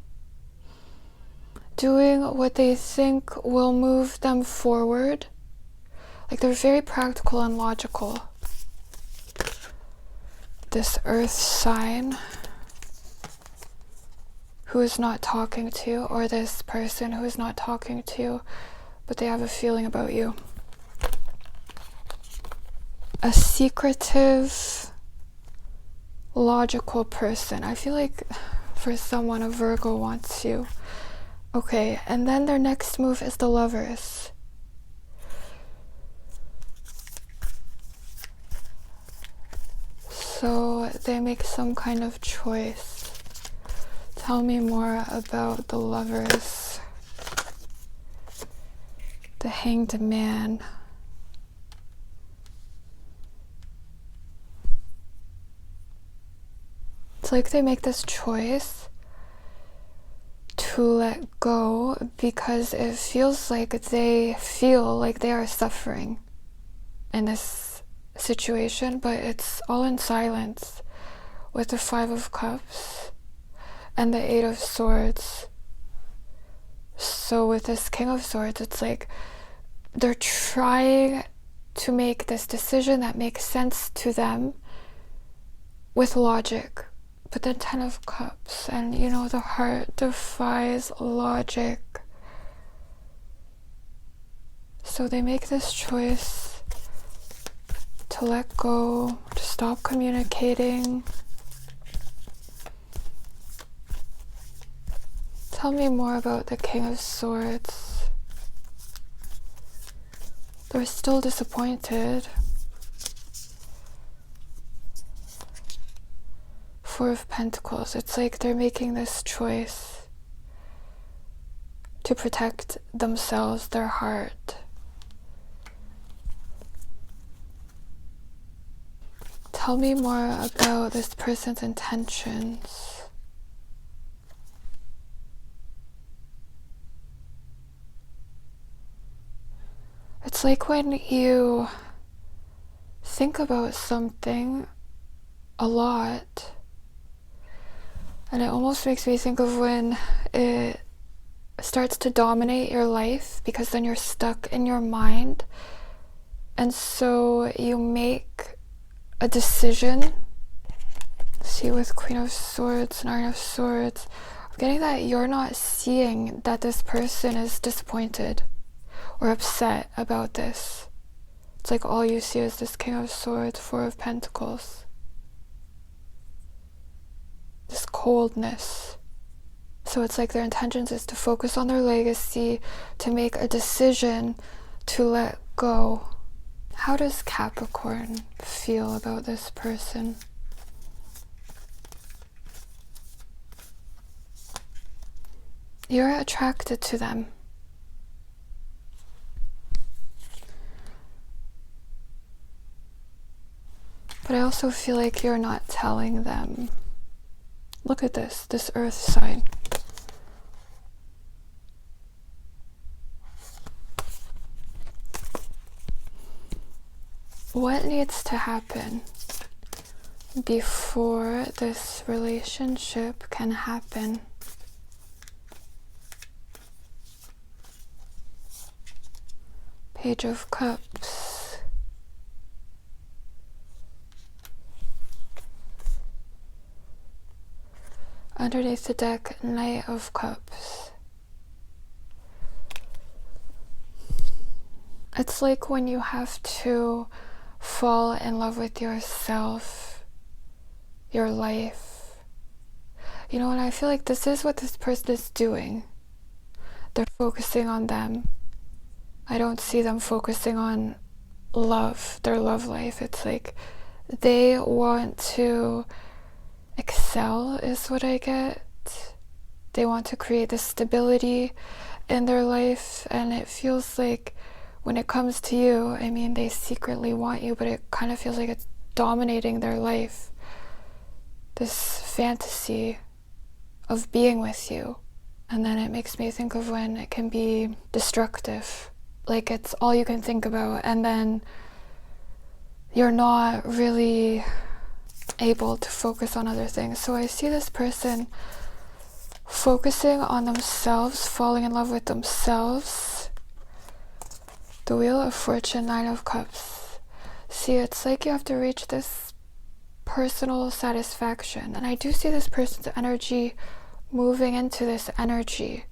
doing what they think will move them forward. Like they're very practical and logical. This earth sign who is not talking to you, or this person who is not talking to you, but they have a feeling about you. A secretive, logical person. I feel like for someone, a Virgo wants you. Okay, and then their next move is the Lovers. So they make some kind of choice. Tell me more about the Lovers. The Hanged Man. It's like they make this choice to let go because it feels like they are suffering in this situation, but it's all in silence with the Five of Cups and the Eight of Swords. So with this King of Swords, it's like they're trying to make this decision that makes sense to them with logic. But the Ten of Cups, and you know, the heart defies logic. So they make this choice to let go, to stop communicating. Tell me more about the King of Swords. They're still disappointed. Four of Pentacles. It's like they're making this choice to protect themselves, their heart. Tell me more about this person's intentions. It's like when you think about something a lot, and it almost makes me think of when it starts to dominate your life, because then you're stuck in your mind, and so you make a decision. See, with Queen of Swords, Nine of Swords, I'm getting that you're not seeing that this person is disappointed or upset about this. It's like all you see is this King of Swords, Four of Pentacles. This coldness. So it's like their intentions is to focus on their legacy, to make a decision to let go. How does Capricorn feel about this person? You're attracted to them. But I also feel like you're not telling them. Look at this earth sign. What needs to happen before this relationship can happen? Page of Cups. Underneath the deck, Knight of Cups. It's like when you have to fall in love with yourself, your life. You know, and I feel like this is what this person is doing. They're focusing on them. I don't see them focusing on love, their love life. It's like they want to excel is what I get. They want to create this stability in their life, and it feels like when it comes to you, I mean, they secretly want you, but it kind of feels like it's dominating their life. This fantasy of being with you. And then it makes me think of when it can be destructive. Like it's all you can think about, and then you're not really able to focus on other things. So I see this person focusing on themselves, falling in love with themselves. The Wheel of Fortune, Nine of Cups. See, it's like you have to reach this personal satisfaction. And I do see this person's energy moving into this energy.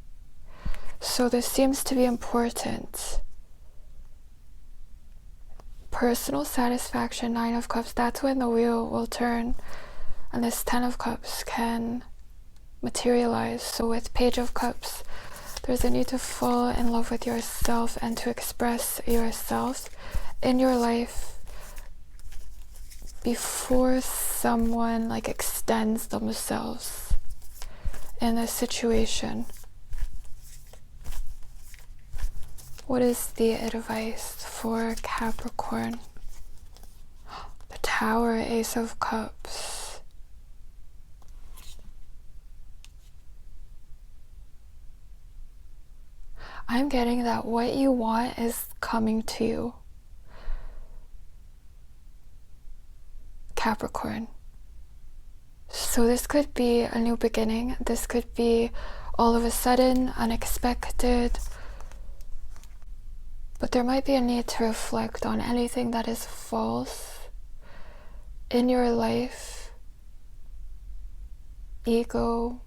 So this seems to be important. Personal satisfaction, Nine of Cups, that's when the wheel will turn and this 10 of Cups can materialize. So with Page of Cups, there's a need to fall in love with yourself and to express yourself in your life before someone like extends themselves in this situation. What is the advice for Capricorn? The Tower, Ace of Cups. I'm getting that what you want is coming to you, Capricorn. So this could be a new beginning. This could be all of a sudden, unexpected. But there might be a need to reflect on anything that is false in your life, ego,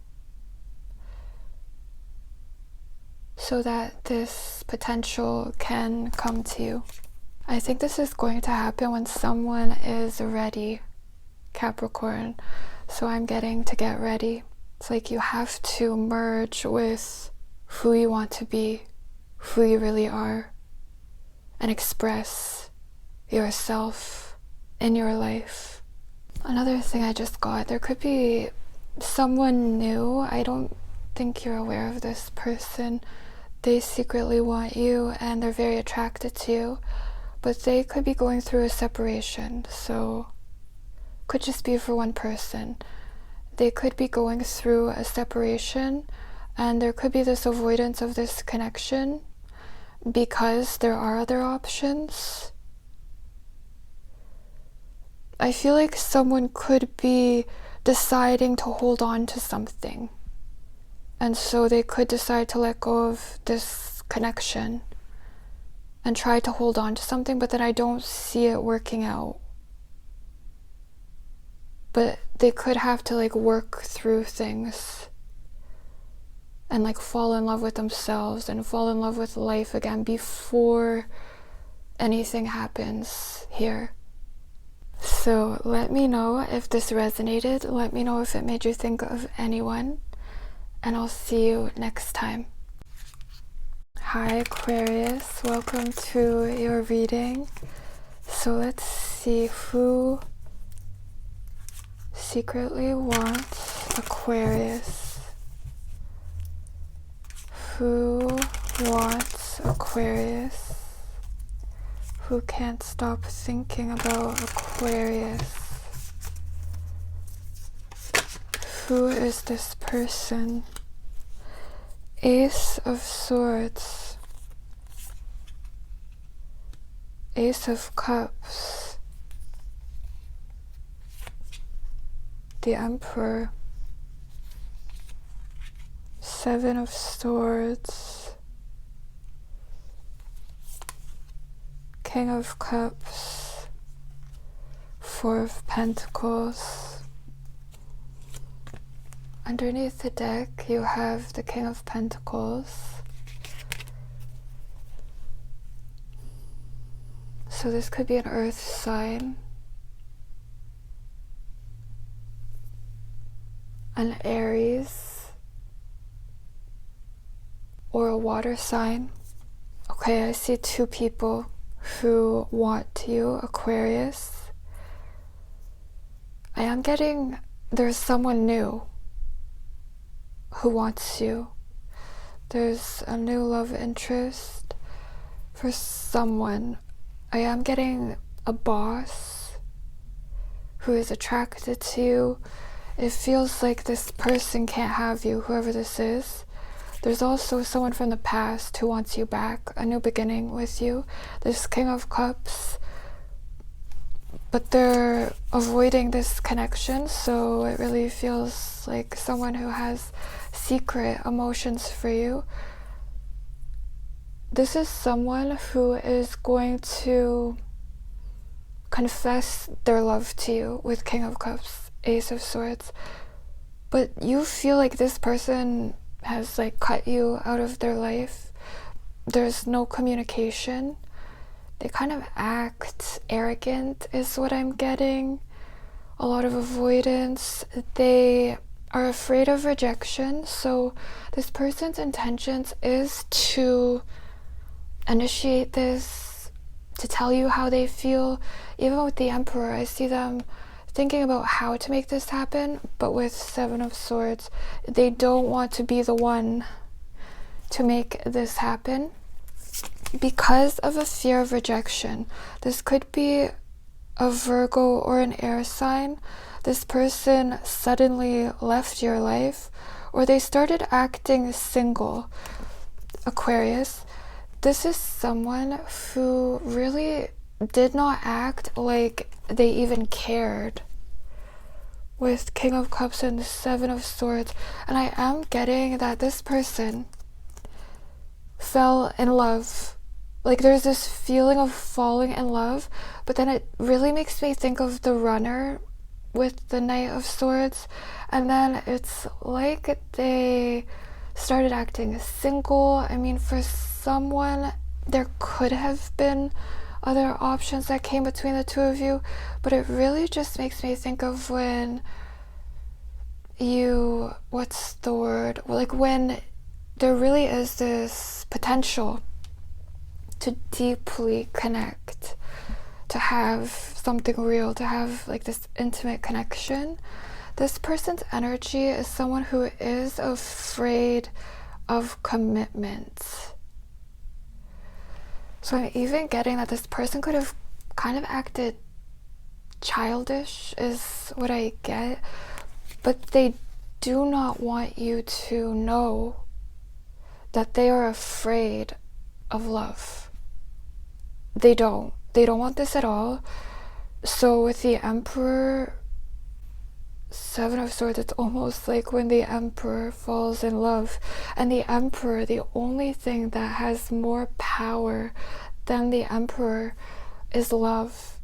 so that this potential can come to you. I think this is going to happen when someone is ready, Capricorn. So I'm getting to get ready. It's like you have to merge with who you want to be, who you really are, and express yourself in your life. Another thing I just got, there could be someone new. I don't think you're aware of this person. They secretly want you and they're very attracted to you, but they could be going through a separation. So could just be for one person. They could be going through a separation, and there could be this avoidance of this connection because there are other options. I feel like someone could be deciding to hold on to something, and so they could decide to let go of this connection and try to hold on to something, but then I don't see it working out. But they could have to like work through things and like fall in love with themselves and fall in love with life again before anything happens here. So let me know if this resonated. Let me know if it made you think of anyone, and I'll see you next time. Hi Aquarius, welcome to your reading. So let's see who secretly wants Aquarius. Who wants Aquarius? Who can't stop thinking about Aquarius? Who is this person? Ace of Swords. Ace of Cups. The Emperor. Seven of Swords. King of Cups, Four of Pentacles. Underneath the deck, you have the King of Pentacles. So this could be an earth sign, an Aries, or a water sign. Okay, I see two people who want you, Aquarius. I am getting there's someone new who wants you. There's a new love interest for someone. I am getting a boss who is attracted to you. It feels like this person can't have you, whoever this is. There's also someone from the past who wants you back, a new beginning with you. This King of Cups, but they're avoiding this connection, so it really feels like someone who has secret emotions for you. This is someone who is going to confess their love to you with King of Cups, Ace of Swords, but you feel like this person has like cut you out of their life. There's no communication. They kind of act arrogant is what I'm getting. A lot of avoidance. They are afraid of rejection, so this person's intentions is to initiate this, to tell you how they feel. Even with the Emperor, I see them thinking about how to make this happen, but with Seven of Swords, they don't want to be the one to make this happen because of a fear of rejection. This could be a Virgo or an air sign. This person suddenly left your life, or they started acting single. Aquarius, this is someone who really did not act like they even cared with King of Cups and the Seven of Swords. And I am getting that this person fell in love. Like there's this feeling of falling in love, but then it really makes me think of the Runner with the Knight of Swords, and then it's like they started acting single. I mean, for someone there could have been other options that came between the two of you, but it really just makes me think of when you, what's the word, like when there really is this potential to deeply connect, to have something real, to have like this intimate connection. This person's energy is someone who is afraid of commitment. So I'm even getting that this person could have kind of acted childish is what I get, but they do not want you to know that they are afraid of love. They don't want this at all. So with the Emperor, Seven of Swords, it's almost like when the Emperor falls in love. And the Emperor, the only thing that has more power than the Emperor is love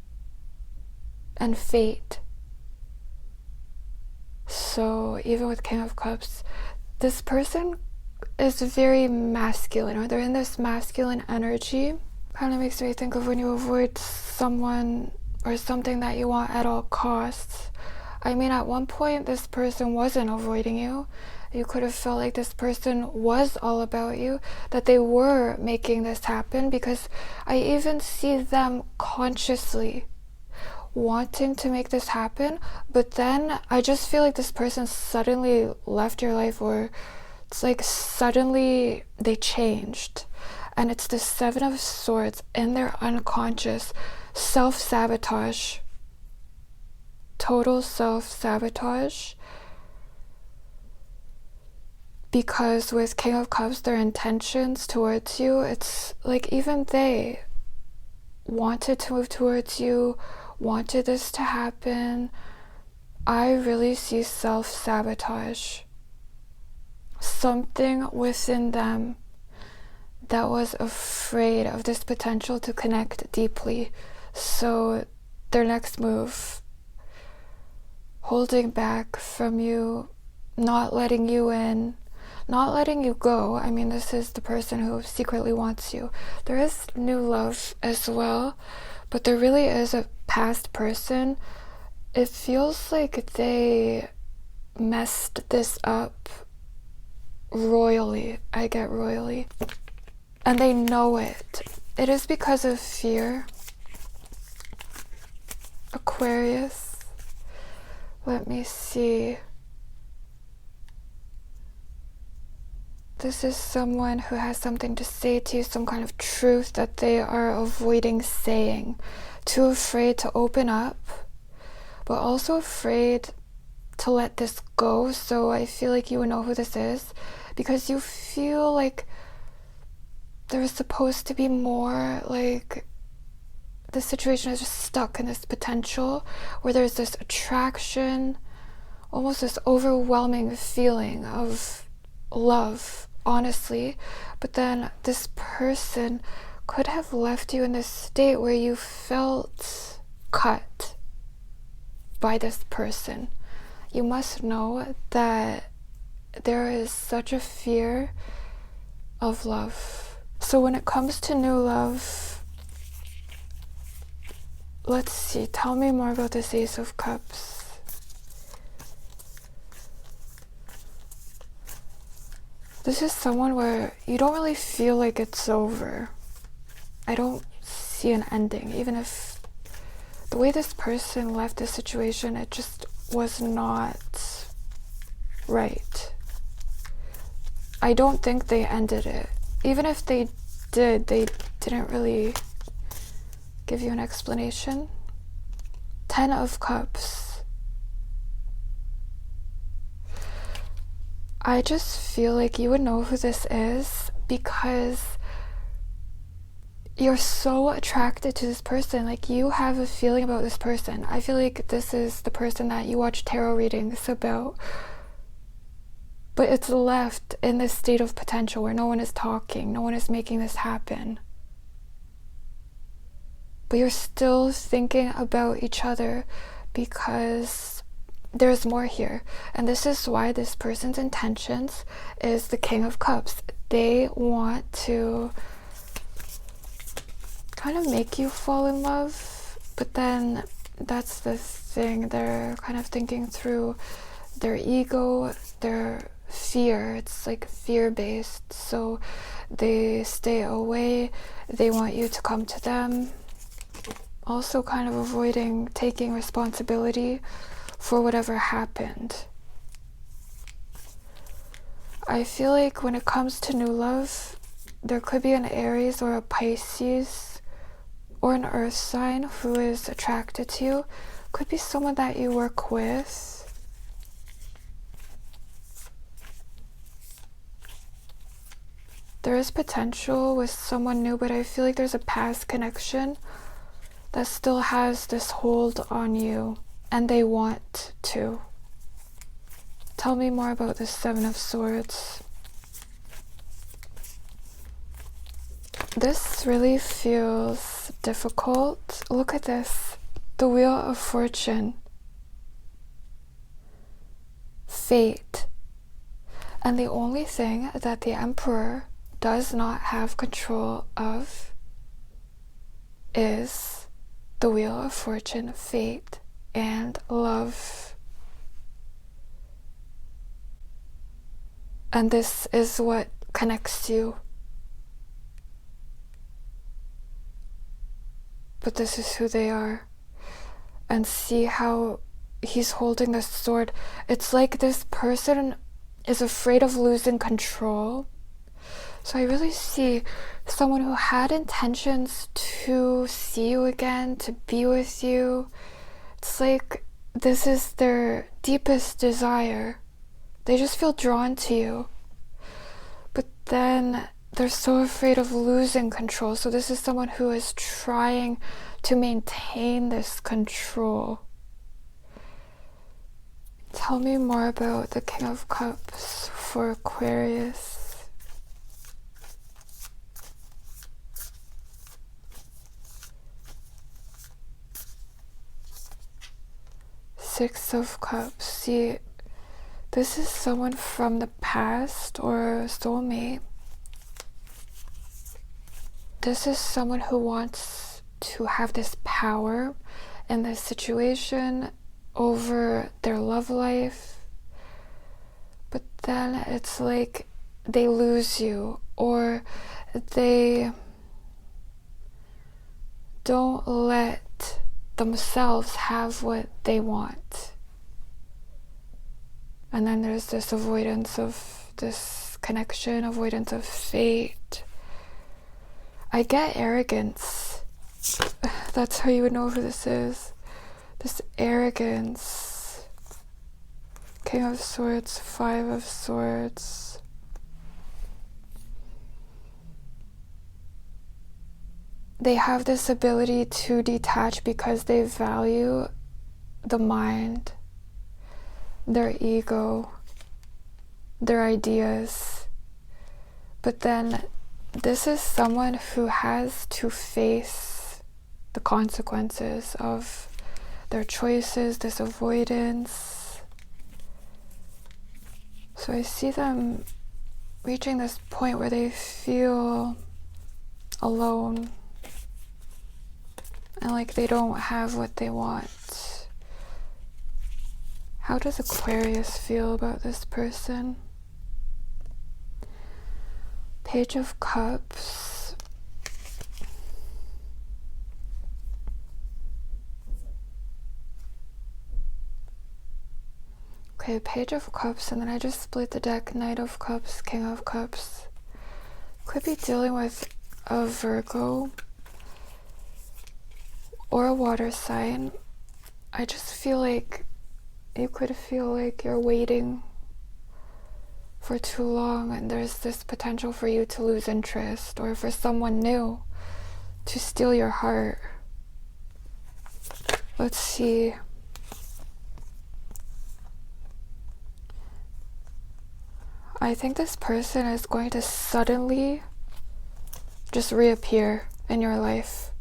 and fate. So even with King of Cups, this person is very masculine, or they're in this masculine energy. Kind of makes me think of when you avoid someone or something that you want at all costs. I mean, at one point this person wasn't avoiding you. You could have felt like this person was all about you, that they were making this happen, because I even see them consciously wanting to make this happen, but then I just feel like this person suddenly left your life, or it's like suddenly they changed. And it's the Seven of Swords in their unconscious. Self-sabotage. Total self-sabotage. Because with King of Cups, their intentions towards you, it's like even they wanted to move towards you, wanted this to happen. I really see self-sabotage. Something within them that was afraid of this potential to connect deeply. So their next move, holding back from you, not letting you in, not letting you go. I mean, this is the person who secretly wants you. There is new love as well, but there really is a past person. It feels like they messed this up royally. I get royally. And they know it. It is because of fear. Aquarius. Let me see. This is someone who has something to say to you, some kind of truth that they are avoiding saying. Too afraid to open up, but also afraid to let this go. So I feel like you would know who this is, because you feel like there is supposed to be more, like the situation is just stuck in this potential where there's this attraction, almost this overwhelming feeling of love, honestly. But then this person could have left you in this state where you felt cut by this person. You must know that there is such a fear of love. So when it comes to new love, let's see, tell me more about this Ace of Cups. This is someone where you don't really feel like it's over. I don't see an ending, even if the way this person left this situation, it just was not right. I don't think they ended it. Even if they did, they didn't really give you an explanation. 10 of Cups. I just feel like you would know who this is because you're so attracted to this person. Like, you have a feeling about this person. I feel like this is the person that you watch tarot readings about, but it's left in this state of potential where no one is talking, no one is making this happen. But you're still thinking about each other because there's more here. And this is why this person's intentions is the King of Cups. They want to kind of make you fall in love, but then that's the thing. They're kind of thinking through their ego, their fear. It's like fear-based. So they stay away. They want you to come to them. Also kind of avoiding taking responsibility for whatever happened. I feel like when it comes to new love, there could be an Aries or a Pisces or an earth sign who is attracted to you. Could be someone that you work with. There is potential with someone new, but I feel like there's a past connection that still has this hold on you, and they want to. Tell me more about the Seven of Swords. This really feels difficult. Look at this. The Wheel of Fortune. Fate. And the only thing that the Emperor does not have control of is the Wheel of Fortune, fate, and love. And this is what connects you. But this is who they are. And see how he's holding this sword. It's like this person is afraid of losing control. So I really see someone who had intentions to see you again, to be with you. It's like this is their deepest desire. They just feel drawn to you. But then they're so afraid of losing control. So this is someone who is trying to maintain this control. Tell me more about the King of Cups for Aquarius. Six of Cups. See, this is someone from the past or a soulmate. This is someone who wants to have this power in this situation over their love life. But then it's like they lose you, or they don't let themselves have what they want. And then there's this avoidance of this connection, avoidance of fate. I get arrogance. That's how you would know who this is. This arrogance. King of Swords, Five of Swords. They have this ability to detach because they value the mind, their ego, their ideas. But then this is someone who has to face the consequences of their choices, this avoidance. So I see them reaching this point where they feel alone and like they don't have what they want. How does Aquarius feel about this person? Page of Cups. Okay, Page of Cups, and then I just split the deck. Knight of Cups, King of Cups. Could be dealing with a Virgo or a water sign. I just feel like you could feel like you're waiting for too long, and there's this potential for you to lose interest, or for someone new to steal your heart. Let's see. I think this person is going to suddenly just reappear in your life.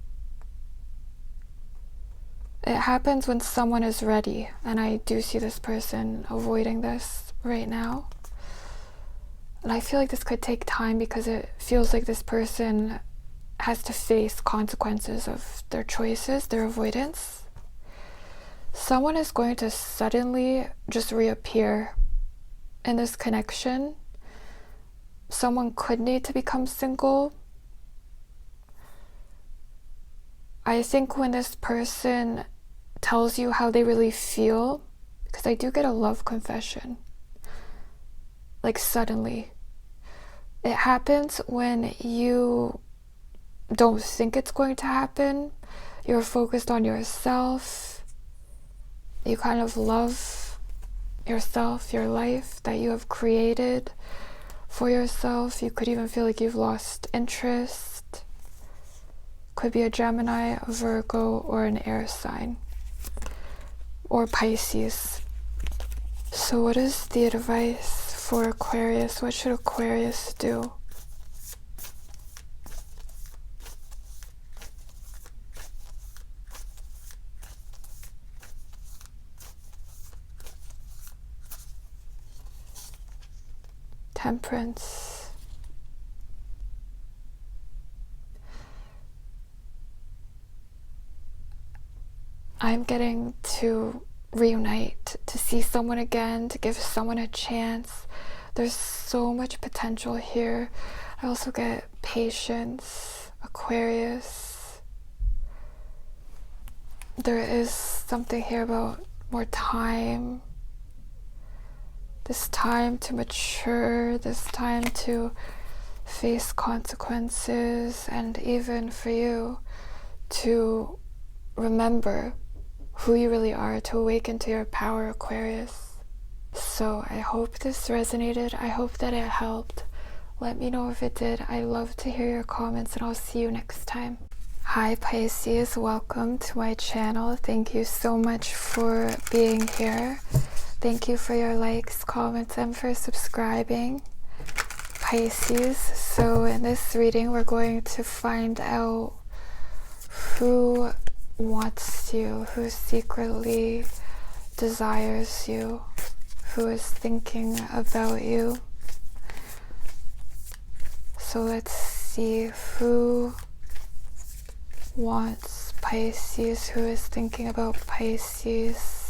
It happens when someone is ready, and I do see this person avoiding this right now. And I feel like this could take time because it feels like this person has to face consequences of their choices, their avoidance. Someone is going to suddenly just reappear in this connection. Someone could need to become single. I think when this person tells you how they really feel, because I do get a love confession, like suddenly. It happens when you don't think it's going to happen. You're focused on yourself. You kind of love yourself, your life that you have created for yourself. You could even feel like you've lost interest. Could be a Gemini, a Virgo, or an air sign, or Pisces. So what is the advice for Aquarius? What should Aquarius do? Temperance. I'm getting to reunite, to see someone again, to give someone a chance. There's so much potential here. I also get patience, Aquarius. There is something here about more time. This time to mature, this time to face consequences, and even for you to remember who you really are, to awaken to your power, Aquarius. So I hope this resonated. I hope that it helped. Let me know if it did. I love to hear your comments, and I'll see you next time. Hi Pisces, welcome to my channel. Thank you so much for being here. Thank you for your likes, comments, and for subscribing, Pisces. So in this reading, we're going to find out who wants you, who secretly desires you, who is thinking about you. So let's see who wants Pisces, who is thinking about Pisces.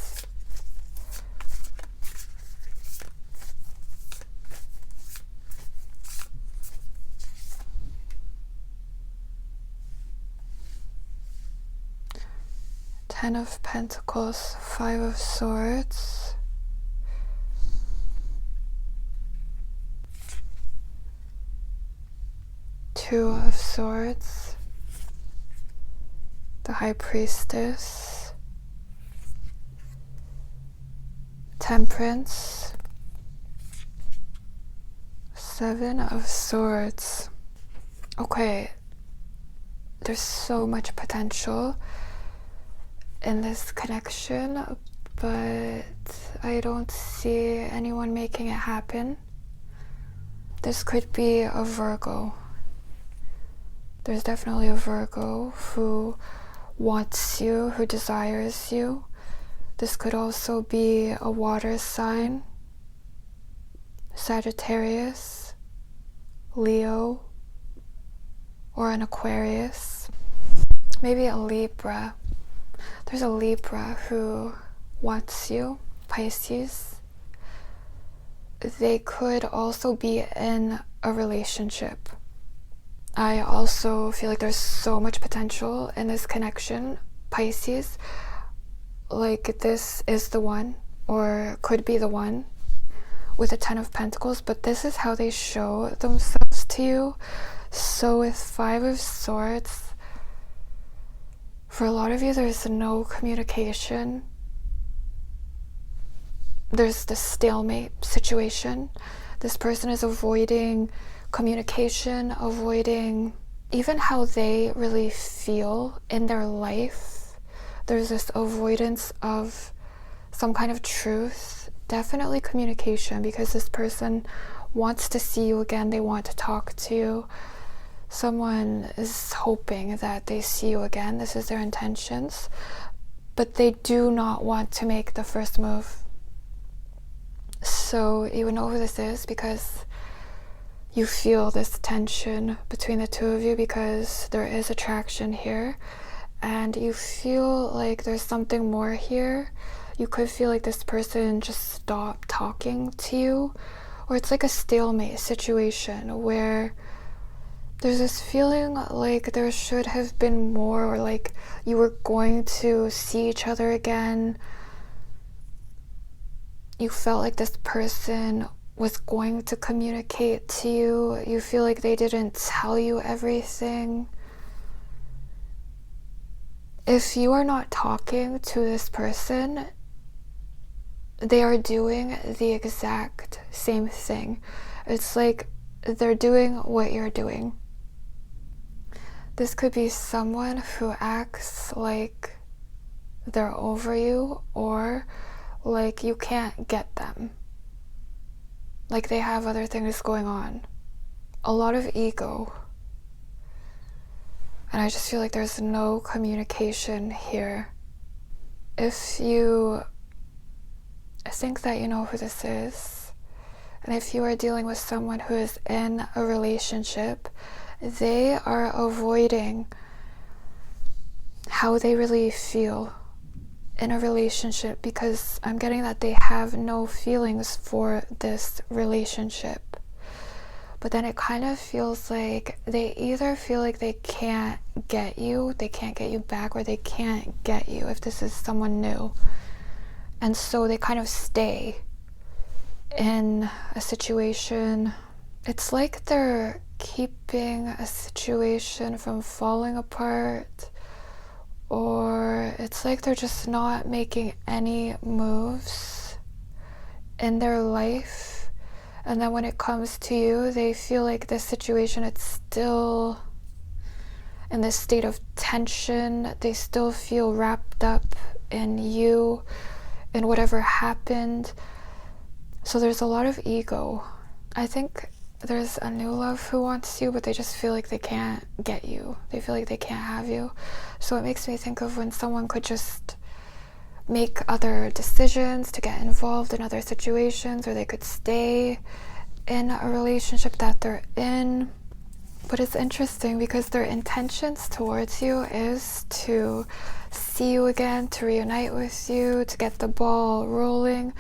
Ten of Pentacles, Five of Swords, Two of Swords, the High Priestess, Temperance, Seven of Swords. Okay, there's so much potential in this connection, but I don't see anyone making it happen. This could be a Virgo. There's definitely a Virgo who wants you, who desires you. This could also be a water sign, Sagittarius, Leo, or an Aquarius. Maybe a Libra. There's a Libra who wants you, Pisces. They could also be in a relationship. I also feel like there's so much potential in this connection, Pisces. Like this is the one, or could be the one, with a Ten of Pentacles, but this is how they show themselves to you. So with Five of Swords, for a lot of you, there's no communication. There's the stalemate situation. This person is avoiding communication, avoiding even how they really feel in their life. There's this avoidance of some kind of truth. Definitely communication, because this person wants to see you again. They want to talk to you. Someone is hoping that they see you again. This is their intentions, but they do not want to make the first move. So you would know who this is because you feel this tension between the two of you, because there is attraction here and you feel like there's something more here. You could feel like this person just stopped talking to you, or it's like a stalemate situation where there's this feeling like there should have been more, or like you were going to see each other again. You felt like this person was going to communicate to you. You feel like they didn't tell you everything. If you are not talking to this person, they are doing the exact same thing. It's like they're doing what you're doing. This could be someone who acts like they're over you, or like you can't get them. Like they have other things going on. A lot of ego. And I just feel like there's no communication here. If you think that you know who this is, and if you are dealing with someone who is in a relationship, they are avoiding how they really feel in a relationship, because I'm getting that they have no feelings for this relationship. But then it kind of feels like they either feel like they can't get you back, or they can't get you if this is someone new. And so they kind of stay in a situation. It's like they're keeping a situation from falling apart, or it's like they're just not making any moves in their life. And then when it comes to you, they feel like this situation, it's still in this state of tension. They still feel wrapped up in you, in whatever happened. So there's a lot of ego. I think there's a new love who wants you, but they just feel like they can't get you. They feel like they can't have you. So it makes me think of when someone could just make other decisions, to get involved in other situations, or they could stay in a relationship that they're in. But it's interesting because their intentions towards you is to see you again, to reunite with you, to get the ball rolling.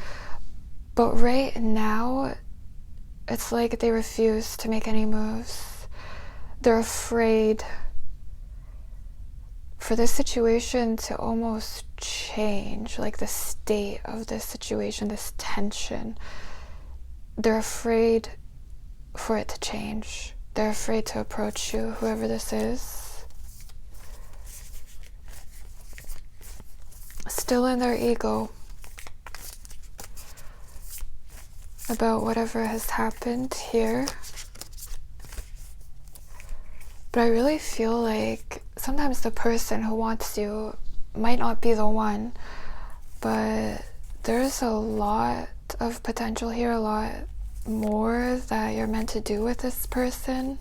But right now, it's like they refuse to make any moves. They're afraid for this situation to almost change, like the state of this situation, this tension. They're afraid for it to change. They're afraid to approach you, whoever this is. Still in their ego about whatever has happened here. But I really feel like sometimes the person who wants you might not be the one, but there's a lot of potential here, a lot more that you're meant to do with this person.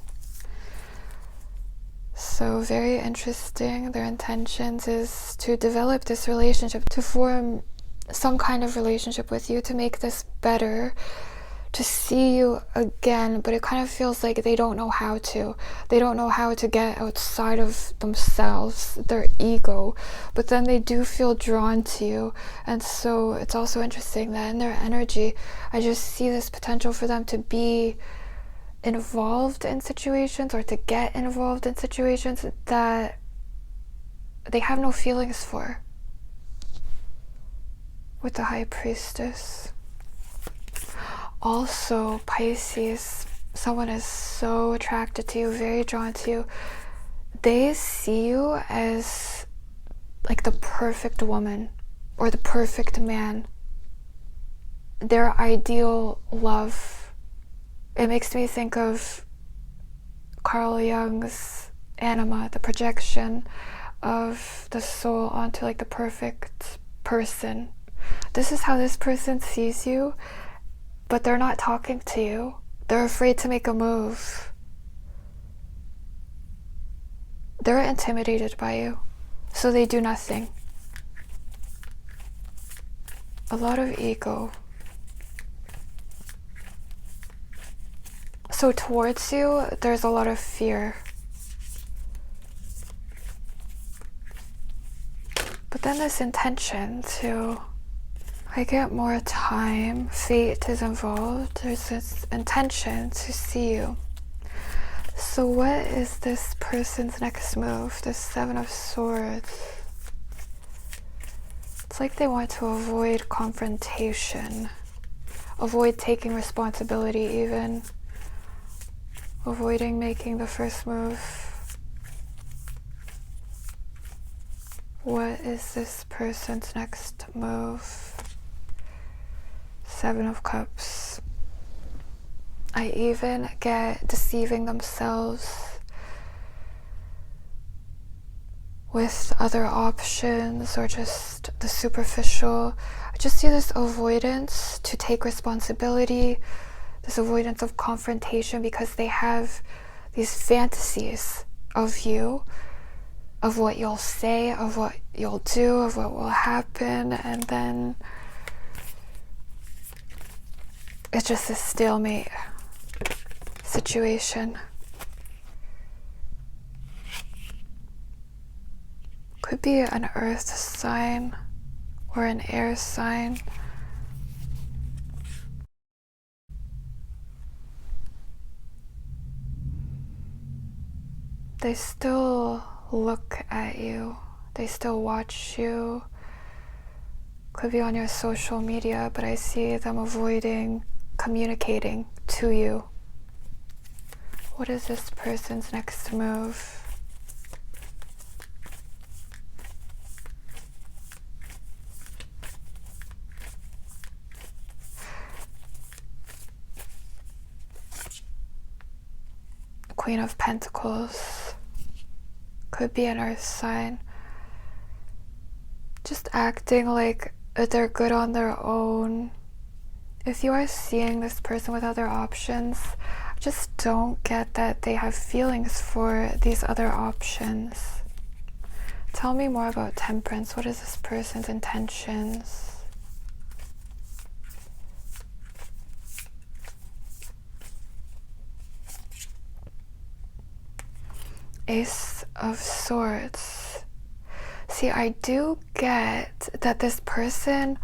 So very interesting. Their intentions is to develop this relationship, to form some kind of relationship with you, to make this better, to see you again. But it kind of feels like they don't know how to. They don't know how to get outside of themselves, their ego, but then they do feel drawn to you. And so it's also interesting that in their energy, I just see this potential for them to be involved in situations, or to get involved in situations that they have no feelings for. With the High Priestess. Also, Pisces, someone is so attracted to you, very drawn to you. They see you as like the perfect woman or the perfect man. Their ideal love. It makes me think of Carl Jung's anima, the projection of the soul onto like the perfect person. This is how this person sees you, but they're not talking to you. They're afraid to make a move. They're intimidated by you, so they do nothing. A lot of ego. So towards you, there's a lot of fear. But then this intention to, I get more time, fate is involved, there's this intention to see you. So what is this person's next move? This Seven of Swords. It's like they want to avoid confrontation, avoid taking responsibility even, avoiding making the first move. What is this person's next move? Seven of Cups. I even get deceiving themselves with other options or just the superficial. I just see this avoidance to take responsibility, this avoidance of confrontation, because they have these fantasies of you, of what you'll say, of what you'll do, of what will happen, and then it's just a stalemate situation. Could be an earth sign or an air sign. They still look at you. They still watch you. Could be on your social media, but I see them avoiding communicating to you. What is this person's next move? Queen of Pentacles. Could be an earth sign. Just acting like they're good on their own. If you are seeing this person with other options, just don't get that they have feelings for these other options. Tell me more about Temperance. What is this person's intentions? Ace of Swords. See, I do get that this person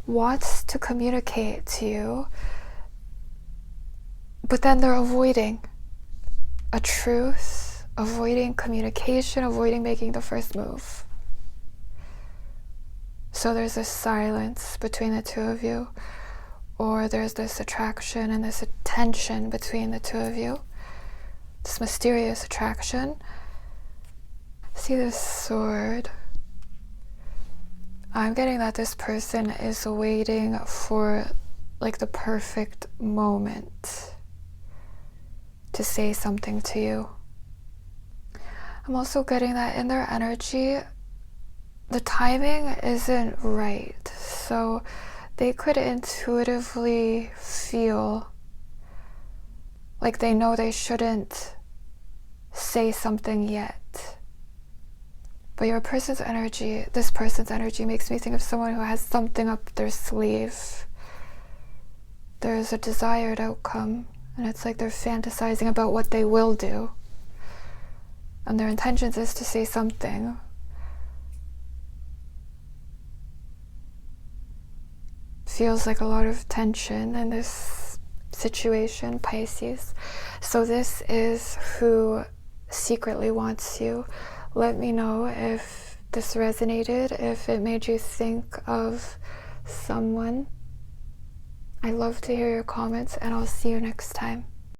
wants to communicate to you, but then they're avoiding a truth, avoiding communication, avoiding making the first move. So there's this silence between the two of you, or there's this attraction and this tension between the two of you, this mysterious attraction. See this sword? I'm getting that this person is waiting for like the perfect moment to say something to you. I'm also getting that in their energy, the timing isn't right. So they could intuitively feel like they know they shouldn't say something yet. But your person's energy, this person's energy, makes me think of someone who has something up their sleeve. There's a desired outcome, and it's like they're fantasizing about what they will do. And their intentions is to say something. Feels like a lot of tension in this situation, Pisces. So this is who secretly wants you. Let me know if this resonated, if it made you think of someone. I love to hear your comments, and I'll see you next time.